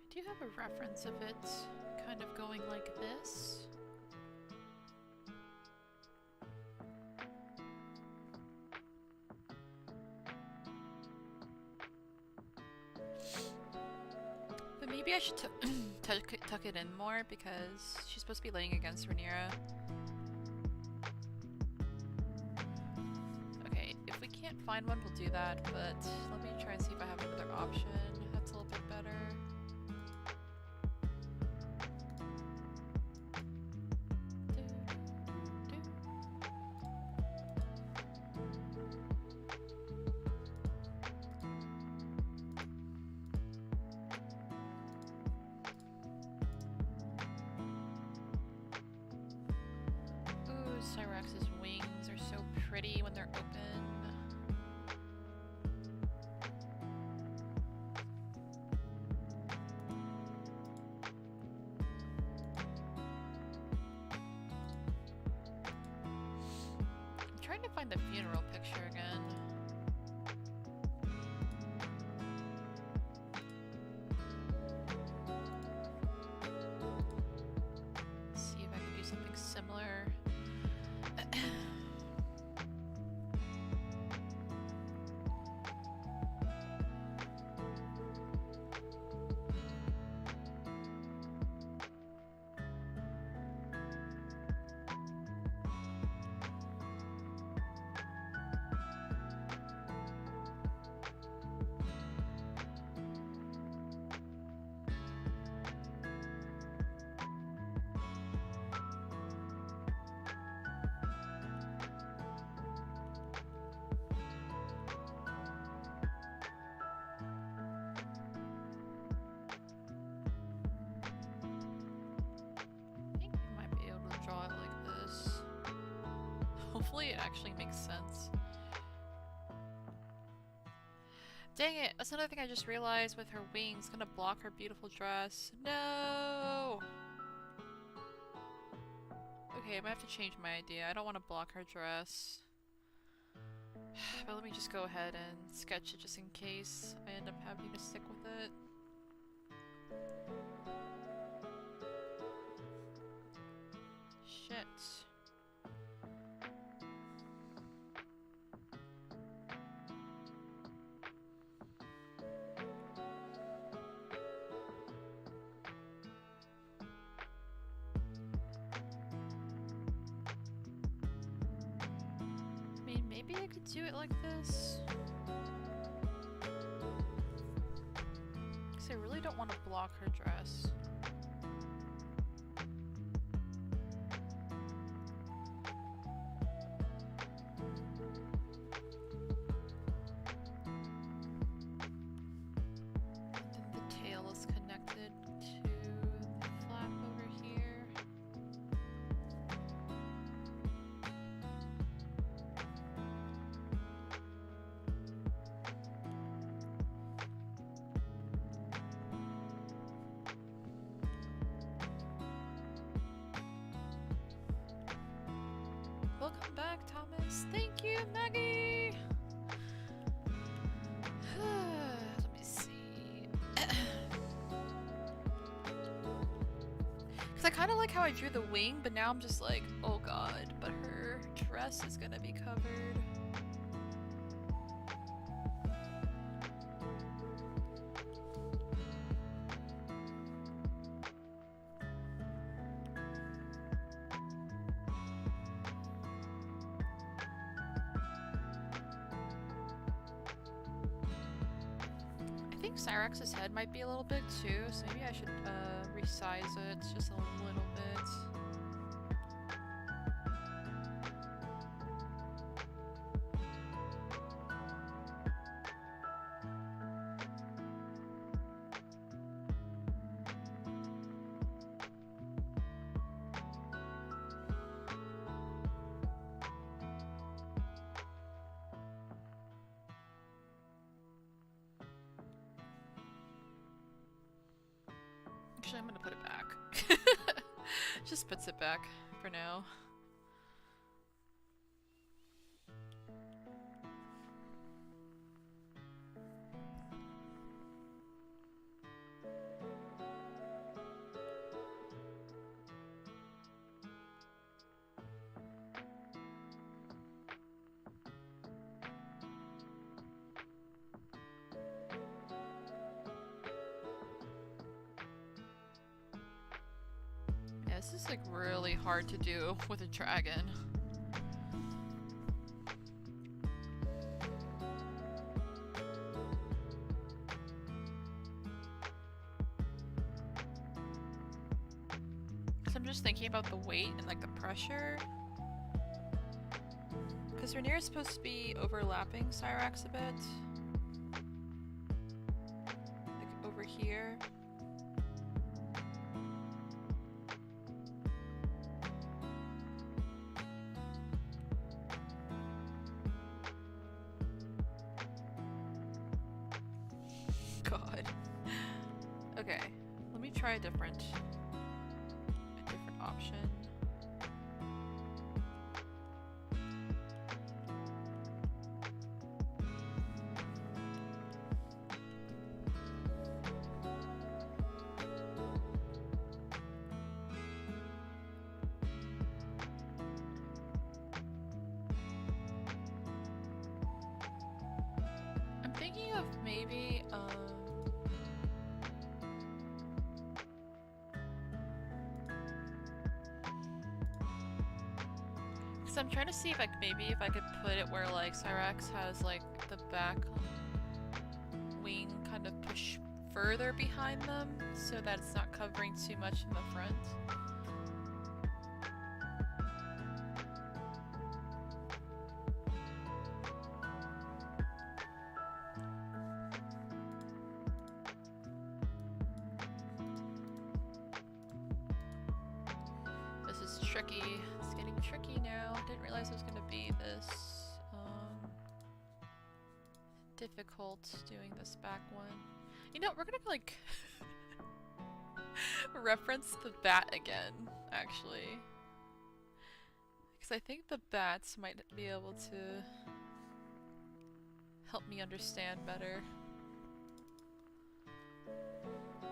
I do have a reference of it kind of going like this. But maybe I should tuck it in more because she's supposed to be laying against Rhaenyra. Okay, if we can't find one, we'll do that, but let me try and see if I have another option that's a little bit better. Ooh, Syrax's wings are so pretty when they're open. I'm trying to find the funeral picture again. hopefully it actually makes sense. Dang it, that's another thing I just realized with her wings. Gonna block her beautiful dress. No! Okay, I might have to change my idea. I don't want to block her dress. But let me just go ahead and sketch it just in case I end up having to stick with it. Shit. I mean, maybe I could do it like this. Because I really don't want to block her dress. Welcome back, Thomas. Thank you, Maggie! Let me see. Because I kind of like how I drew the wing, but now I'm just like, oh god, but her dress is gonna be covered. I think Syrax's head might be a little big too, so maybe I should resize it just a little bit. Actually, I'm gonna put it back. Just puts it back for now. This is like really hard to do with a dragon. So I'm just thinking about the weight and like the pressure. Because Rhaenyra is supposed to be overlapping Syrax a bit. Like over here. God. Okay, let me try a different option. I'm thinking of maybe so I'm trying to see if maybe if I could put it where like Syrax has like the back wing kind of push further behind them so that it's not covering too much in the front. This is tricky. It's getting tricky now. Didn't realize it was gonna be this difficult doing this back one. You know, we're gonna like reference the bat again, actually. Because I think the bats might be able to help me understand better.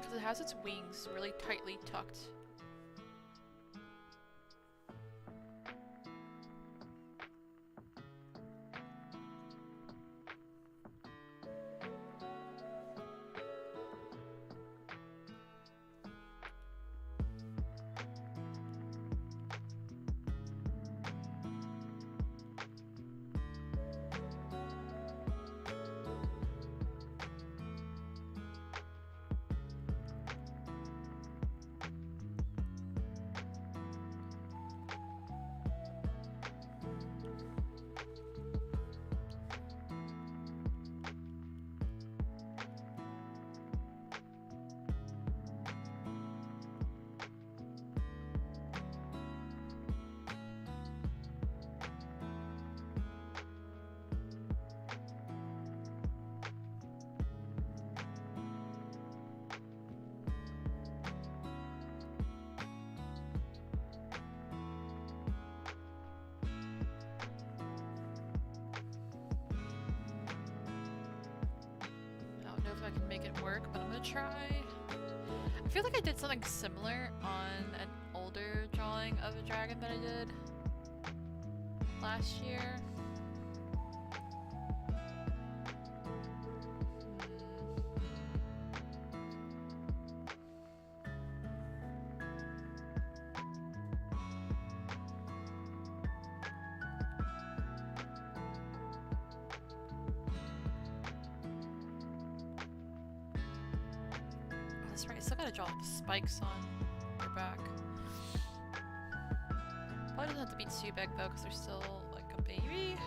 Because it has its wings really tightly tucked. I can make it work, but I'm gonna try. I feel like I did something similar on an older drawing of a dragon that I did last year. That's right, I still gotta draw the spikes on her back. Probably doesn't have to be too big though, because they're still like a baby.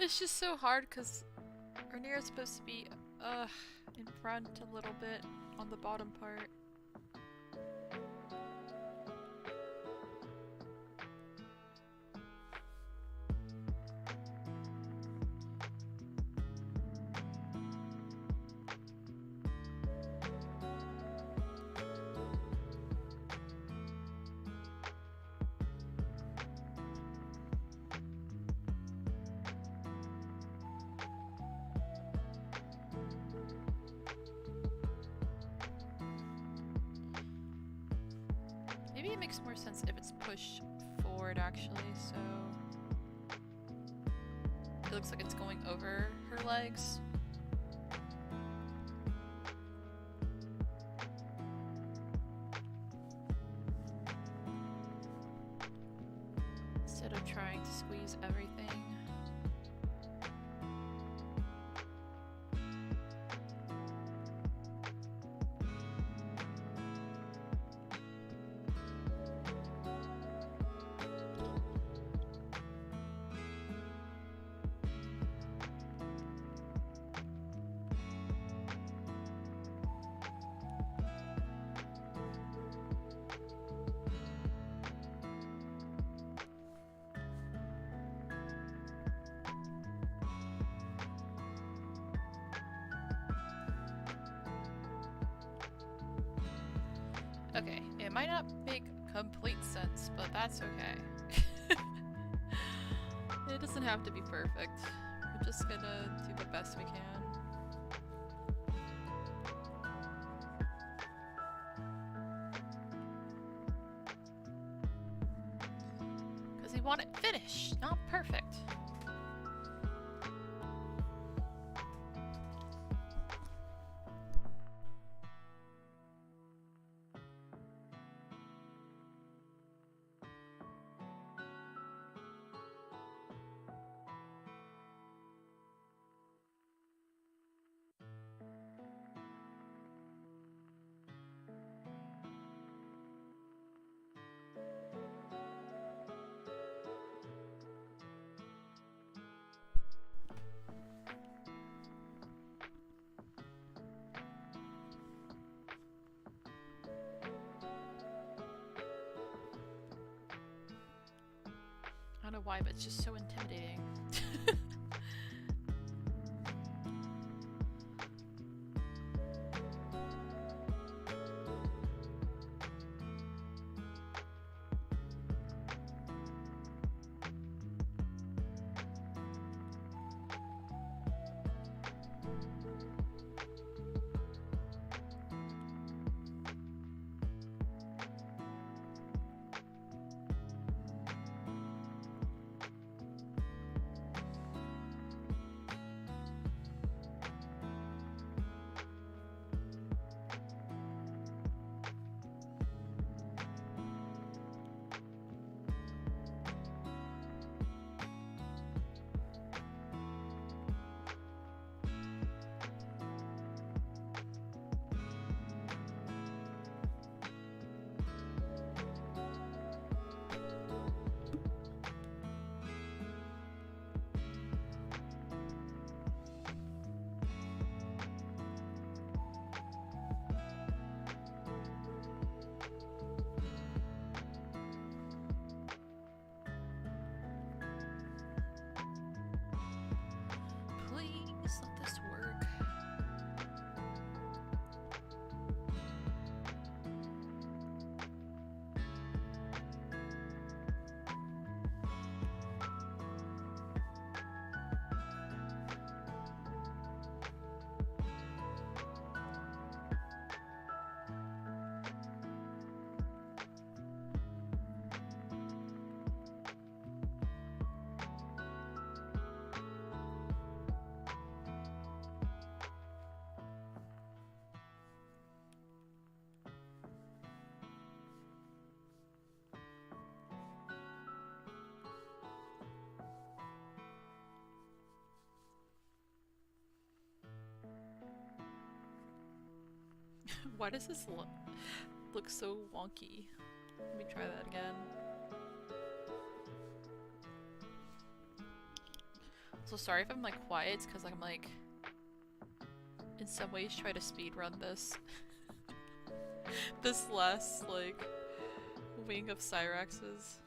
It's just so hard because Rhaenyra's supposed to be in front a little bit on the bottom part. Maybe it makes more sense if it's pushed forward actually, so it looks like it's going over her legs. Instead of trying to squeeze everything. Okay, it might not make complete sense, but that's okay. It doesn't have to be perfect. We're just gonna do the best we can. Because we want it finished, not perfect. know why, but it's just so intimidating. Please let this work. Why does this look so wonky? Let me try that again. So sorry if I'm like quiet, it's because I'm like in some ways try to speedrun this. This last like wing of Syrax's.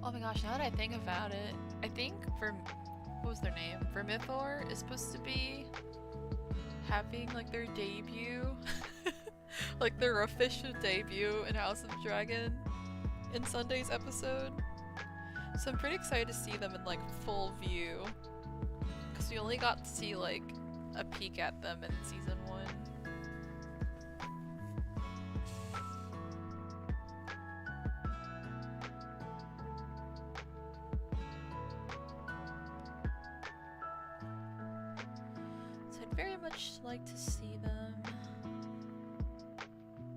Oh my gosh, now that I think about it, I think what was their name? Vermithor is supposed to be having like their debut, like their official debut in House of Dragon in Sunday's episode. So I'm pretty excited to see them in like full view, because we only got to see like a peek at them in season 1. Very much like to see them.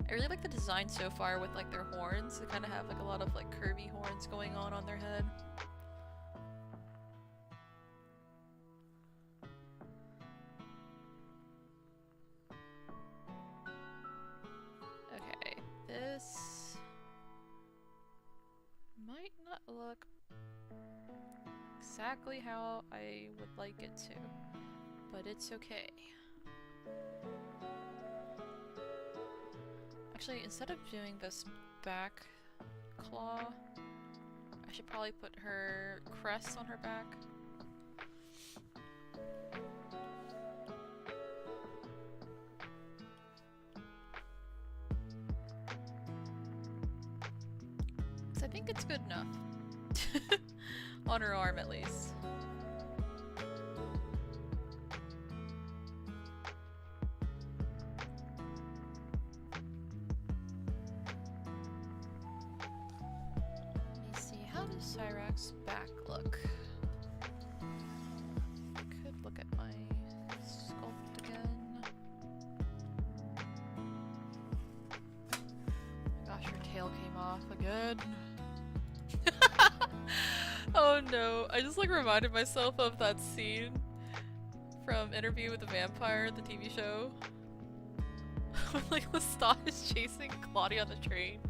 I really like the design so far with like their horns. They kind of have like a lot of like curvy horns going on their head. Okay, this might not look exactly how I would like it to. But it's okay. Actually, instead of doing this back claw, I should probably put her crest on her back. 'Cause I think it's good enough. On her arm, at least. Let me see, how does Syrax's back look? Could look at my sculpt again. Gosh, her tail came off again. Oh no, I just like reminded myself of that scene from Interview with the Vampire, the TV show. When like Lestat is chasing Claudia on the train.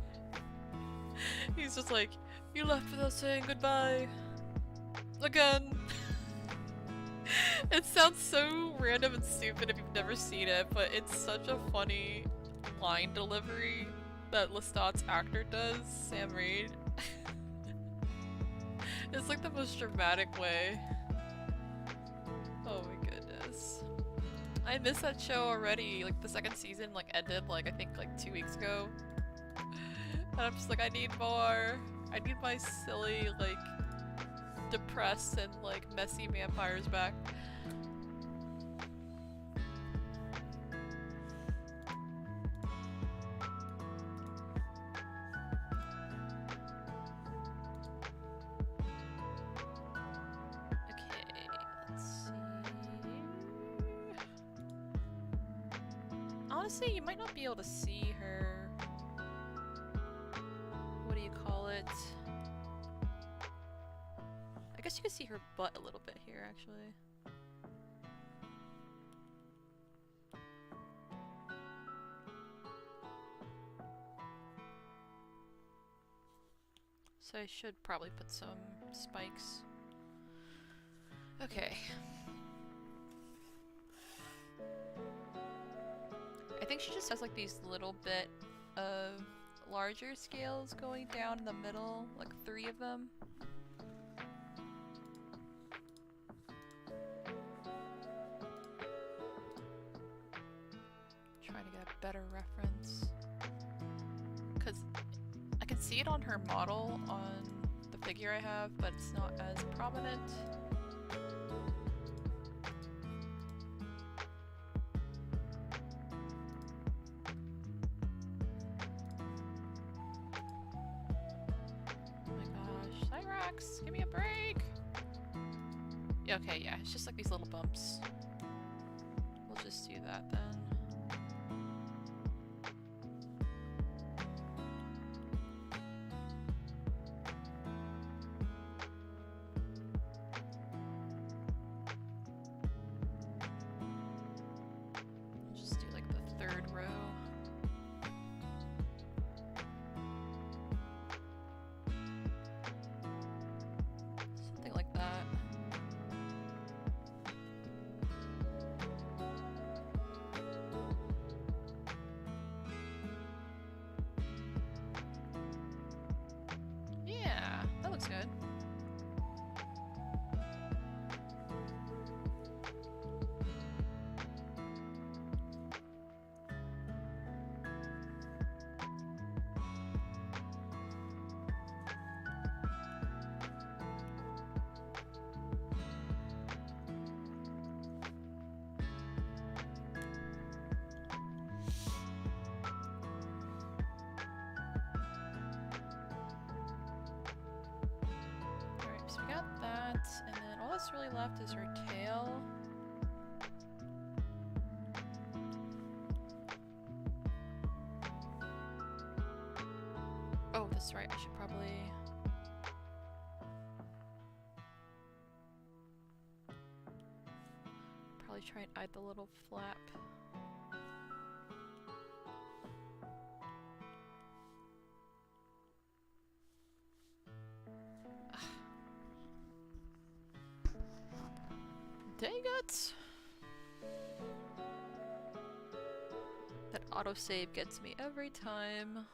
He's just like, you left without saying goodbye. Again. It sounds so random and stupid if you've never seen it, but it's such a funny line delivery that Lestat's actor does, Sam Reed. It's like the most dramatic way. Oh my goodness. I miss that show already. Like the second season like ended like I think like 2 weeks ago. And I'm just like, I need more. I need my silly like depressed and like messy vampires back. Honestly, you might not be able to see her. What do you call it? I guess you can see her butt a little bit here, actually. So I should probably put some spikes. Okay. I think she just has like these little bit of larger scales going down in the middle, like 3 of them. Trying to get a better reference. Because I can see it on her model on the figure I have, but it's not as prominent. Give me a break! Yeah, okay, yeah, it's just like these little bumps. We'll just do that then. We'll just do like the 3rd row. Good. So we got that, and then all that's really left is her tail. Oh, that's right, I should probably... try and hide the little flap. Dang it! That autosave gets me every time.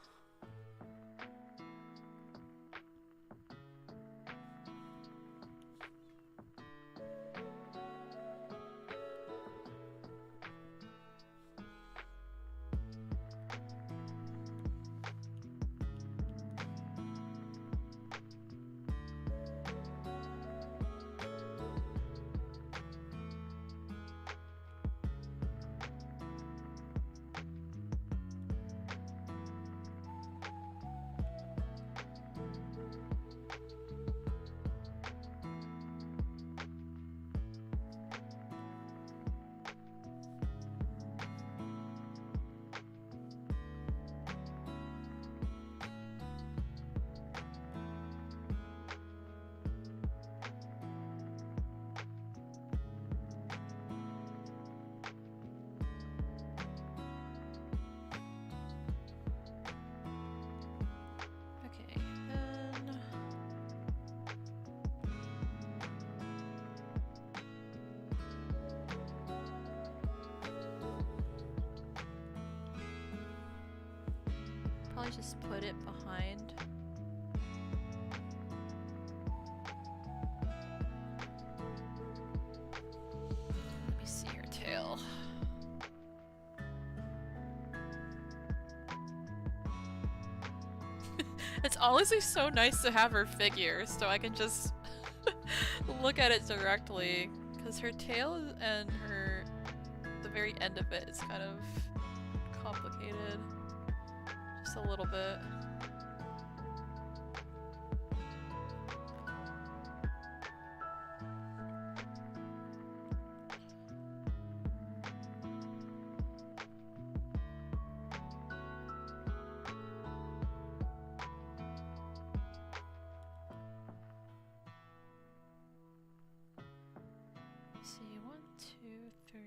probably just put it behind. Let me see her tail. It's honestly so nice to have her figure so I can just look at it directly, because her tail and the very end of it is kind of complicated. Just a little bit. See, 1, 2, 3.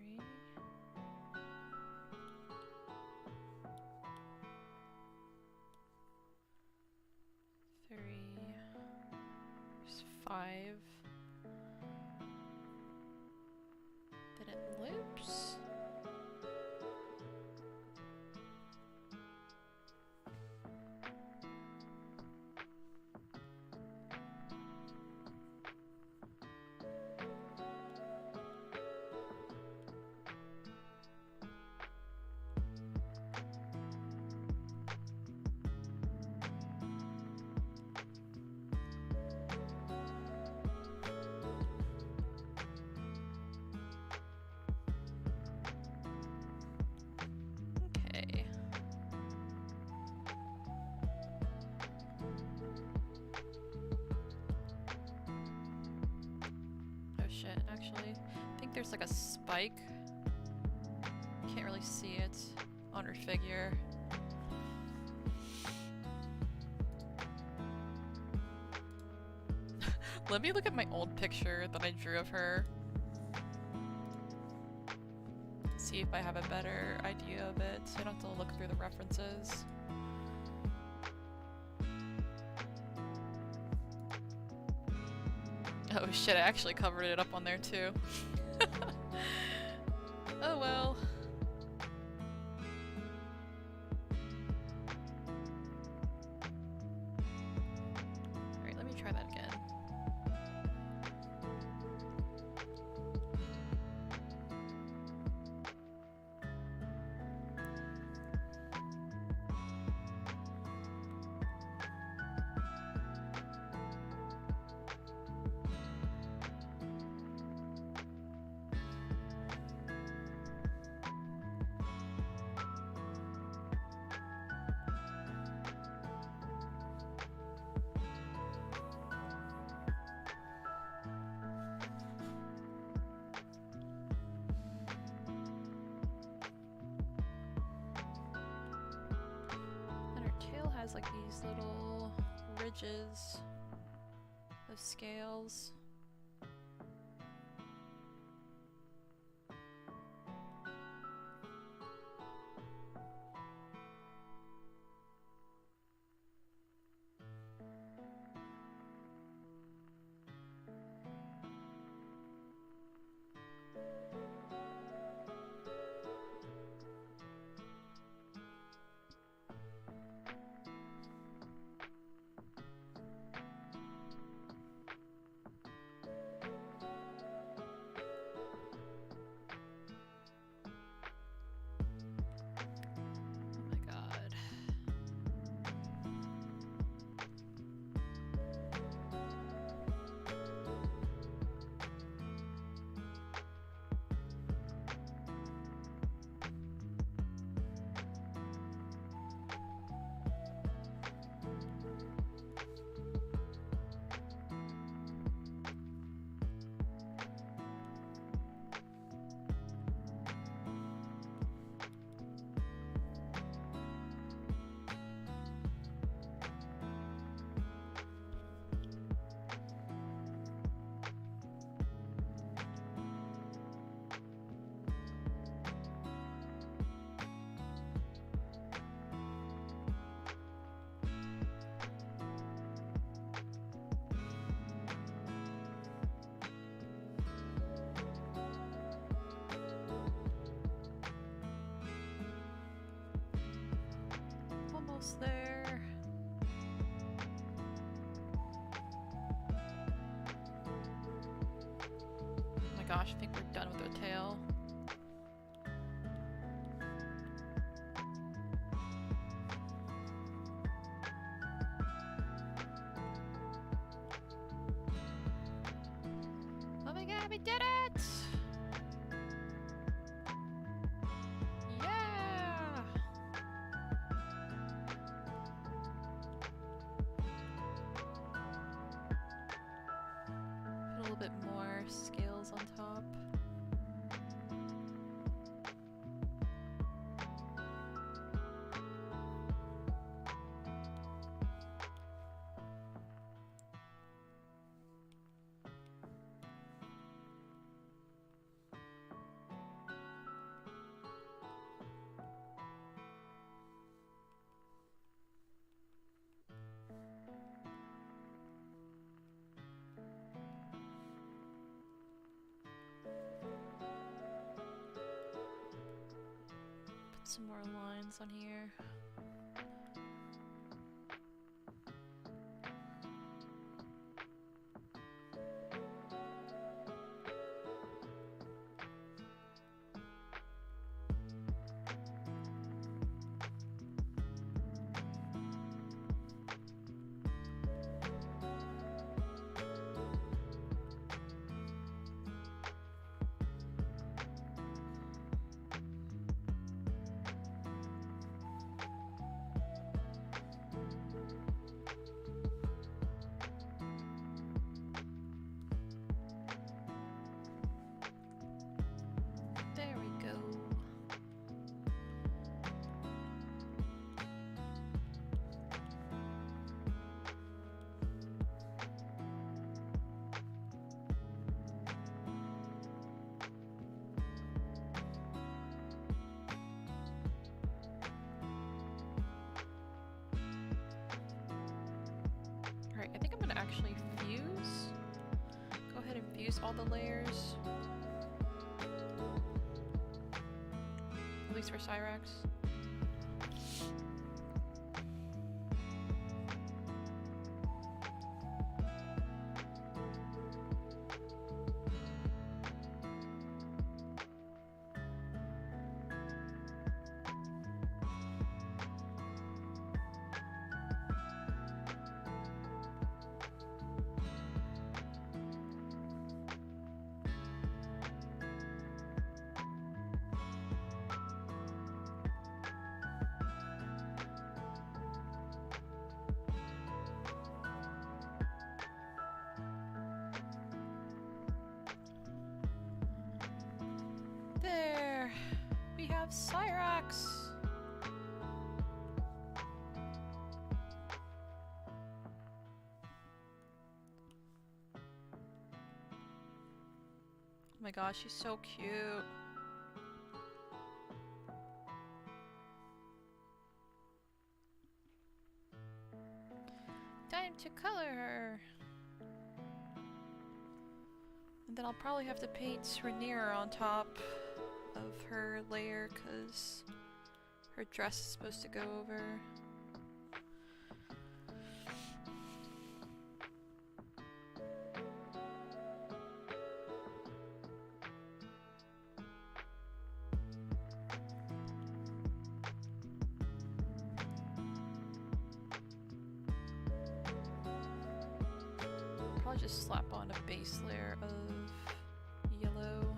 There's 5. Then it loops. Shit, actually. I think there's like a spike. Can't really see it on her figure. Let me look at my old picture that I drew of her. See if I have a better idea of it. I don't have to look through the references. Oh shit, I actually covered it up on there too. Oh well. Alright, let me try that again. Has like these little ridges of scales. Almost there. gosh, I think we're done with our tail. Oh my god, we did it! Yeah! Put a little bit more scales on top. Some more lines on here. There we go. Alright, I think I'm gonna actually fuse. Go ahead and fuse all the layers. At least for Syrax. There! We have Syrax! Oh my gosh, she's so cute. Time to color her! And then I'll probably have to paint Rhaenyra on top of her layer because her dress is supposed to go over. Probably just slap on a base layer of yellow.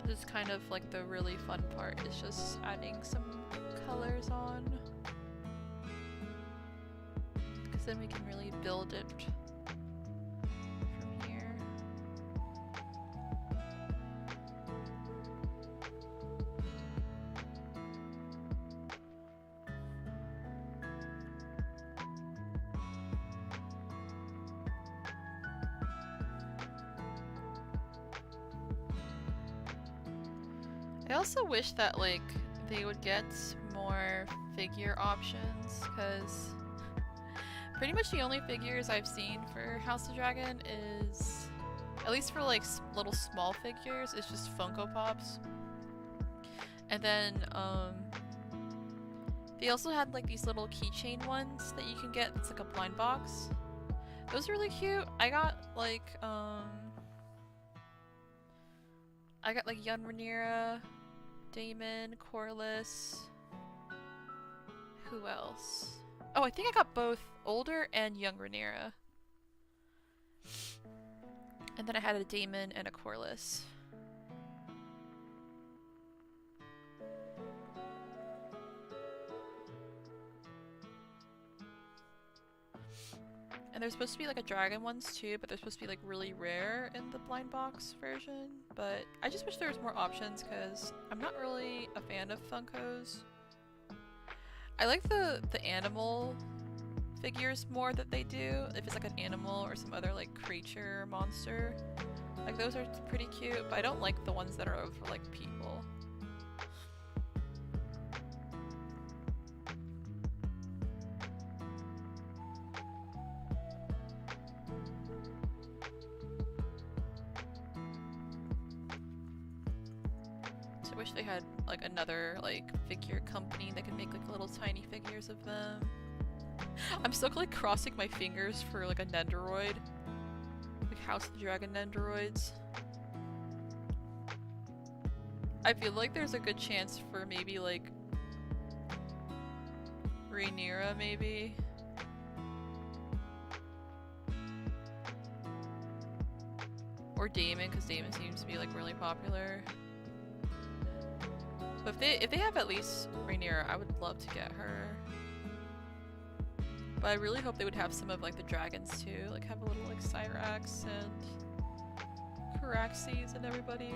This is kind of like the really fun part, is just adding some colors on. Because then we can really build it from here. also wish that like they would get more figure options, because pretty much the only figures I've seen for House of Dragon is, at least for like little small figures, it's just Funko Pops. And then they also had like these little keychain ones that you can get. It's like a blind box. Those are really cute. I got like young Rhaenyra, Daemon, Corlys. Who else? Oh, I think I got both older and young Rhaenyra. And then I had a Daemon and a Corlys. And there's supposed to be like a dragon ones too, but they're supposed to be like really rare in the blind box version. But I just wish there was more options, because I'm not really a fan of Funkos. I like the animal figures more that they do, if it's like an animal or some other like creature or monster. Like those are pretty cute, but I don't like the ones that are over like people. I wish they had like another like figure company that could make like little tiny figures of them. I'm still like crossing my fingers for like a Nendoroid, like House of the Dragon Nendoroids. I feel like there's a good chance for maybe like Rhaenyra, maybe. Or Daemon, because Daemon seems to be like really popular. But if they have at least Rhaenyra, I would love to get her. But I really hope they would have some of like the dragons too, like have a little like Syrax and Caraxes and everybody.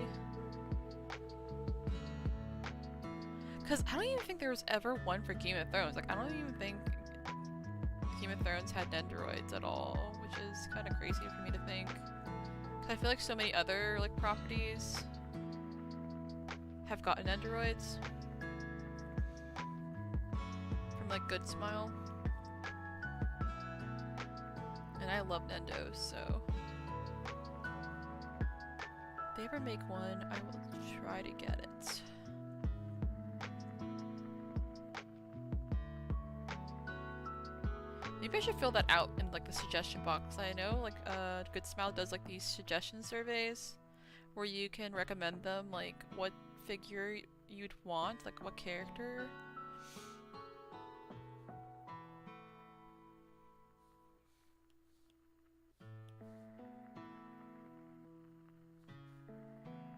Cause I don't even think there was ever one for Game of Thrones. Like I don't even think Game of Thrones had Nendoroids at all, which is kind of crazy for me to think. Cause I feel like so many other like properties have gotten Nendoroids from like Good Smile, and I love Nendos, so if they ever make one, I will try to get it. Maybe I should fill that out in like the suggestion box. I know like Good Smile does like these suggestion surveys where you can recommend them like what figure you'd want, like what character.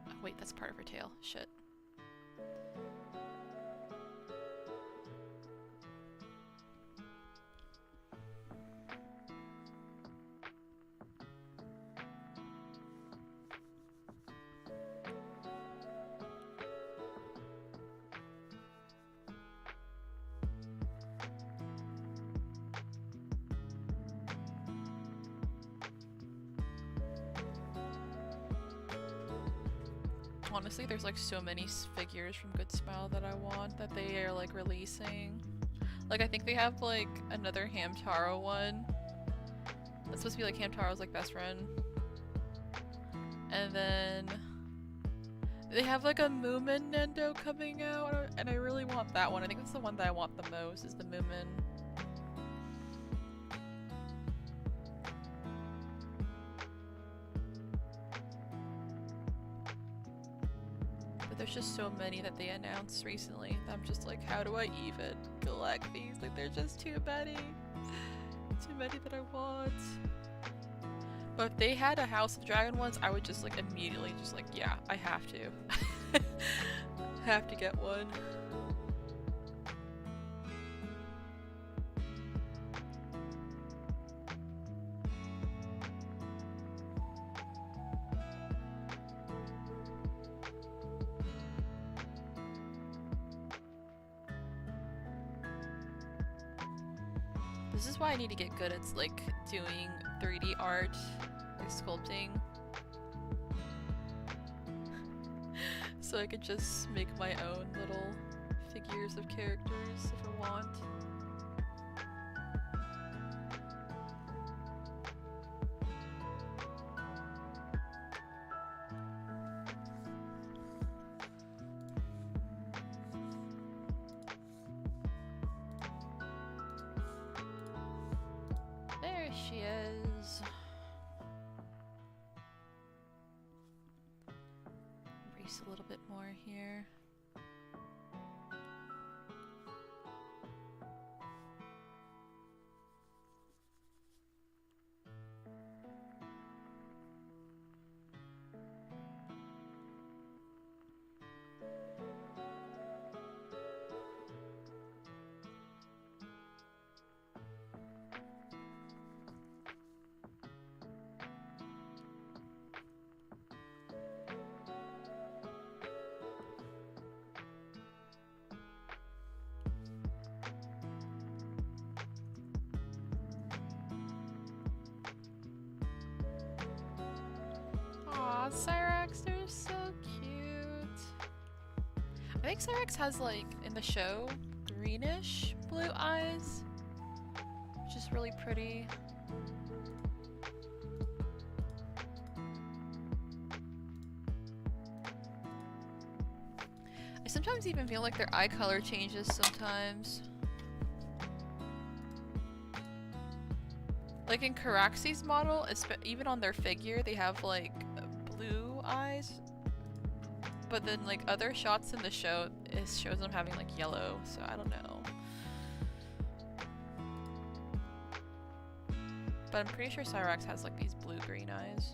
Oh wait, that's part of her tail. Shit. Honestly, there's like so many figures from Good Smile that I want that they are like releasing. Like I think they have like another Hamtaro one. That's supposed to be like Hamtaro's like best friend. And then they have like a Moomin Nendo coming out, and I really want that one. I think that's the one that I want the most, is the Moomin. There's just so many that they announced recently that I'm just like, how do I even collect these? Like, they're just too many. Too many that I want. But if they had a House of Dragon ones, I would just like immediately just like, yeah, I have to. Have to get one. This is why I need to get good at like doing 3D art, like sculpting. So I could just make my own little figures of characters if I want. There she is. Erase a little bit more here. Aw, Syrax, they're so cute. I think Syrax has, like, in the show, greenish blue eyes, which is really pretty. I sometimes even feel like their eye color changes sometimes. Like in Caraxie's model, even on their figure, they have like blue eyes. But then like other shots in the show, it shows them having like yellow, so I don't know. But I'm pretty sure Syrax has like these blue-green eyes.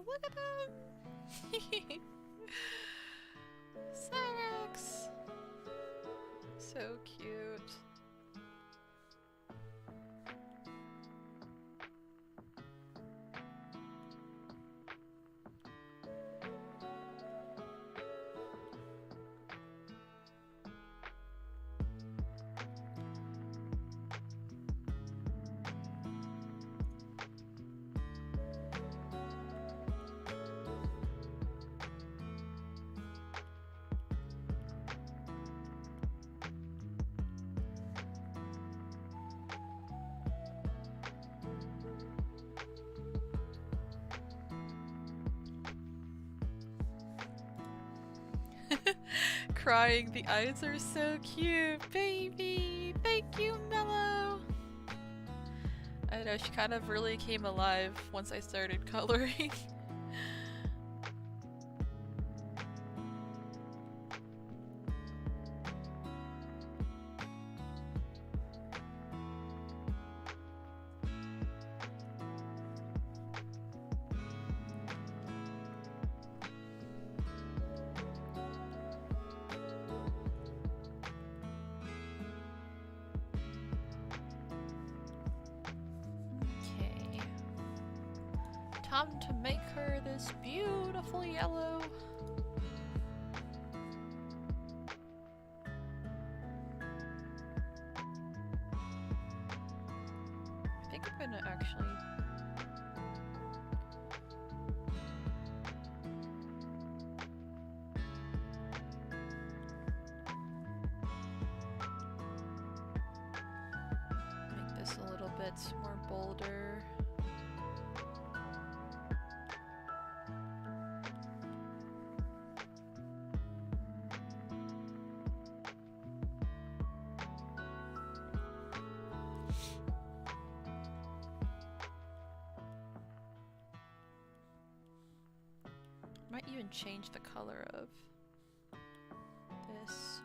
Look at them! Syrax! So cute. Crying, the eyes are so cute, baby! Thank you, Mello! I know, she kind of really came alive once I started coloring. Time to make her this beautiful yellow. I think I'm gonna actually... bit more bolder. Might even change the color of this.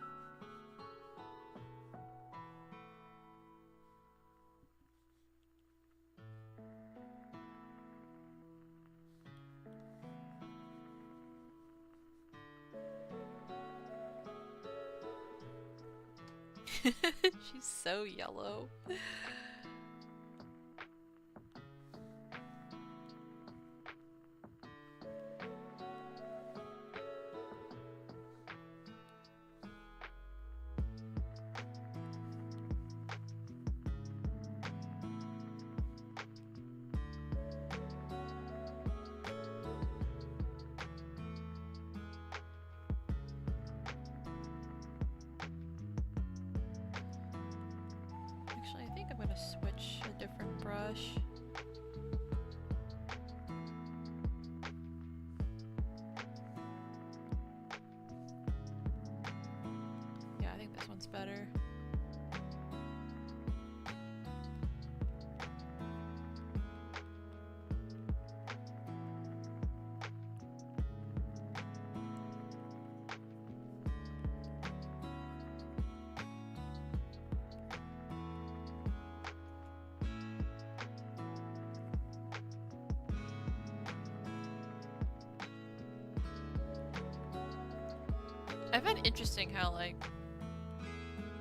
She's so yellow. Actually, I think I'm gonna switch a different brush. Yeah, I think this one's better. I find it interesting how, like,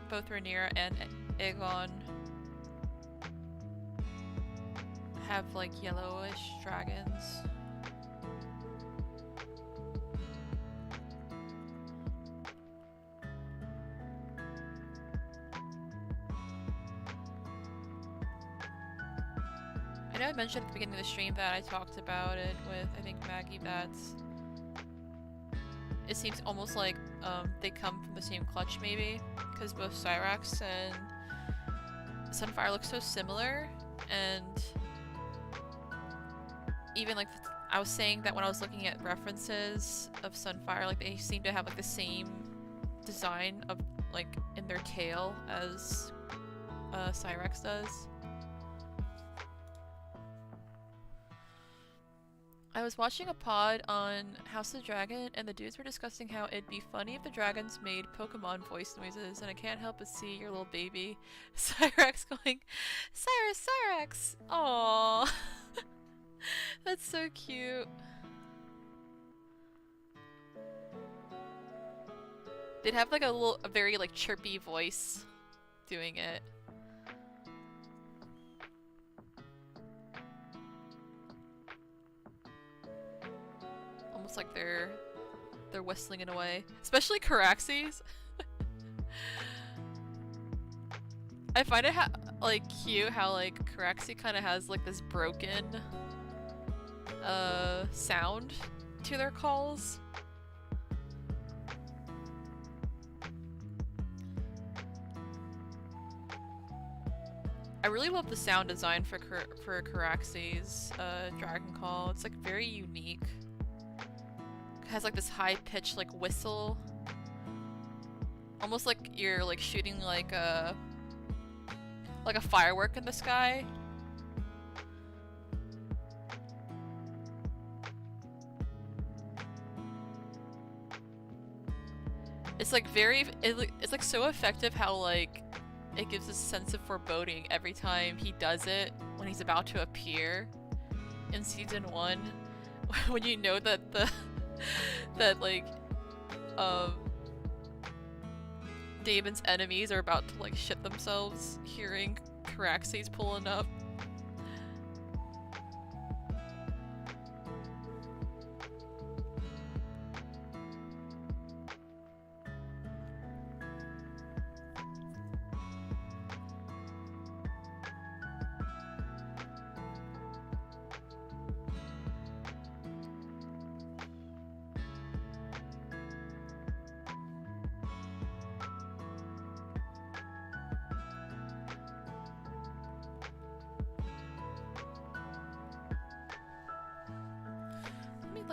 both Rhaenyra and Aegon have, like, yellowish dragons. I know I mentioned at the beginning of the stream that I talked about it with, I think, Maggie, that it seems almost like they come from the same clutch, maybe, because both Syrax and Sunfire look so similar, and even like I was saying that when I was looking at references of Sunfire, like they seem to have like the same design of like in their tail as Syrax does. I was watching a pod on House of the Dragon, and the dudes were discussing how it'd be funny if the dragons made Pokemon voice noises, and I can't help but see your little baby Syrax going, Syrax! Aww. That's so cute. They'd have like a very like chirpy voice doing it. Almost like they're whistling in a way. Especially Caraxes. I find it like cute how like Caraxes kind of has like this broken sound to their calls. I really love the sound design for Caraxes' dragon call. It's like very unique. It has like this high-pitched like whistle. Almost like you're like shooting like a firework in the sky. It's like it's like so effective how like it gives a sense of foreboding every time he does it when he's about to appear in season 1. When you know that like Daemon's enemies are about to like shit themselves hearing Caraxes pulling up.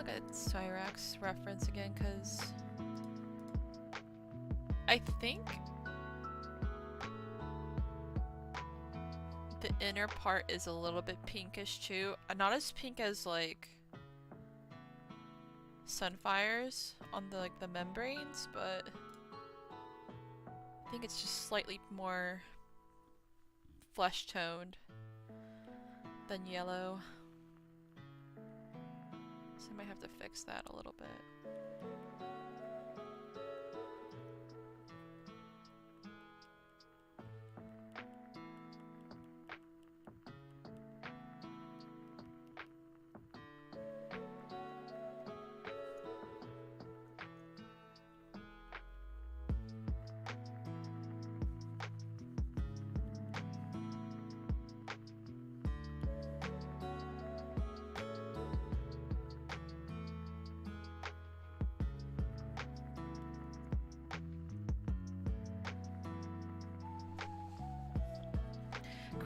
look at Syrax reference again, because I think the inner part is a little bit pinkish too. Not as pink as like Sunfire's on the like the membranes, but I think it's just slightly more flesh toned than yellow. So I might have to fix that a little bit.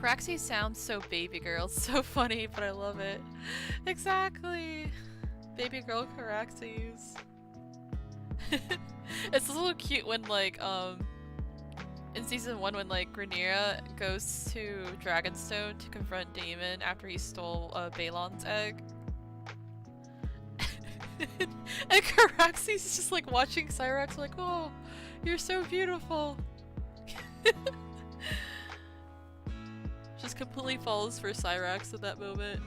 Caraxi sounds so baby girl. It's so funny, but I love it. Exactly! Baby girl Caraxis. It's a little cute when like, in season 1 when like Rhaenyra goes to Dragonstone to confront Daemon after he stole Balon's egg. And Caraxis just like watching Syrax like, oh, you're so beautiful. Just completely falls for Syrax at that moment.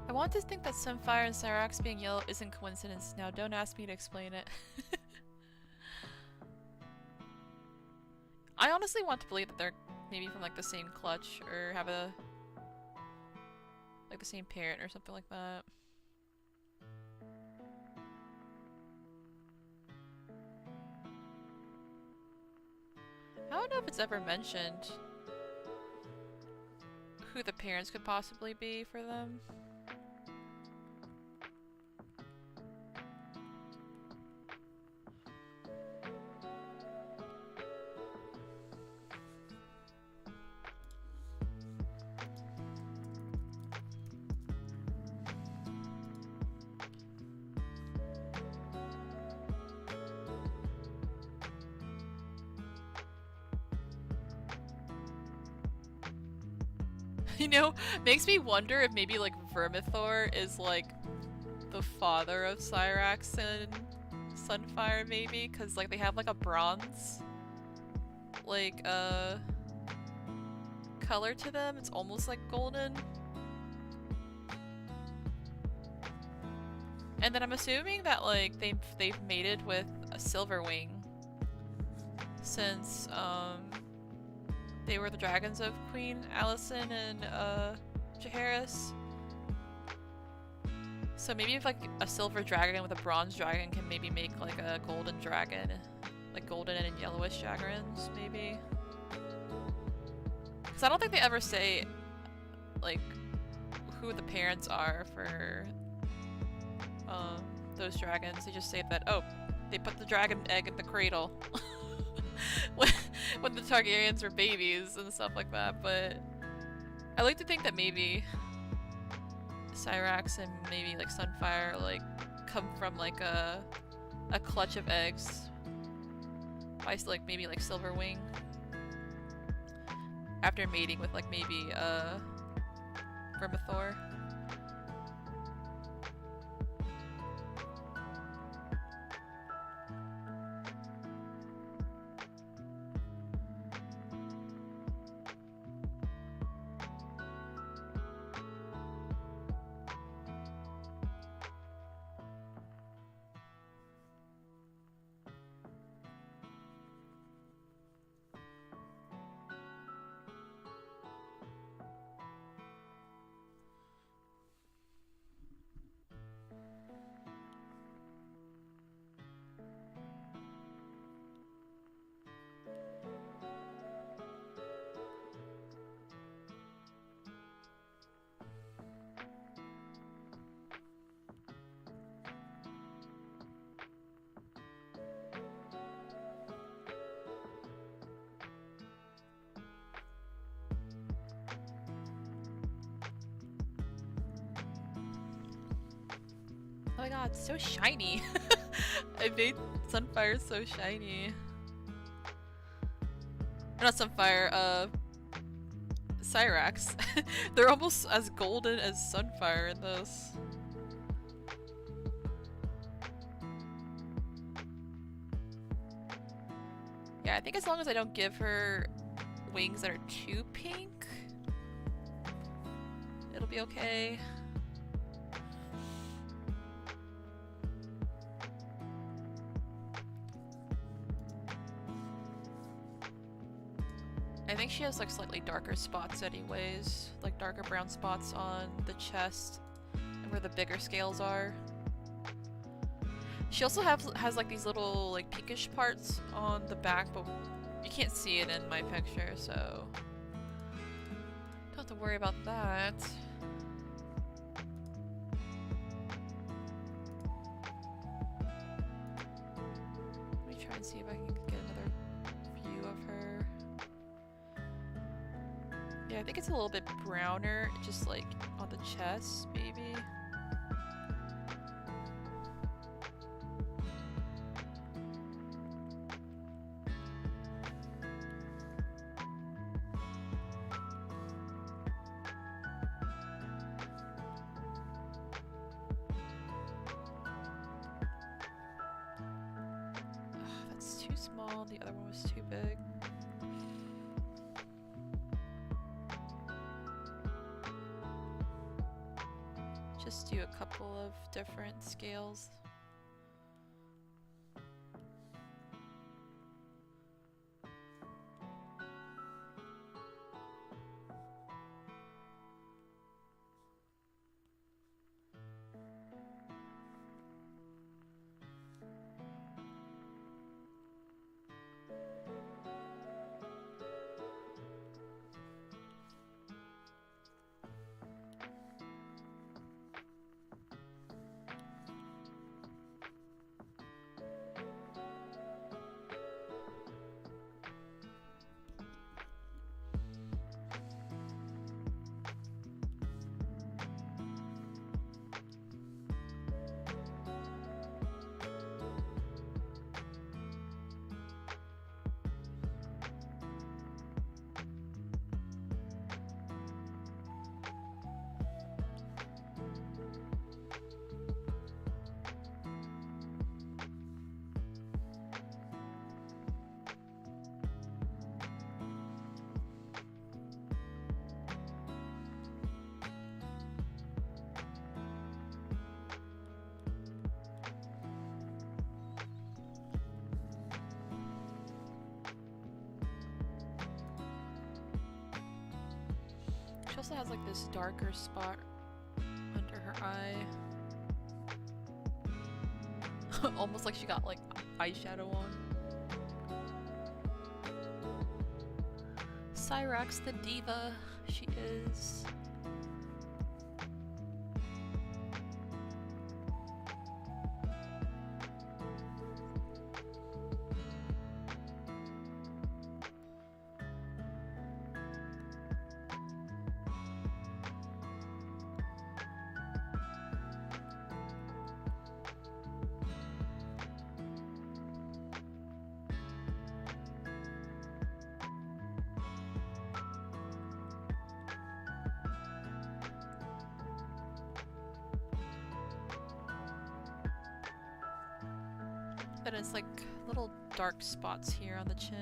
I want to think that Sunfire and Syrax being yellow isn't coincidence. Now don't ask me to explain it. I honestly want to believe that they're maybe from like the same clutch or have a like the same parent or something like that. I don't know if it's ever mentioned who the parents could possibly be for them. You know, makes me wonder if maybe like Vermithor is like the father of Syrax and Sunfire maybe, because like they have like a bronze like color to them. It's almost like golden. And then I'm assuming that like they've mated with a Silverwing since they were the dragons of Queen Alicent and Jaehaerys. So maybe if like a silver dragon with a bronze dragon can maybe make like a golden dragon. Like golden and yellowish dragons, maybe. Because I don't think they ever say like who the parents are for those dragons. They just say that, oh, they put the dragon egg in the cradle. when the Targaryens were babies and stuff like that, but I like to think that maybe Syrax and maybe like Sunfire like come from like a clutch of eggs by like maybe like Silverwing after mating with like maybe Vermithor. god, so shiny. I made Sunfire so shiny. Or not Sunfire, Syrax. They're almost as golden as Sunfire in this. Yeah, I think as long as I don't give her wings that are too pink, it'll be okay. I think she has like slightly darker spots anyways, like darker brown spots on the chest and where the bigger scales are. She also has like these little like pinkish parts on the back, but you can't see it in my picture, so don't have to worry about that. Let me try and see if I can get another view of her. Yeah, I think it's a little bit browner, just like on the chest, maybe. That's too small, the other one was too big. Just do a couple of different scales. She also has like this darker spot under her eye. Almost like she got like eyeshadow on. Syrax the diva, she is. But it's like little dark spots here on the chin.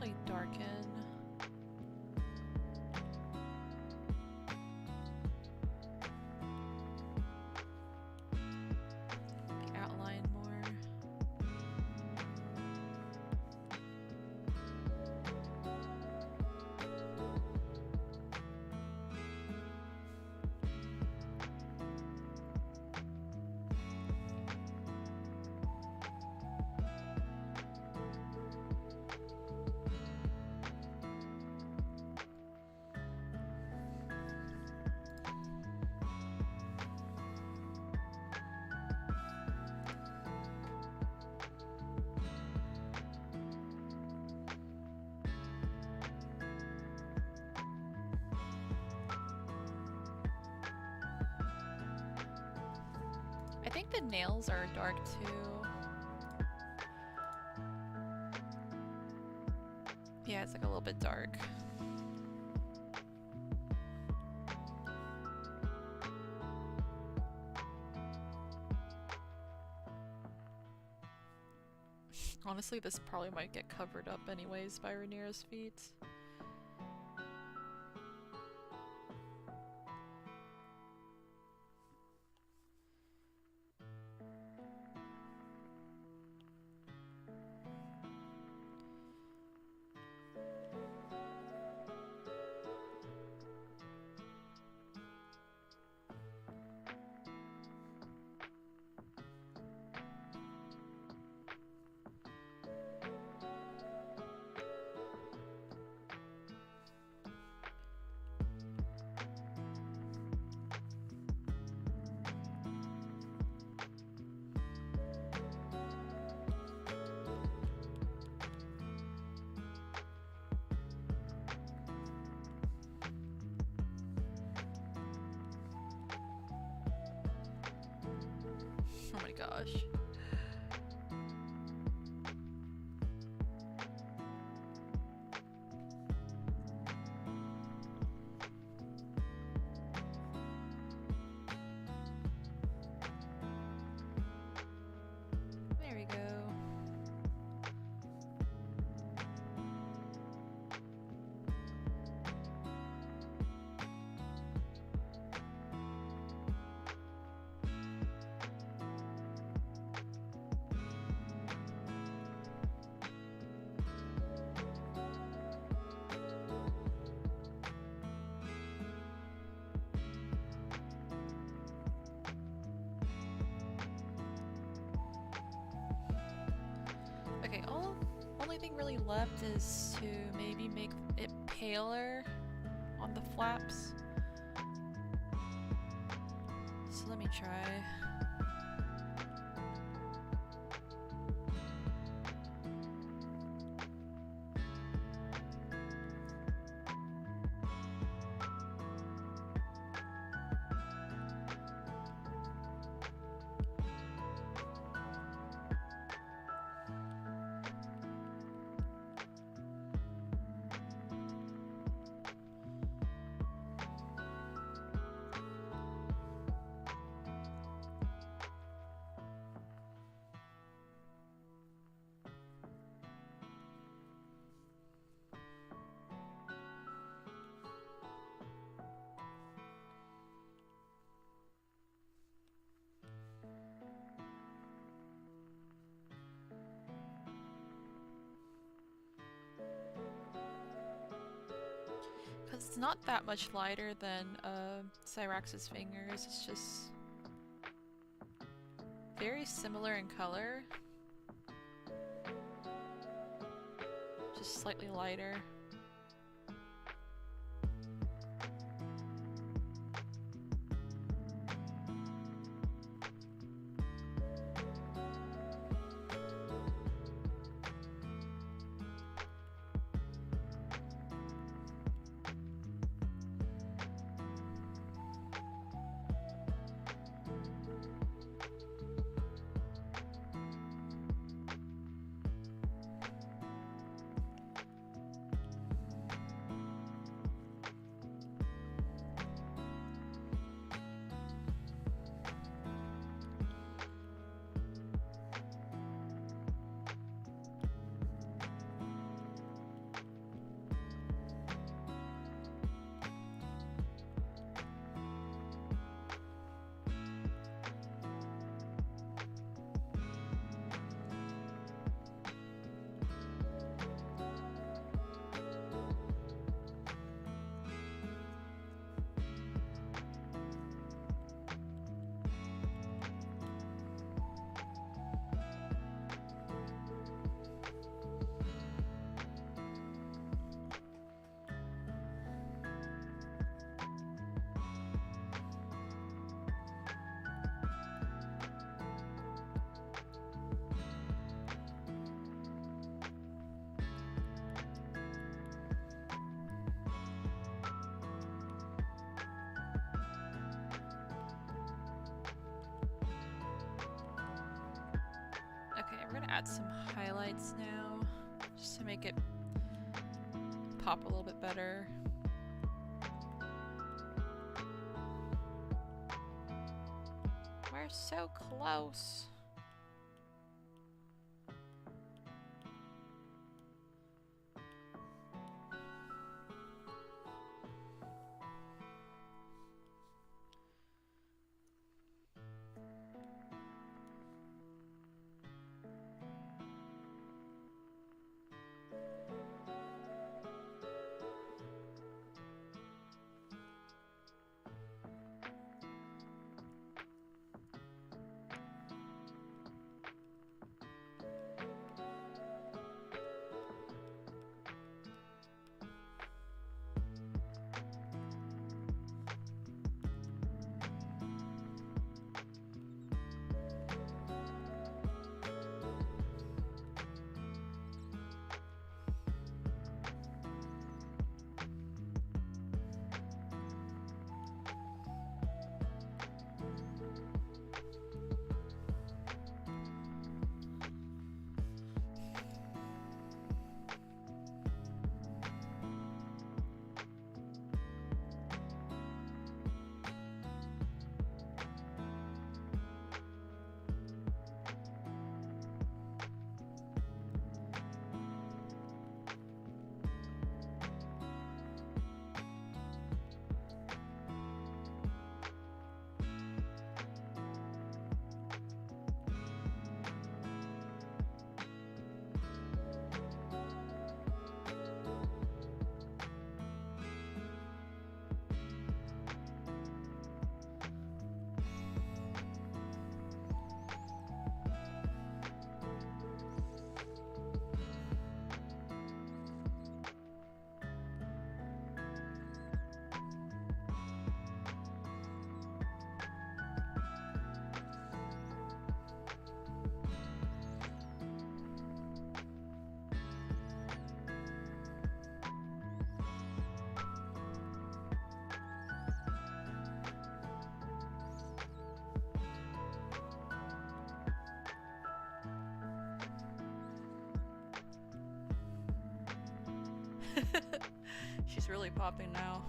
actually darken the outline more. I think the nails are dark too. Yeah, it's like a little bit dark. Honestly, this probably might get covered up anyways by Rhaenyra's feet. Oh my gosh. There we go. Okay, only thing really left is to maybe make it paler on the flaps. So let me try. Because it's not that much lighter than Syrax's fingers, it's just very similar in color. Just slightly lighter. add some highlights now, just to make it pop a little bit better. We're so close. She's really popping now.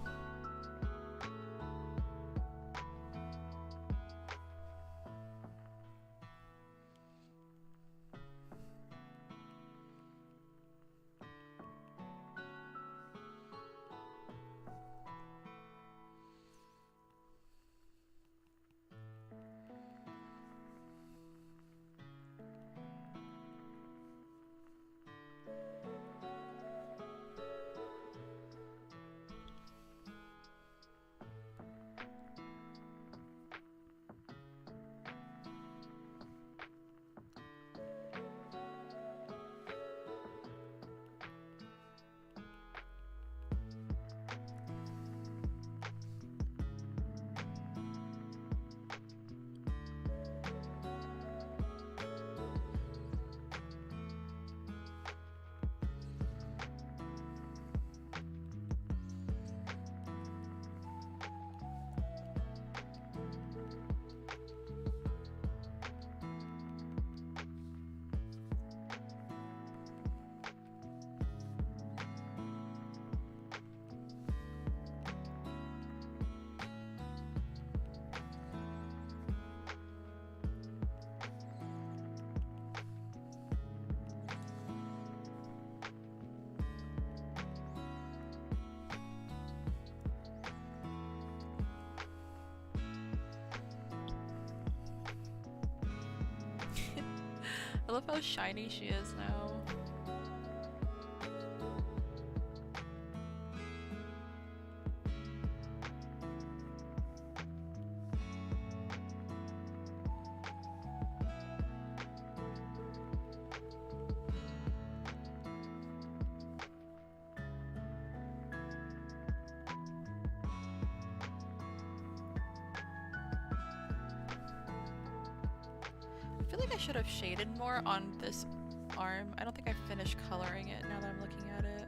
I love how shiny she is now. I feel like I should have shaded more on this arm. I don't think I finished coloring it now that I'm looking at it.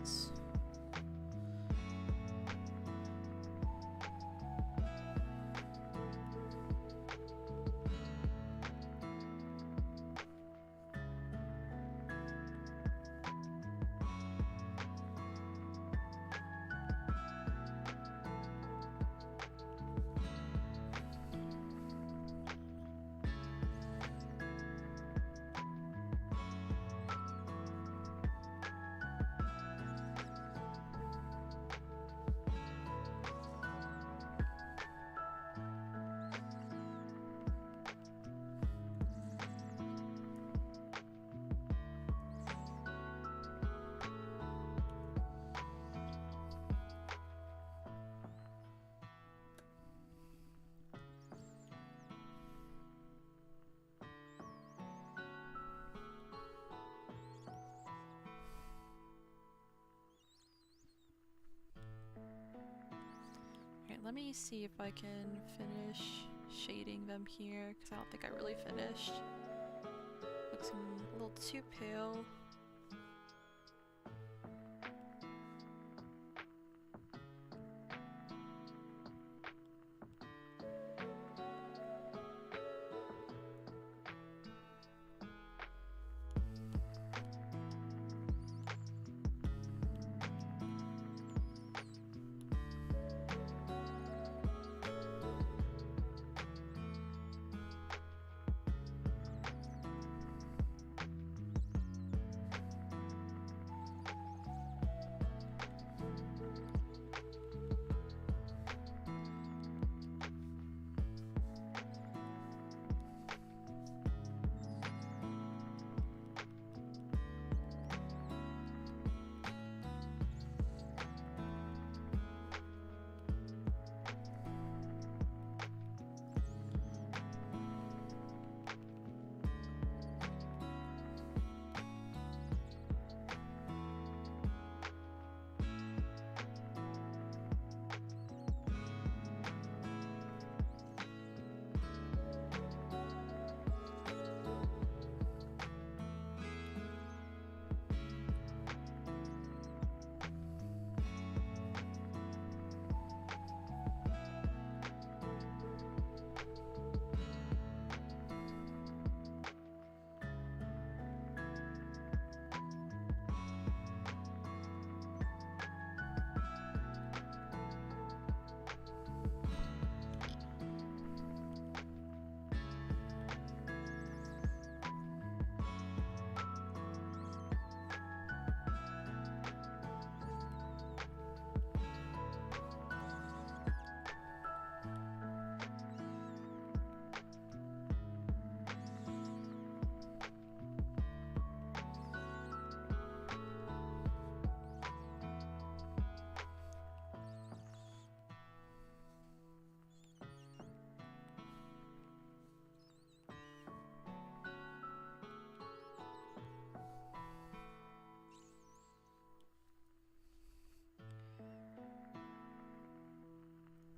sense. Let me see if I can finish shading them here, because I don't think I really finished. Looks a little too pale.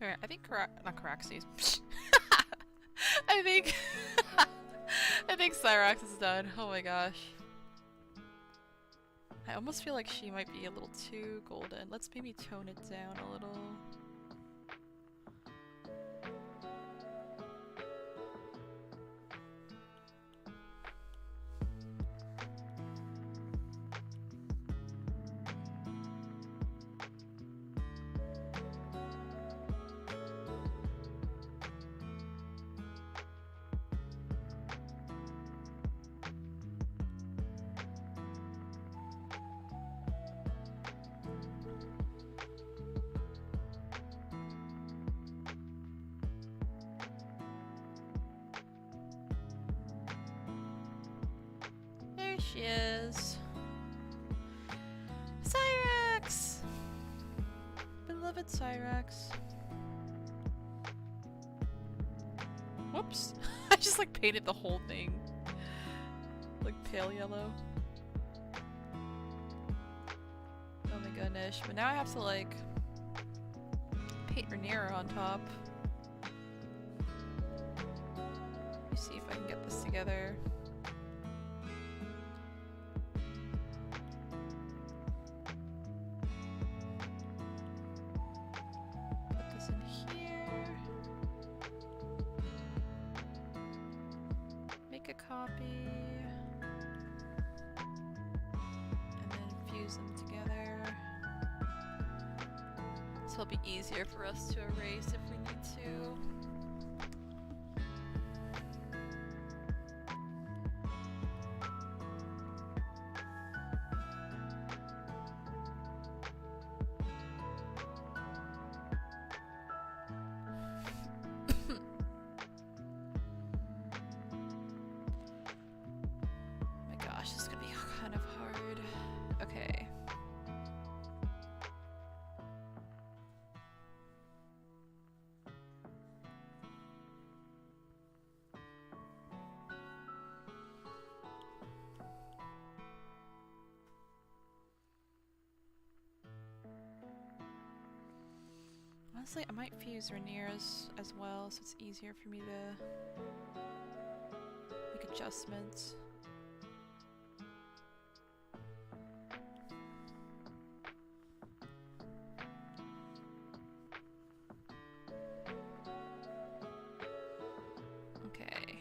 Alright, I think not Caraxes. I think I think Syrax is done. Oh my gosh. I almost feel like she might be a little too golden. Let's maybe tone it down a little. She is. Syrax! Beloved Syrax. Whoops. I just like painted the whole thing. Like pale yellow. Oh my goodness. But now I have to like paint Rhaenyra on top. Let me see if I can get this together. copy. And then fuse them together. So it'll be easier for us to erase if we need to. Honestly, I might fuse Rhaenyra's as well, so it's easier for me to make adjustments. Okay.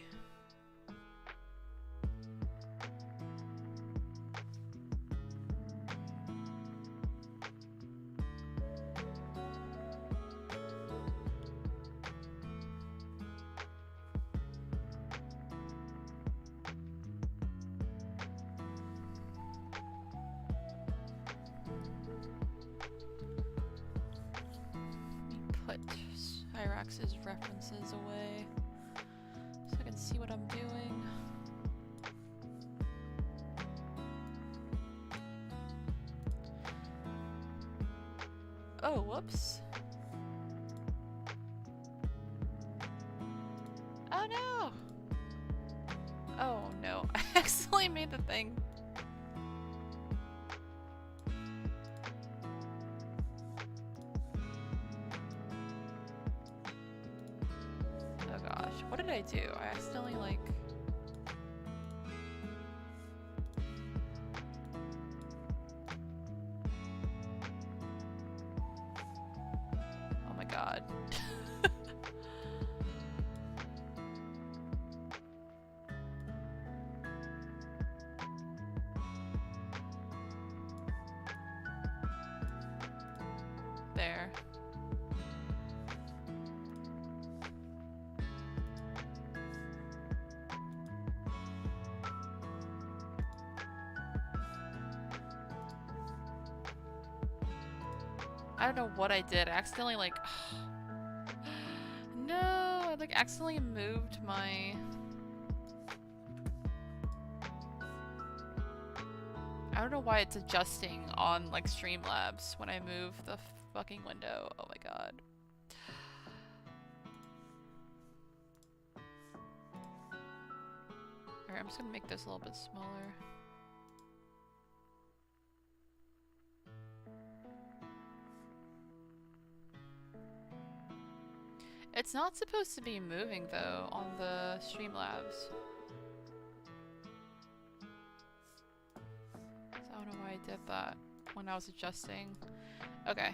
Put Syrax's references away so I can see what I'm doing. Oh, whoops. Oh no! Oh no, I accidentally made the thing. What did I do? I accidentally like... Oh my god. There. I don't know what I did. I accidentally like... No! I like accidentally moved my... I don't know why it's adjusting on like Streamlabs when I move the fucking window. Oh my god. Alright, I'm just gonna make this a little bit smaller. It's not supposed to be moving though on the Streamlabs. So I don't know why I did that when I was adjusting. Okay.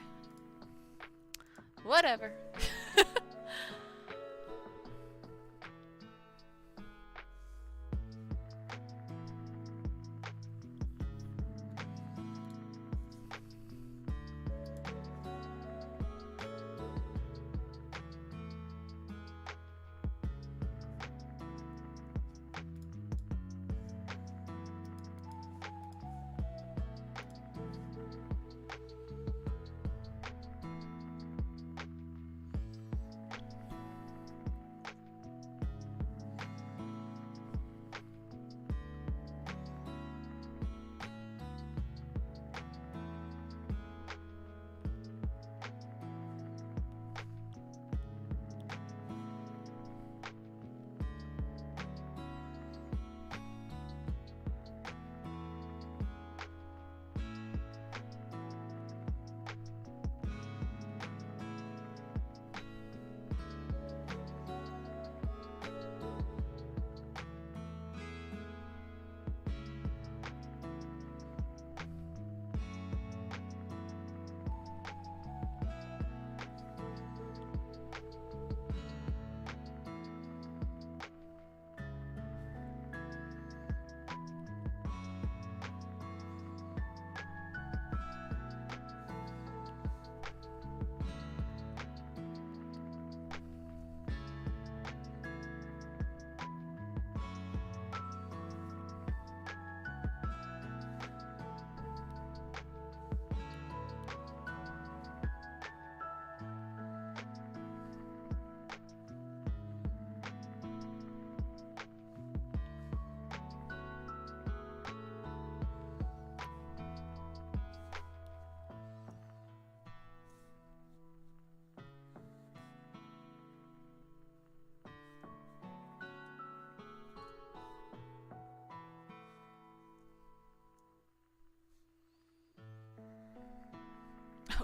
Whatever.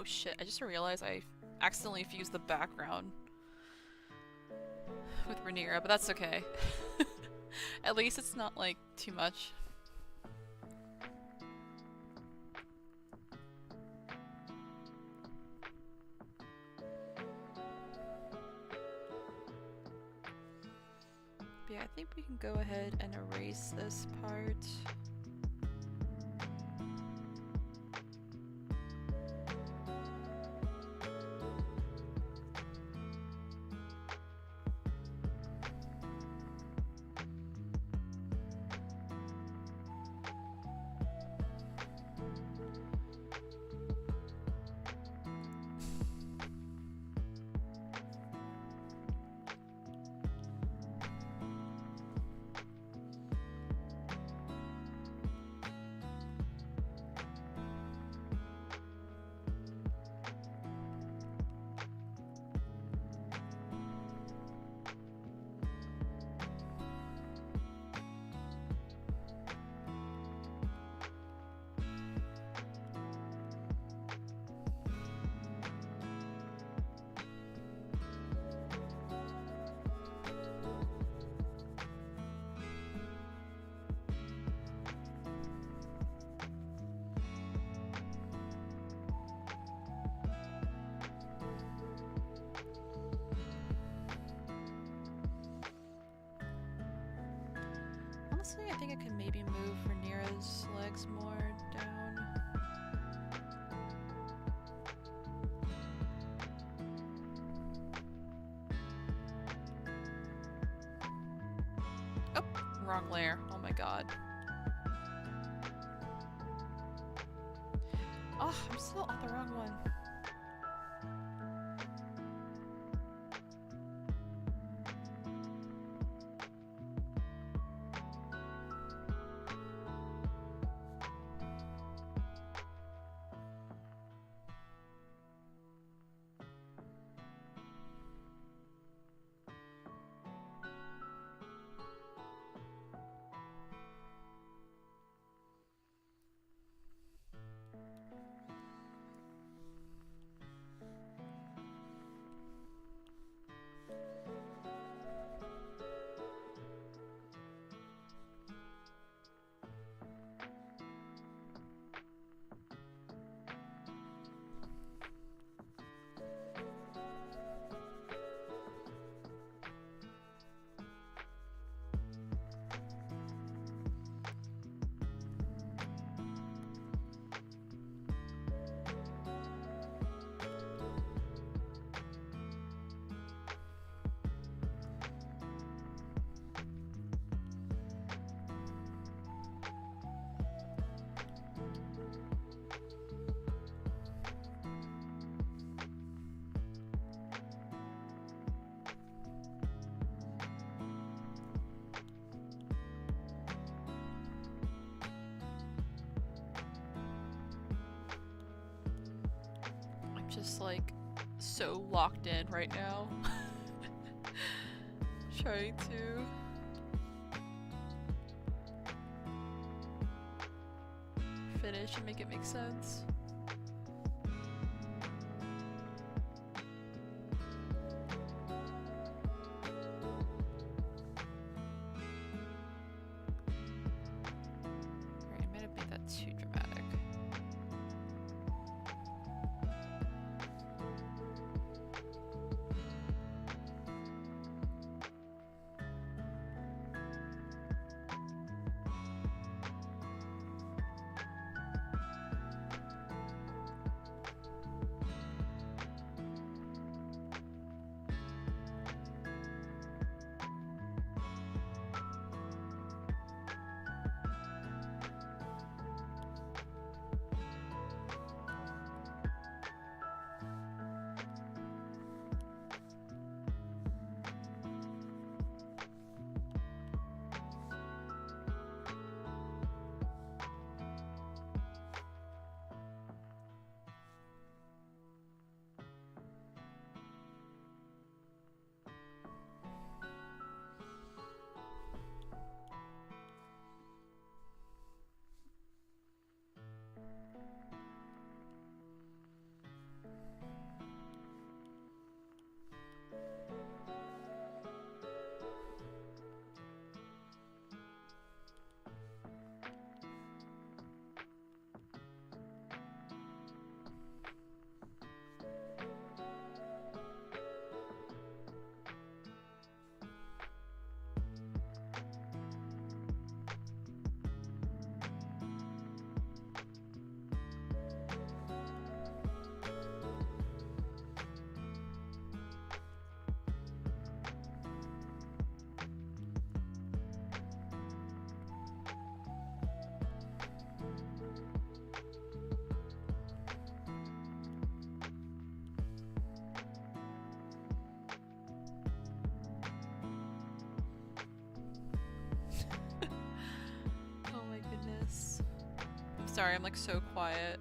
shit, I just realized I accidentally fused the background with Rhaenyra, but that's okay. At least it's not like too much. But yeah, I think we can go ahead and erase this part. Honestly, I think I can maybe move Rhaenyra's legs more down. Oh, wrong layer. Oh my god. Oh, I'm still on the wrong one. Just like so locked in right now. Trying to finish and make it make sense. Alright, I might have made that too dramatic. Sorry, I'm like so quiet.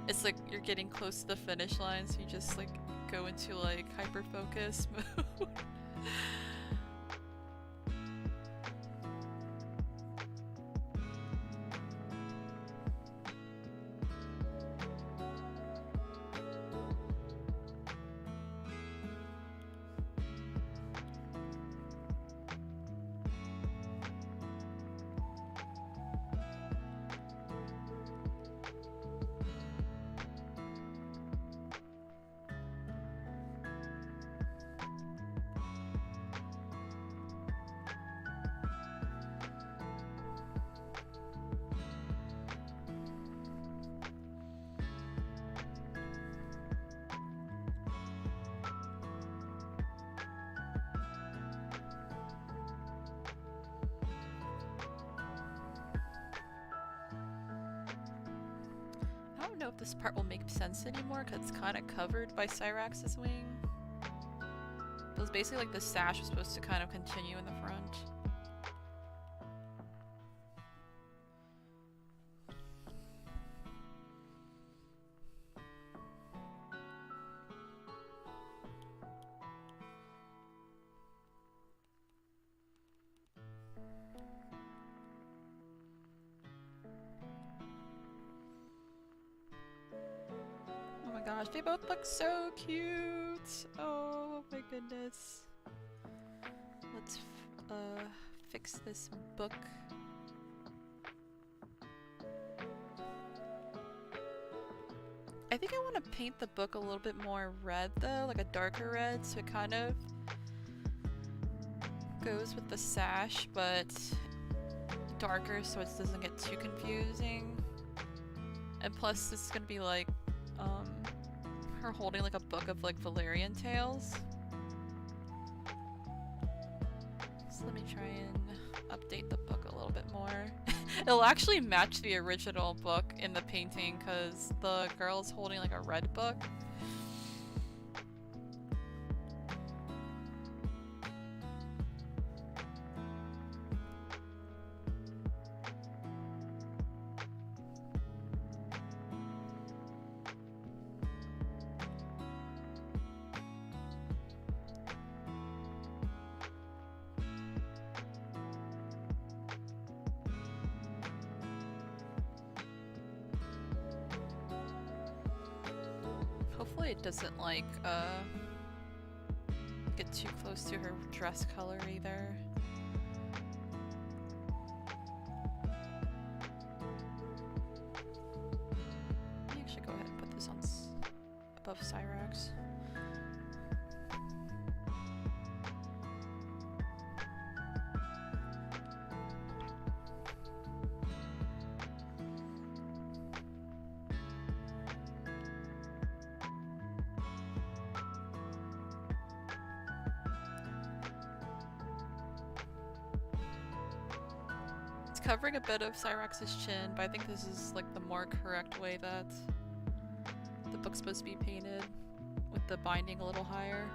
It's like you're getting close to the finish line, so you just like go into like hyper focus mode. I don't know if this part will make sense anymore because it's kind of covered by Syrax's wing. It was basically like the sash was supposed to kind of continue in the front. Gosh, they both look so cute! Oh my goodness. Let's fix this book. I think I want to paint the book a little bit more red though, like a darker red, so it kind of goes with the sash, but darker so it doesn't get too confusing. And plus this is gonna be like her holding like a book of like Valerian tales. So let me try and update the book a little bit more. It'll actually match the original book in the painting because the girl's holding like a red book. Hopefully it doesn't like get too close to her dress color either. Maybe I should go ahead and put this on above Syrax. Covering a bit of Syrax's chin, but I think this is like the more correct way that the book's supposed to be painted, with the binding a little higher.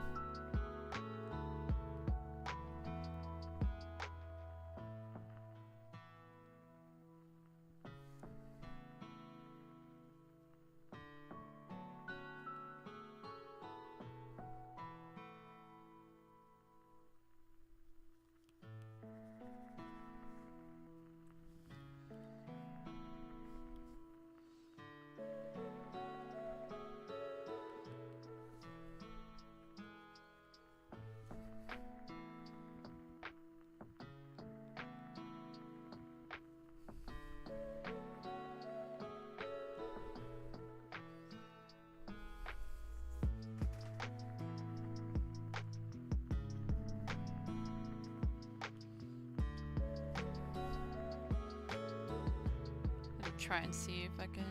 Try and see if I can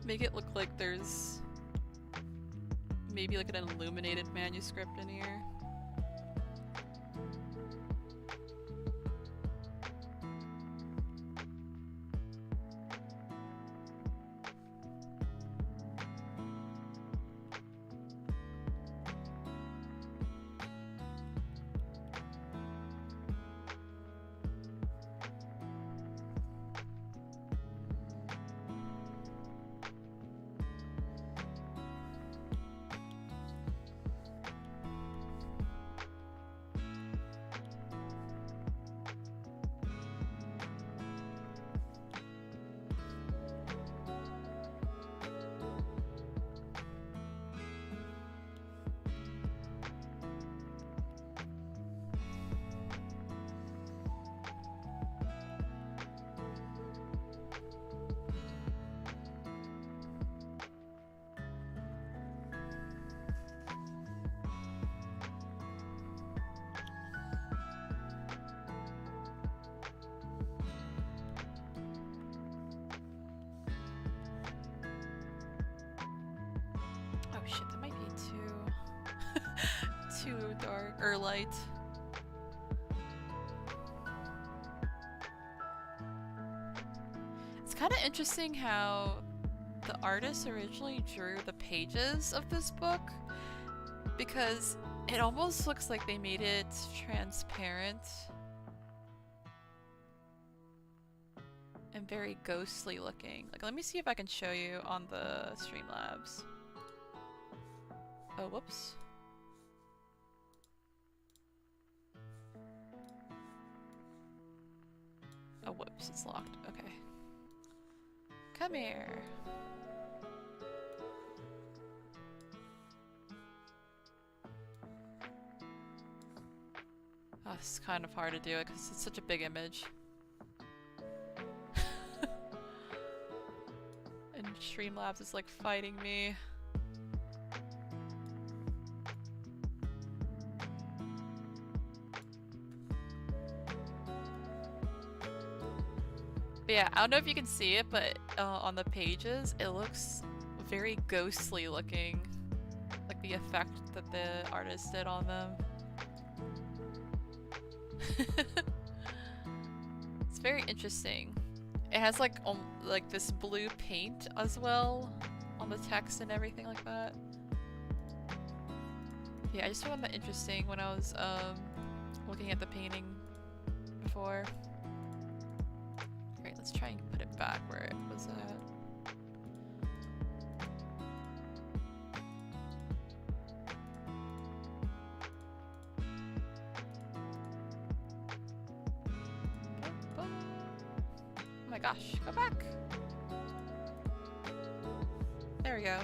make it look like there's maybe like an illuminated manuscript in here. too dark or light. It's kind of interesting how the artist originally drew the pages of this book, because it almost looks like they made it transparent and very ghostly looking. Like, let me see if I can show you on the Streamlabs. Oh, whoops. Oh, whoops, it's locked. Okay. Come here. Oh, it's kind of hard to do it because it's such a big image. And Streamlabs is like fighting me. But yeah, I don't know if you can see it, but on the pages, it looks very ghostly looking. Like the effect that the artist did on them. It's very interesting. It has like this blue paint as well on the text and everything like that. Yeah, I just found that interesting when I was looking at the painting before. Great, let's try and put it back where it was at. Oh my gosh, go back! There we go.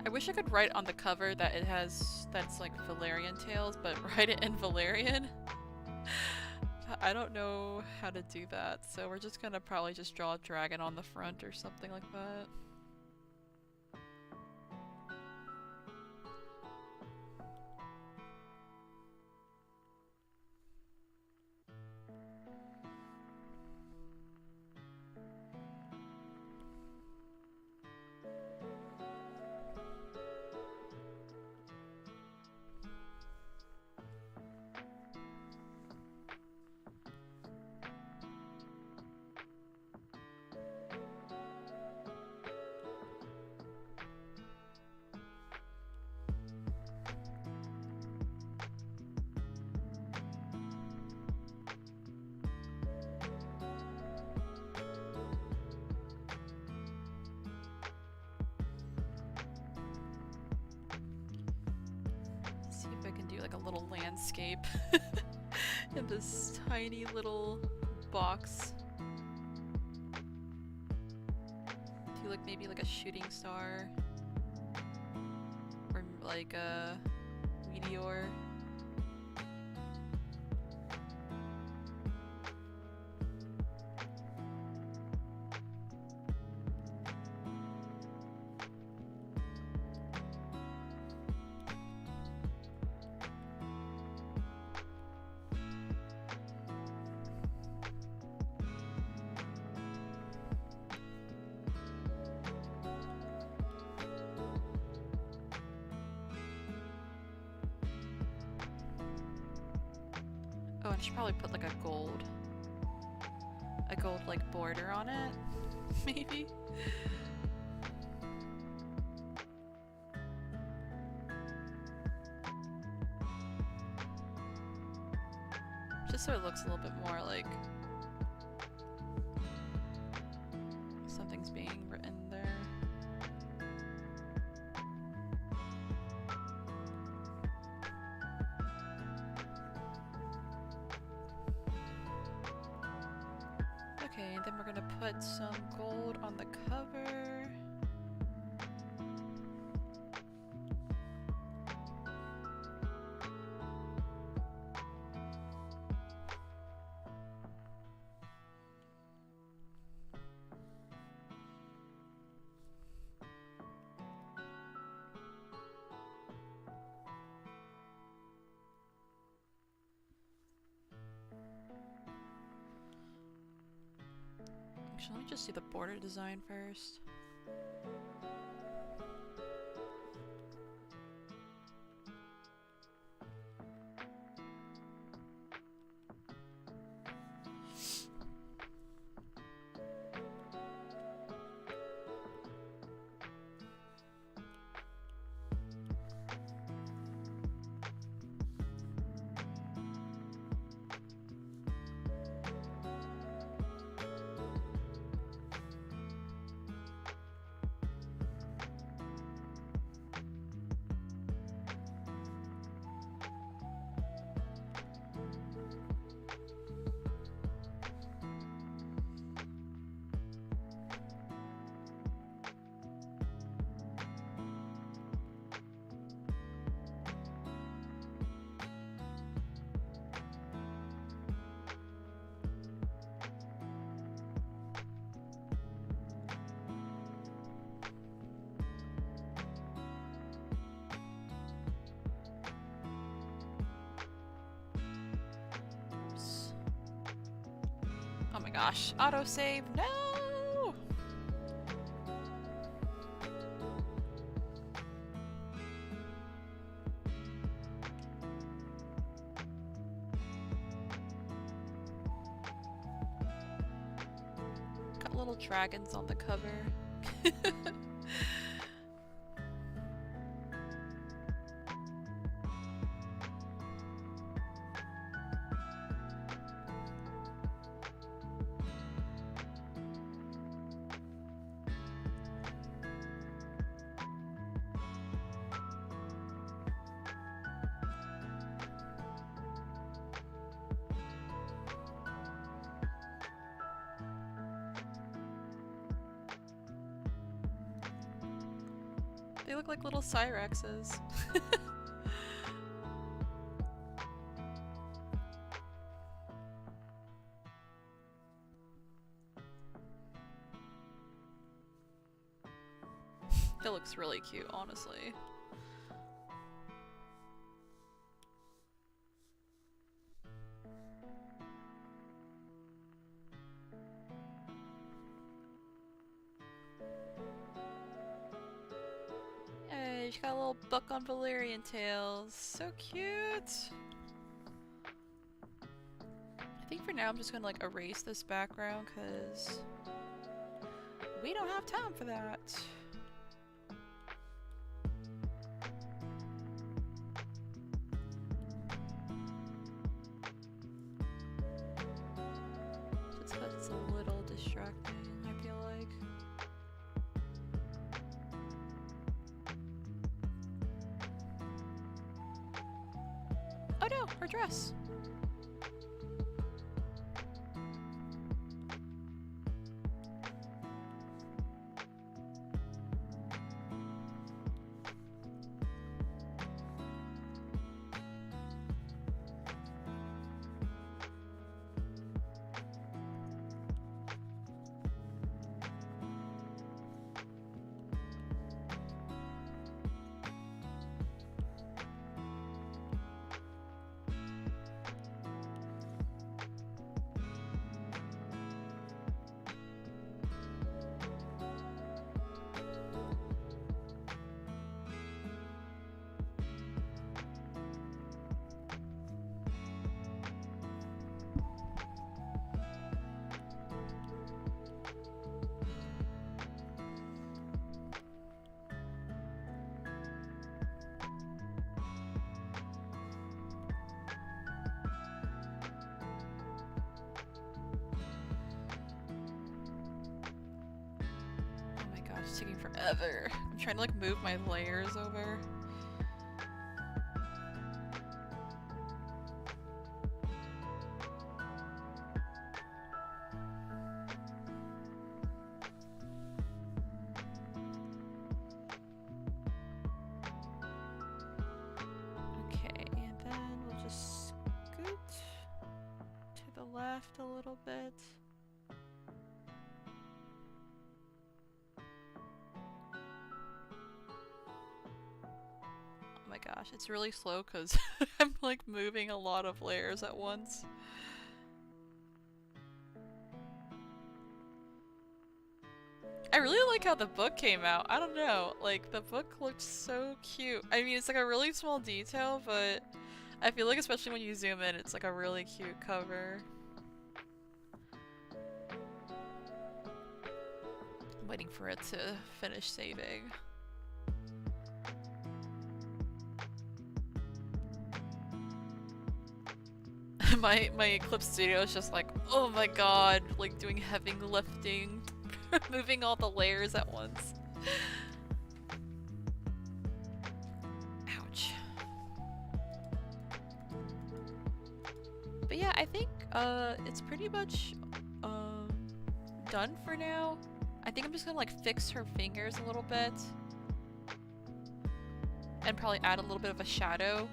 I wish I could write on the cover that it has, that's like Valyrian tales, but write it in Valyrian. I don't know how to do that, so we're just gonna probably just draw a dragon on the front or something like that. See if I can do like a little landscape in this tiny little box. Do like maybe like a shooting star or like a meteor. Oh, I should probably put like a gold like border on it, maybe? Just so it looks a little bit more like something's being written there. Okay, and then we're gonna put some gold on the cover. Actually, let me just do the border design first. Oh my gosh, autosave, no! Got little dragons on the cover. They look like little Syraxes. That looks really cute, honestly. Hey, she's got a little book on Valyrian tales. So cute! I think for now I'm just gonna like erase this background because we don't have time for that. Just because it's a little distracting, I feel like. Oh no, her dress! It's taking forever. I'm trying to like move my layers over. left a little bit. Oh my gosh, it's really slow because I'm like moving a lot of layers at once. I really like how the book came out. I don't know, like the book looked so cute. I mean, it's like a really small detail, but I feel like especially when you zoom in, it's like a really cute cover. I'm waiting for it to finish saving. my clip studio is just like, oh my god, like doing heavy lifting, moving all the layers at once. Ouch. But yeah, I think it's pretty much done for now. I think I'm just gonna like fix her fingers a little bit and probably add a little bit of a shadow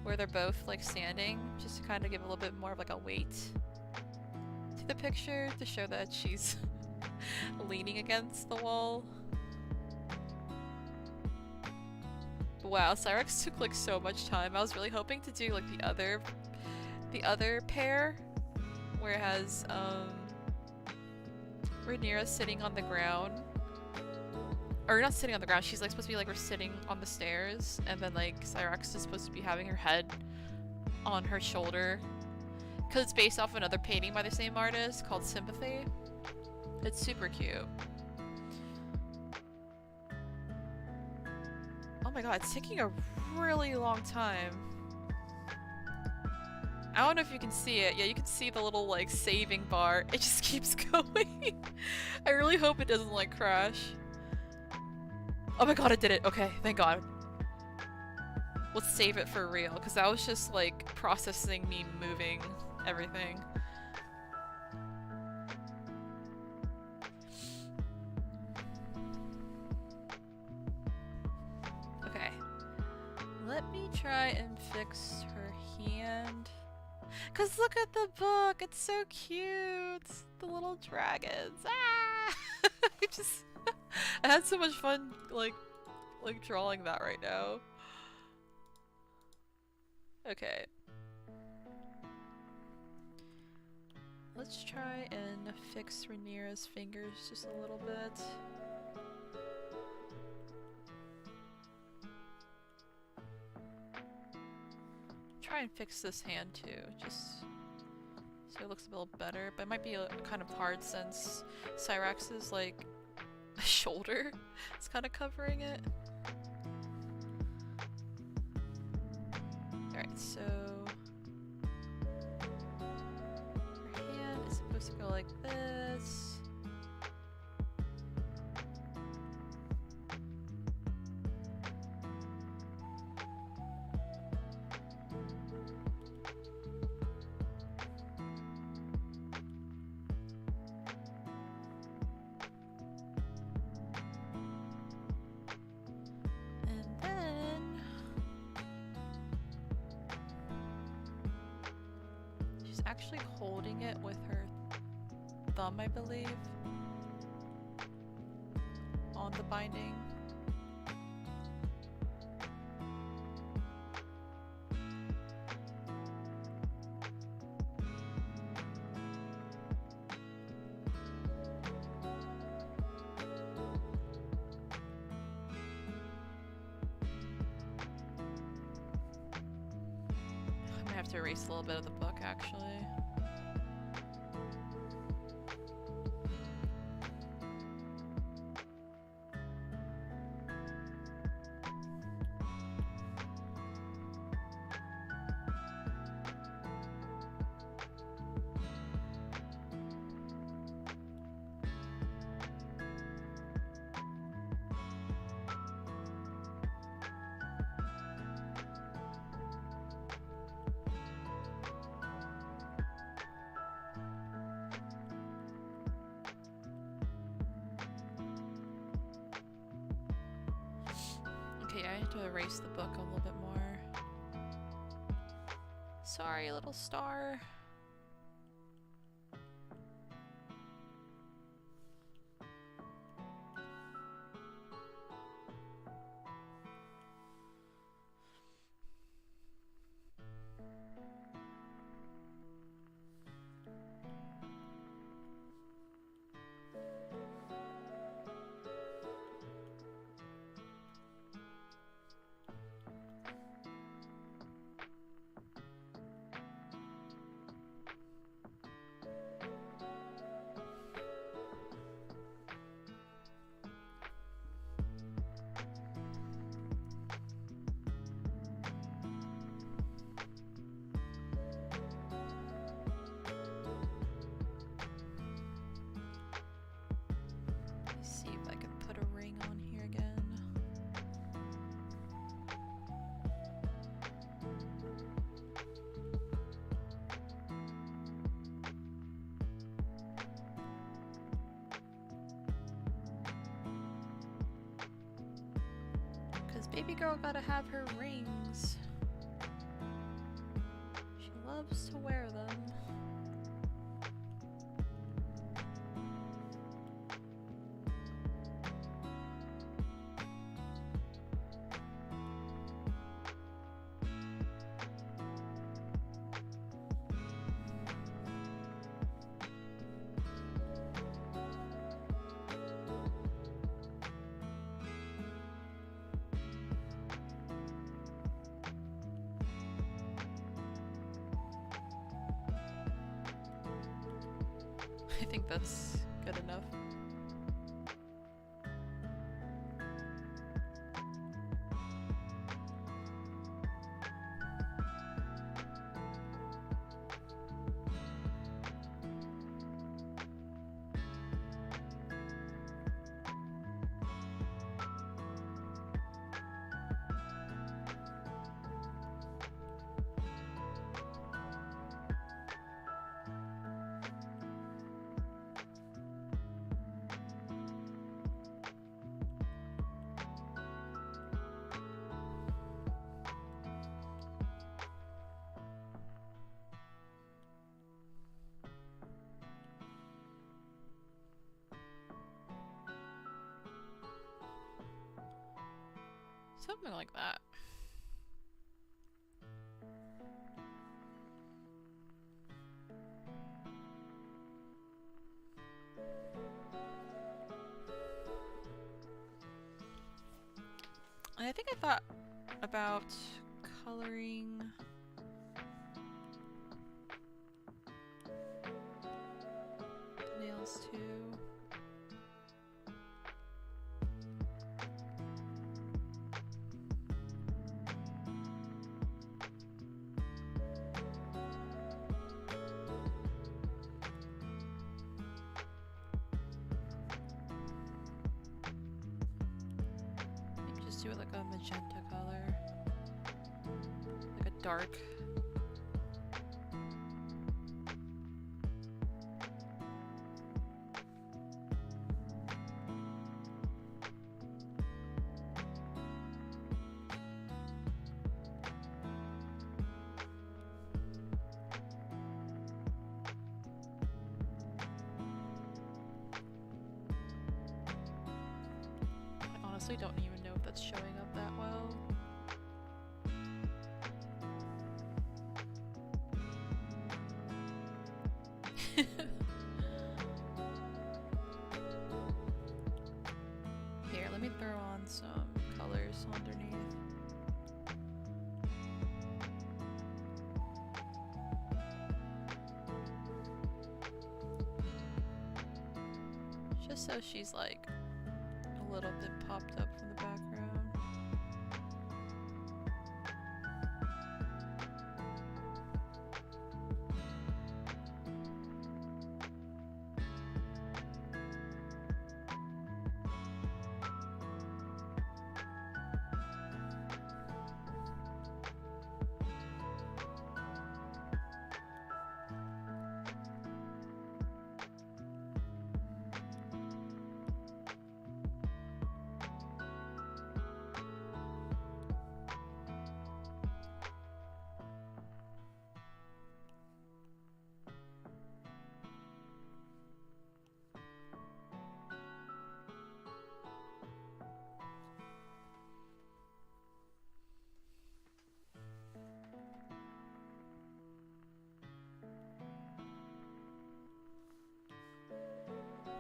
where they're both like standing, just to kind of give a little bit more of like a weight to the picture to show that she's leaning against the wall. But wow, Syrax took like so much time. I was really hoping to do like the other pair where it has Rhaenyra sitting on the ground. Or not sitting on the ground, she's like supposed to be like sitting on the stairs, and then like Syrax is supposed to be having her head on her shoulder. Because it's based off another painting by the same artist called Sympathy. It's super cute. Oh my god, it's taking a really long time. I don't know if you can see it. Yeah, you can see the little like saving bar. It just keeps going. I really hope it doesn't like crash. Oh my god, it did it. Okay, thank god. Let's save it for real, because that was just like processing me moving everything. Okay. Let me try and fix her hand. Cause look at the book, it's so cute. The little dragons. Ah! I had so much fun like drawing that right now. Okay. Let's try and fix Rhaenyra's fingers just a little bit. Try and fix this hand too, just so it looks a little better, but it might be kind of hard since Syrax's like shoulder is kind of covering it. Alright, so her hand is supposed to go like this. Actually holding it with her thumb, I believe, on the binding. I might have to erase a little bit of the book, actually. Okay, I have to erase the book a little bit more. Sorry, little star. Baby girl gotta have her rings. She loves to wear them. I think that's good enough. Something like that. I think I thought about coloring the nails too. Do it like a magenta color, like a dark. I honestly don't even know if that's showing up that well. Here, let me throw on some colors underneath. Just so she's like a little bit popped up from the background.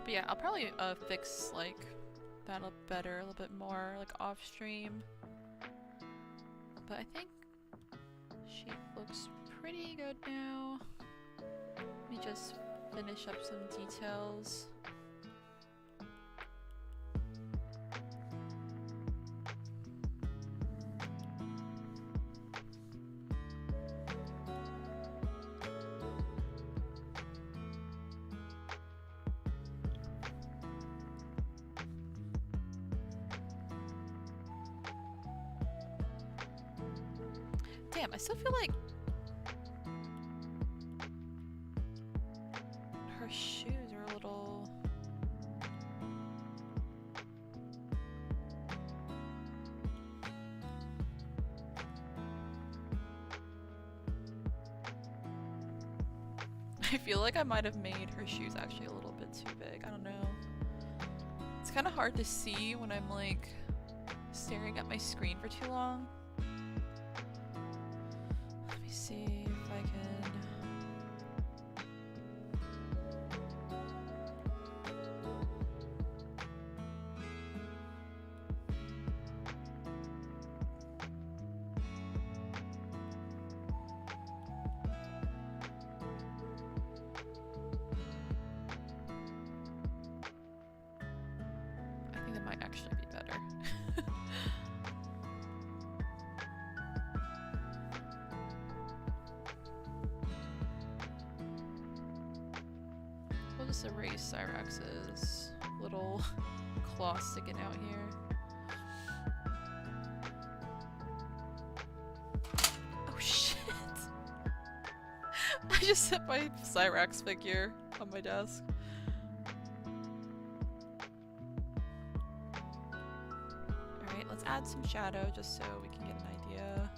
But yeah, I'll probably fix like that up better, a little bit more like off stream. But I think she looks pretty good now. Let me just finish up some details. Damn, I still feel like her shoes are a little... I feel like I might have made her shoes actually a little bit too big. I don't know. It's kind of hard to see when I'm like staring at my screen for too long. Let me see if I can. Actually be better. We'll just erase Syrax's little claw sticking out here. Oh shit! I just set my Syrax figure on my desk. Add some shadow just so we can get an idea.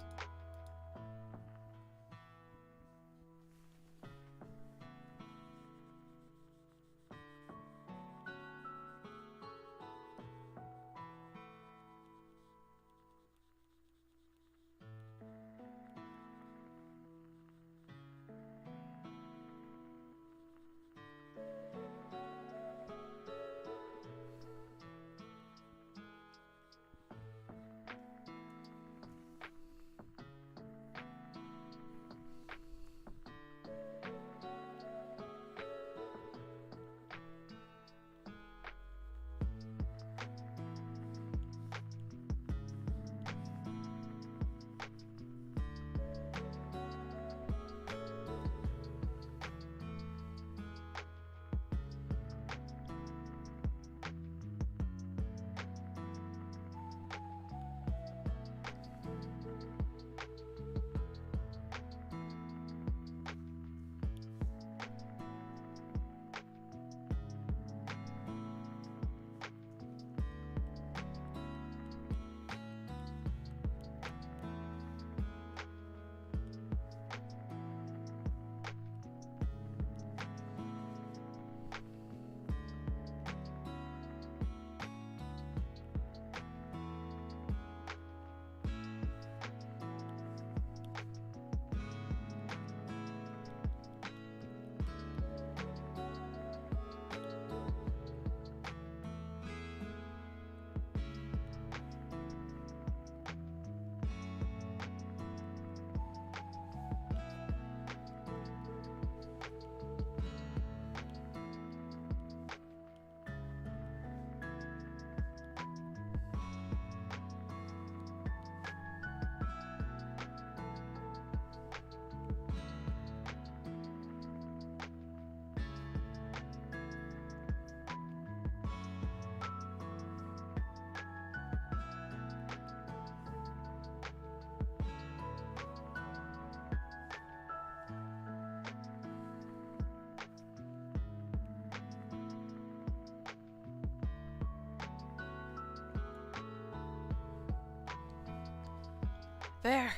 There!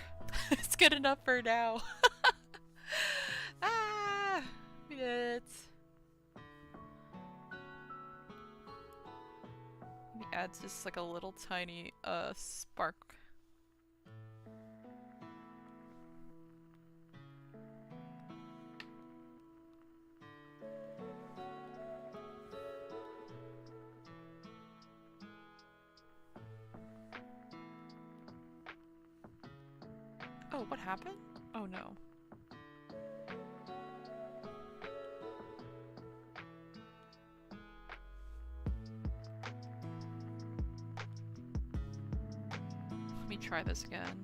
It's good enough for now. Ah! We did it. Maybe add just like a little tiny spark. Oh, what happened? Oh no. Let me try this again.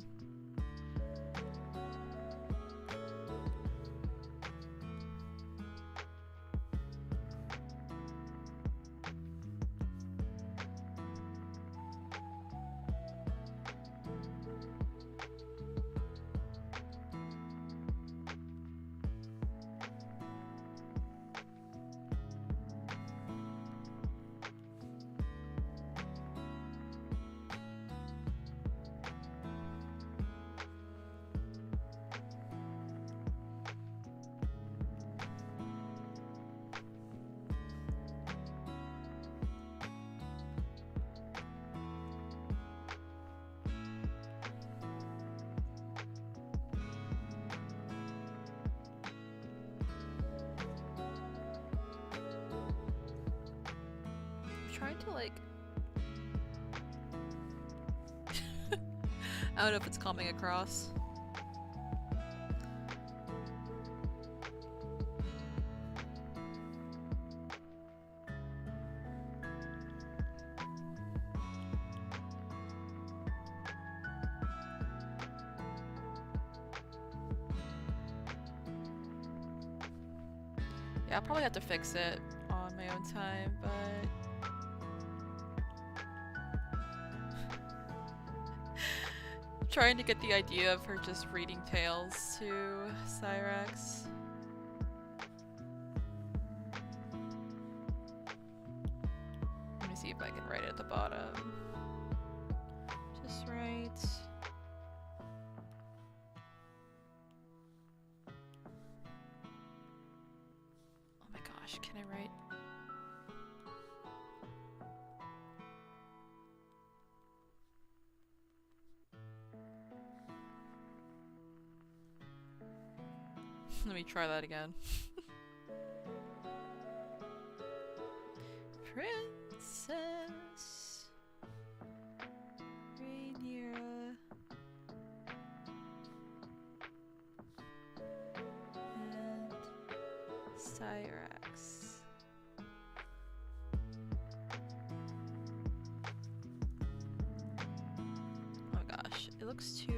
trying to like... I don't know if it's coming across. Yeah, I'll probably have to fix it on my own time, but... trying to get the idea of her just reading tales to Syrax. Let me see if I can write it at the bottom. Just write... Oh my gosh, can I write? Let me try that again. Princess Rhaenyra and Syrax. Oh my gosh, it looks too...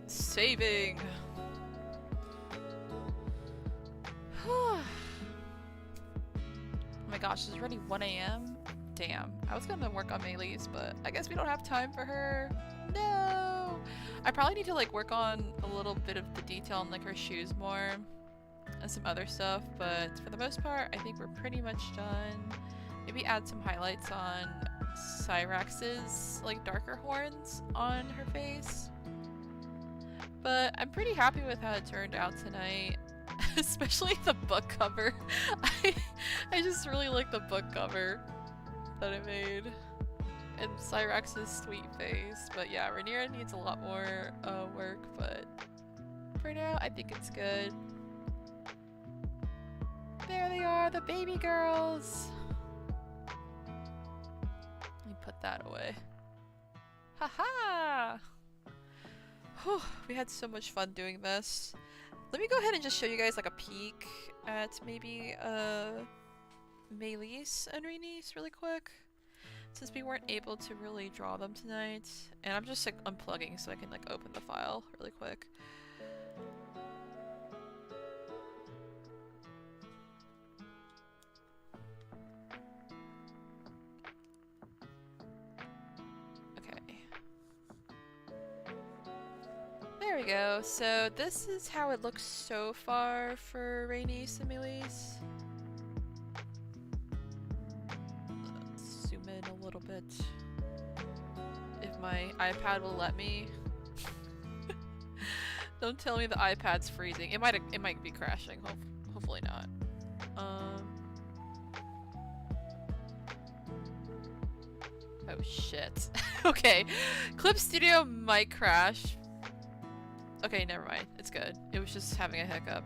Saving. Oh my gosh, it's already 1 AM? Damn. I was gonna work on Maylee's, but I guess we don't have time for her. No! I probably need to like work on a little bit of the detail on like her shoes more and some other stuff, but for the most part, I think we're pretty much done. Maybe add some highlights on Syrax's like darker horns on her face. But I'm pretty happy with how it turned out tonight, especially the book cover. I just really like the book cover that I made. And Syrax's sweet face. But yeah, Rhaenyra needs a lot more work, but for now I think it's good. There they are, the baby girls! Let me put that away. Haha! Whew, we had so much fun doing this. Let me go ahead and just show you guys like a peek at maybe Maylee's and Rhaenys really quick, since we weren't able to really draw them tonight. And I'm just like unplugging so I can like open the file really quick. There we go. So this is how it looks so far for Rhaenys and Maylee's. Let's zoom in a little bit. If my iPad will let me. Don't tell me the iPad's freezing. It might be crashing. Hopefully not. Oh shit. Okay. Clip Studio might crash. Okay, never mind. It's good. It was just having a hiccup.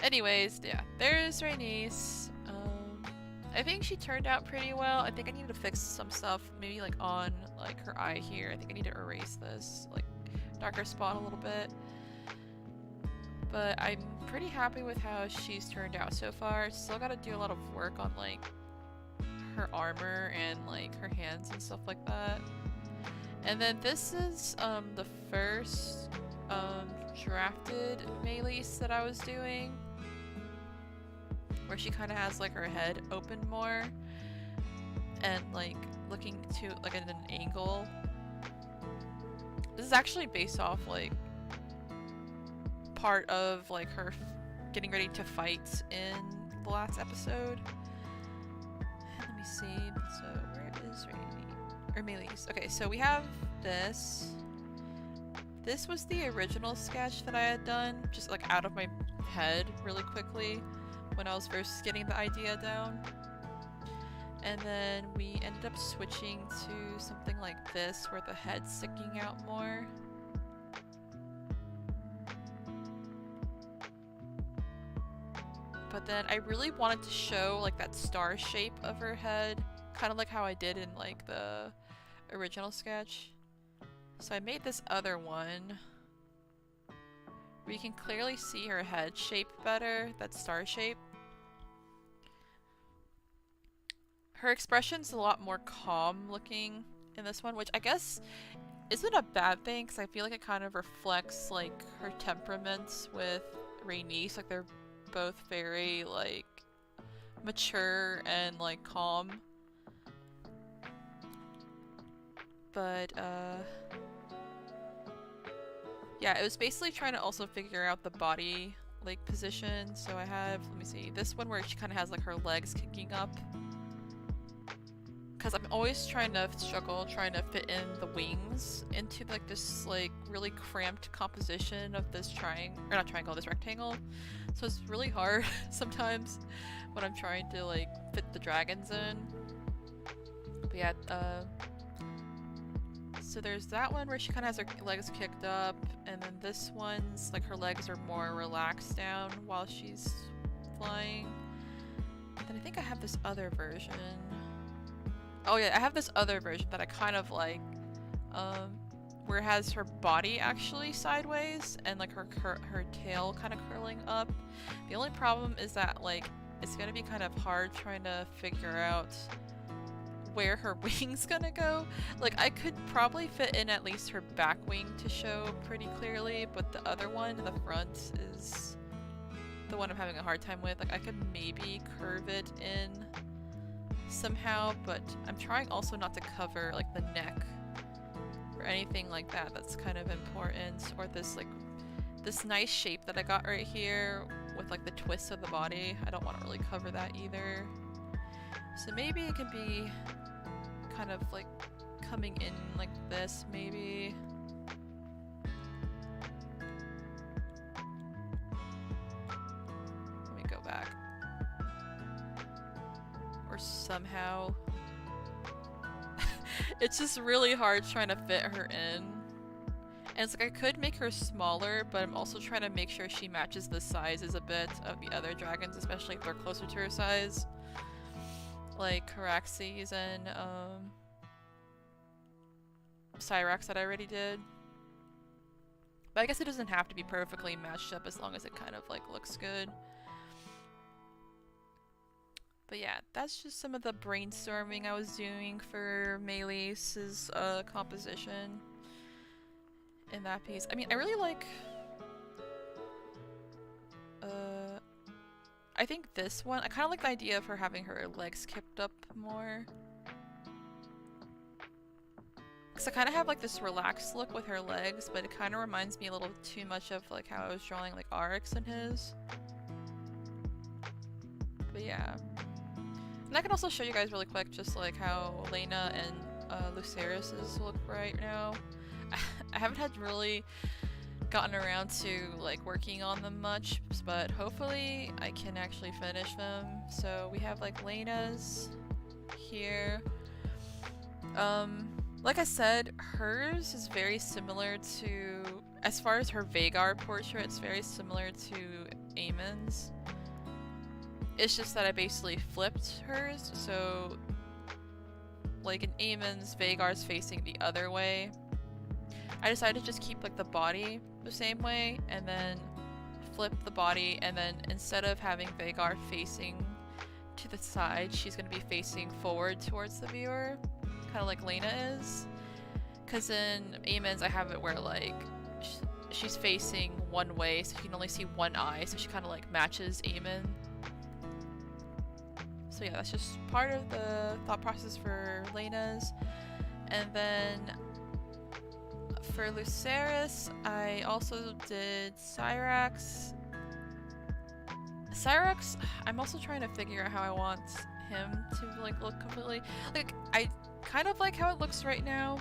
Anyways, yeah. There's Rhaenys. I think she turned out pretty well. I think I need to fix some stuff. Maybe like on like her eye here. I think I need to erase this like darker spot a little bit. But I'm pretty happy with how she's turned out so far. Still gotta do a lot of work on like her armor and like her hands and stuff like that. And then this is the first drafted Maylee's that I was doing, where she kind of has like her head open more and like looking to like at an angle. This is actually based off like part of like her getting ready to fight in the last episode. Let me see. So where is Rhaenyra? Or Meleys. Okay, so we have this. This was the original sketch that I had done, just like out of my head really quickly when I was first getting the idea down. And then we ended up switching to something like this where the head's sticking out more. But then I really wanted to show like that star shape of her head, kind of like how I did in like the original sketch. So I made this other one where you can clearly see her head shape better, that star shape. Her expression's a lot more calm looking in this one, which I guess isn't a bad thing because I feel like it kind of reflects like her temperaments with Rhaenys. Like they're both very like mature and like calm. But yeah, it was basically trying to also figure out the body like position. So I have, let me see, this one where she kind of has like her legs kicking up. Because I'm always trying to fit in the wings into like this like really cramped composition of this this rectangle. So it's really hard sometimes when I'm trying to like fit the dragons in. But yeah, so there's that one where she kind of has her legs kicked up, and then this one's like her legs are more relaxed down while she's flying. And then I think I have this other version. Oh yeah, I have this other version that I kind of like, where it has her body actually sideways and like her tail kind of curling up. The only problem is that like it's gonna be kind of hard trying to figure out where her wing's gonna go. Like I could probably fit in at least her back wing to show pretty clearly, but the other one in the front is the one I'm having a hard time with. Like I could maybe curve it in somehow, but I'm trying also not to cover like the neck or anything like that. That's kind of important. Or this like this nice shape that I got right here with like the twist of the body. I don't want to really cover that either. So maybe it can be kind of like coming in like this, maybe. Let me go back. Or somehow. It's just really hard trying to fit her in. And it's like I could make her smaller, but I'm also trying to make sure she matches the sizes a bit of the other dragons, especially if they're closer to her size. Like Caraxes and Syrax that I already did. But I guess it doesn't have to be perfectly matched up as long as it kind of like looks good. But yeah, that's just some of the brainstorming I was doing for Meleys' composition in that piece. I mean, I really like I think this one, I kind of like the idea of her having her legs kicked up more. Because I kind of have like this relaxed look with her legs, but it kind of reminds me a little too much of like how I was drawing like Arx in his. But yeah. And I can also show you guys really quick just like how Rhaenyra and Lucerys's look right now. I haven't had really gotten around to like working on them much, but hopefully I can actually finish them. So we have like Rhaenyra's here. Like I said, hers is very similar to, as far as her Vhagar portrait, it's very similar to Aemon's. It's just that I basically flipped hers, so like in Aemon's, Vhagar's facing the other way. I decided to just keep like the body the same way and then flip the body, and then instead of having Vhagar facing to the side, she's going to be facing forward towards the viewer, kind of like Rhaenyra is. Because in Aemon's I have it where like she's facing one way, so you can only see one eye, so she kind of like matches Aemon. So yeah, that's just part of the thought process for Rhaenyra's. And then for Lucerys, I also did Syrax. Syrax, I'm also trying to figure out how I want him to like look completely. Like, I kind of like how it looks right now.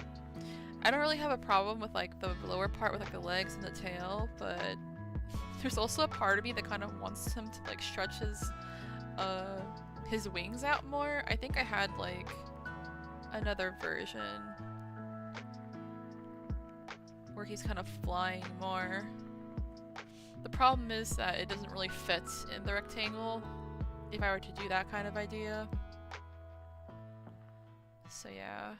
I don't really have a problem with like the lower part with like the legs and the tail, but there's also a part of me that kind of wants him to like stretch his wings out more. I think I had like another version where he's kind of flying more. The problem is that it doesn't really fit in the rectangle if I were to do that kind of idea. So yeah,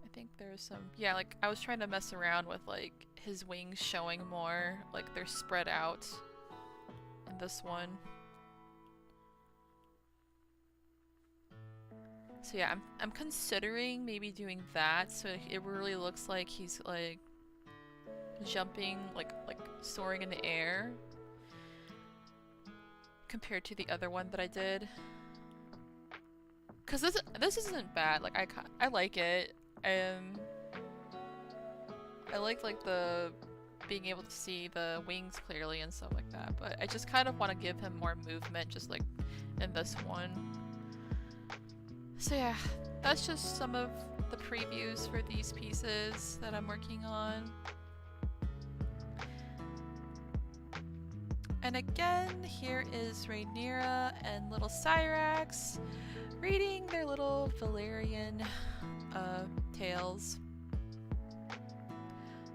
I think there's some, yeah, like I was trying to mess around with like his wings showing more, like they're spread out in this one. So yeah, I'm considering maybe doing that so it really looks like he's like jumping, like soaring in the air compared to the other one that I did. Cause this isn't bad. Like I like it. I like the being able to see the wings clearly and stuff like that. But I just kind of want to give him more movement, just like in this one. So yeah, that's just some of the previews for these pieces that I'm working on. And again, here is Rhaenyra and little Syrax reading their little Valyrian tales.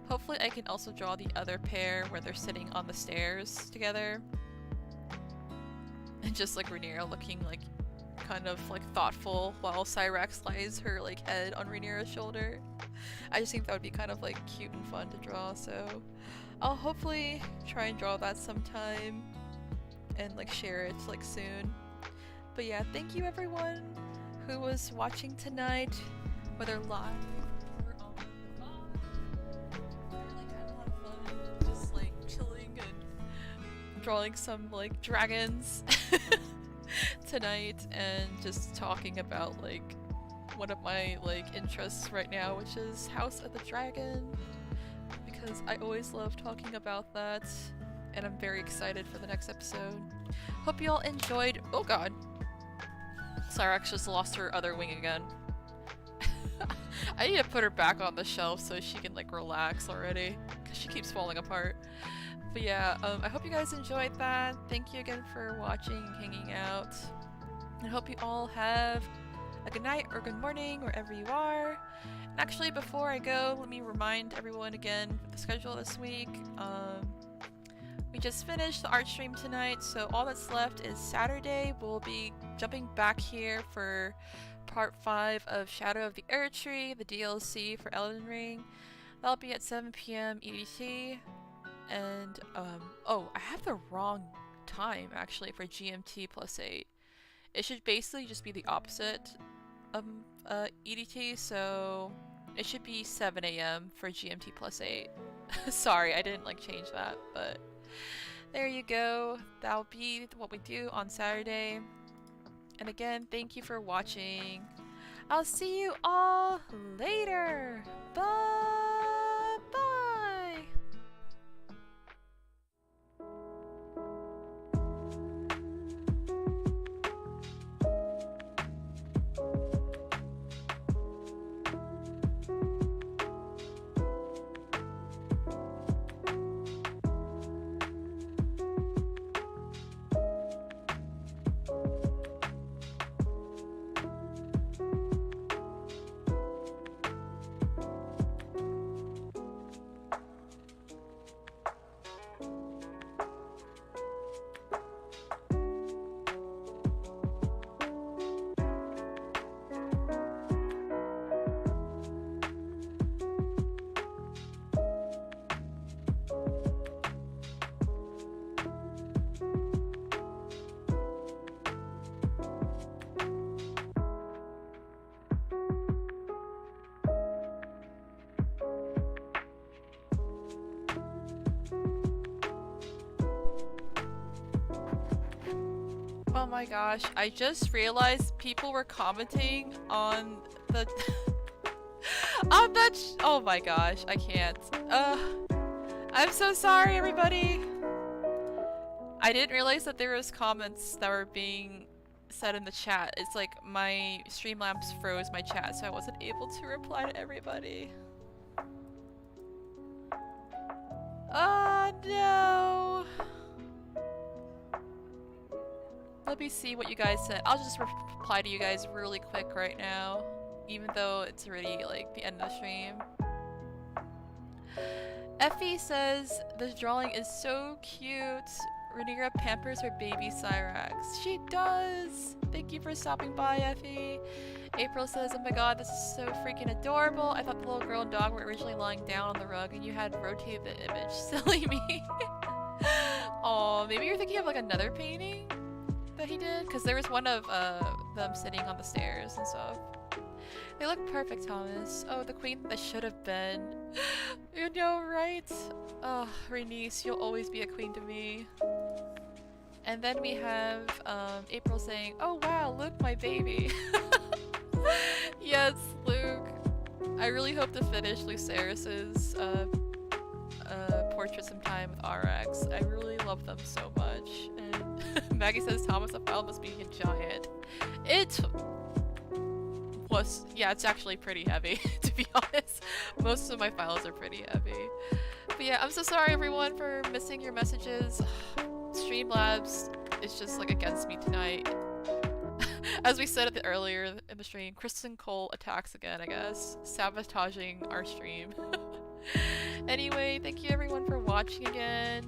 Hopefully I can also draw the other pair where they're sitting on the stairs together. And just like Rhaenyra looking like kind of like thoughtful while Syrax lies her like head on Rhaenyra's shoulder. I just think that would be kind of like cute and fun to draw, so I'll hopefully try and draw that sometime and like share it like soon. But yeah, thank you everyone who was watching tonight, whether live or on the VOD. I really had a lot of fun just like chilling and drawing some like dragons tonight and just talking about like one of my like interests right now, which is House of the Dragon, because I always love talking about that and I'm very excited for the next episode. Hope you all enjoyed. Oh god, Syrax just lost her other wing again. I need to put her back on the shelf so she can like relax already, because she keeps falling apart. But yeah, I hope you guys enjoyed that. Thank you again for watching and hanging out. I hope you all have a good night or good morning wherever you are. And actually, before I go, let me remind everyone again the schedule this week. We just finished the art stream tonight, so all that's left is Saturday. We'll be jumping back here for part 5 of Shadow of the Erdtree, the DLC for Elden Ring. That'll be at 7 PM EDT. And, oh, I have the wrong time, actually, for GMT plus 8. It should basically just be the opposite of EDT, so it should be 7 AM for GMT plus 8. Sorry, I didn't, like, change that, but there you go. That'll be what we do on Saturday. And again, thank you for watching. I'll see you all later. Bye-bye. Oh my gosh, I just realized people were commenting on the I'm not oh my gosh, I can't. I'm so sorry everybody. I didn't realize that there was comments that were being said in the chat. It's like my Streamlabs froze my chat, so I wasn't able to reply to everybody. Oh no. Let me see what you guys said. I'll just reply to you guys really quick right now, even though it's already like the end of the stream. Effie says, this drawing is so cute. Rhaenyra pampers her baby Syrax. She does! Thank you for stopping by, Effie. April says, oh my god, this is so freaking adorable. I thought the little girl and dog were originally lying down on the rug and you had rotated the image. Silly me. Aw, maybe you're thinking of like another painting that he did? Because there was one of them sitting on the stairs and stuff. They look perfect, Thomas. Oh, the queen that should have been. You know, right? Oh, Rhaenys, you'll always be a queen to me. And then we have April saying, oh wow, Luke, my baby. Yes, Luke. I really hope to finish Lucerys's portrait sometime with RX. I really love them so much. And Maggie says, Thomas, the file must be a giant. It was, yeah, it's actually pretty heavy, to be honest. Most of my files are pretty heavy. But yeah, I'm so sorry everyone for missing your messages. Streamlabs is just like against me tonight. As we said earlier in the stream, Kristen Cole attacks again, I guess. Sabotaging our stream. Anyway, thank you everyone for watching again.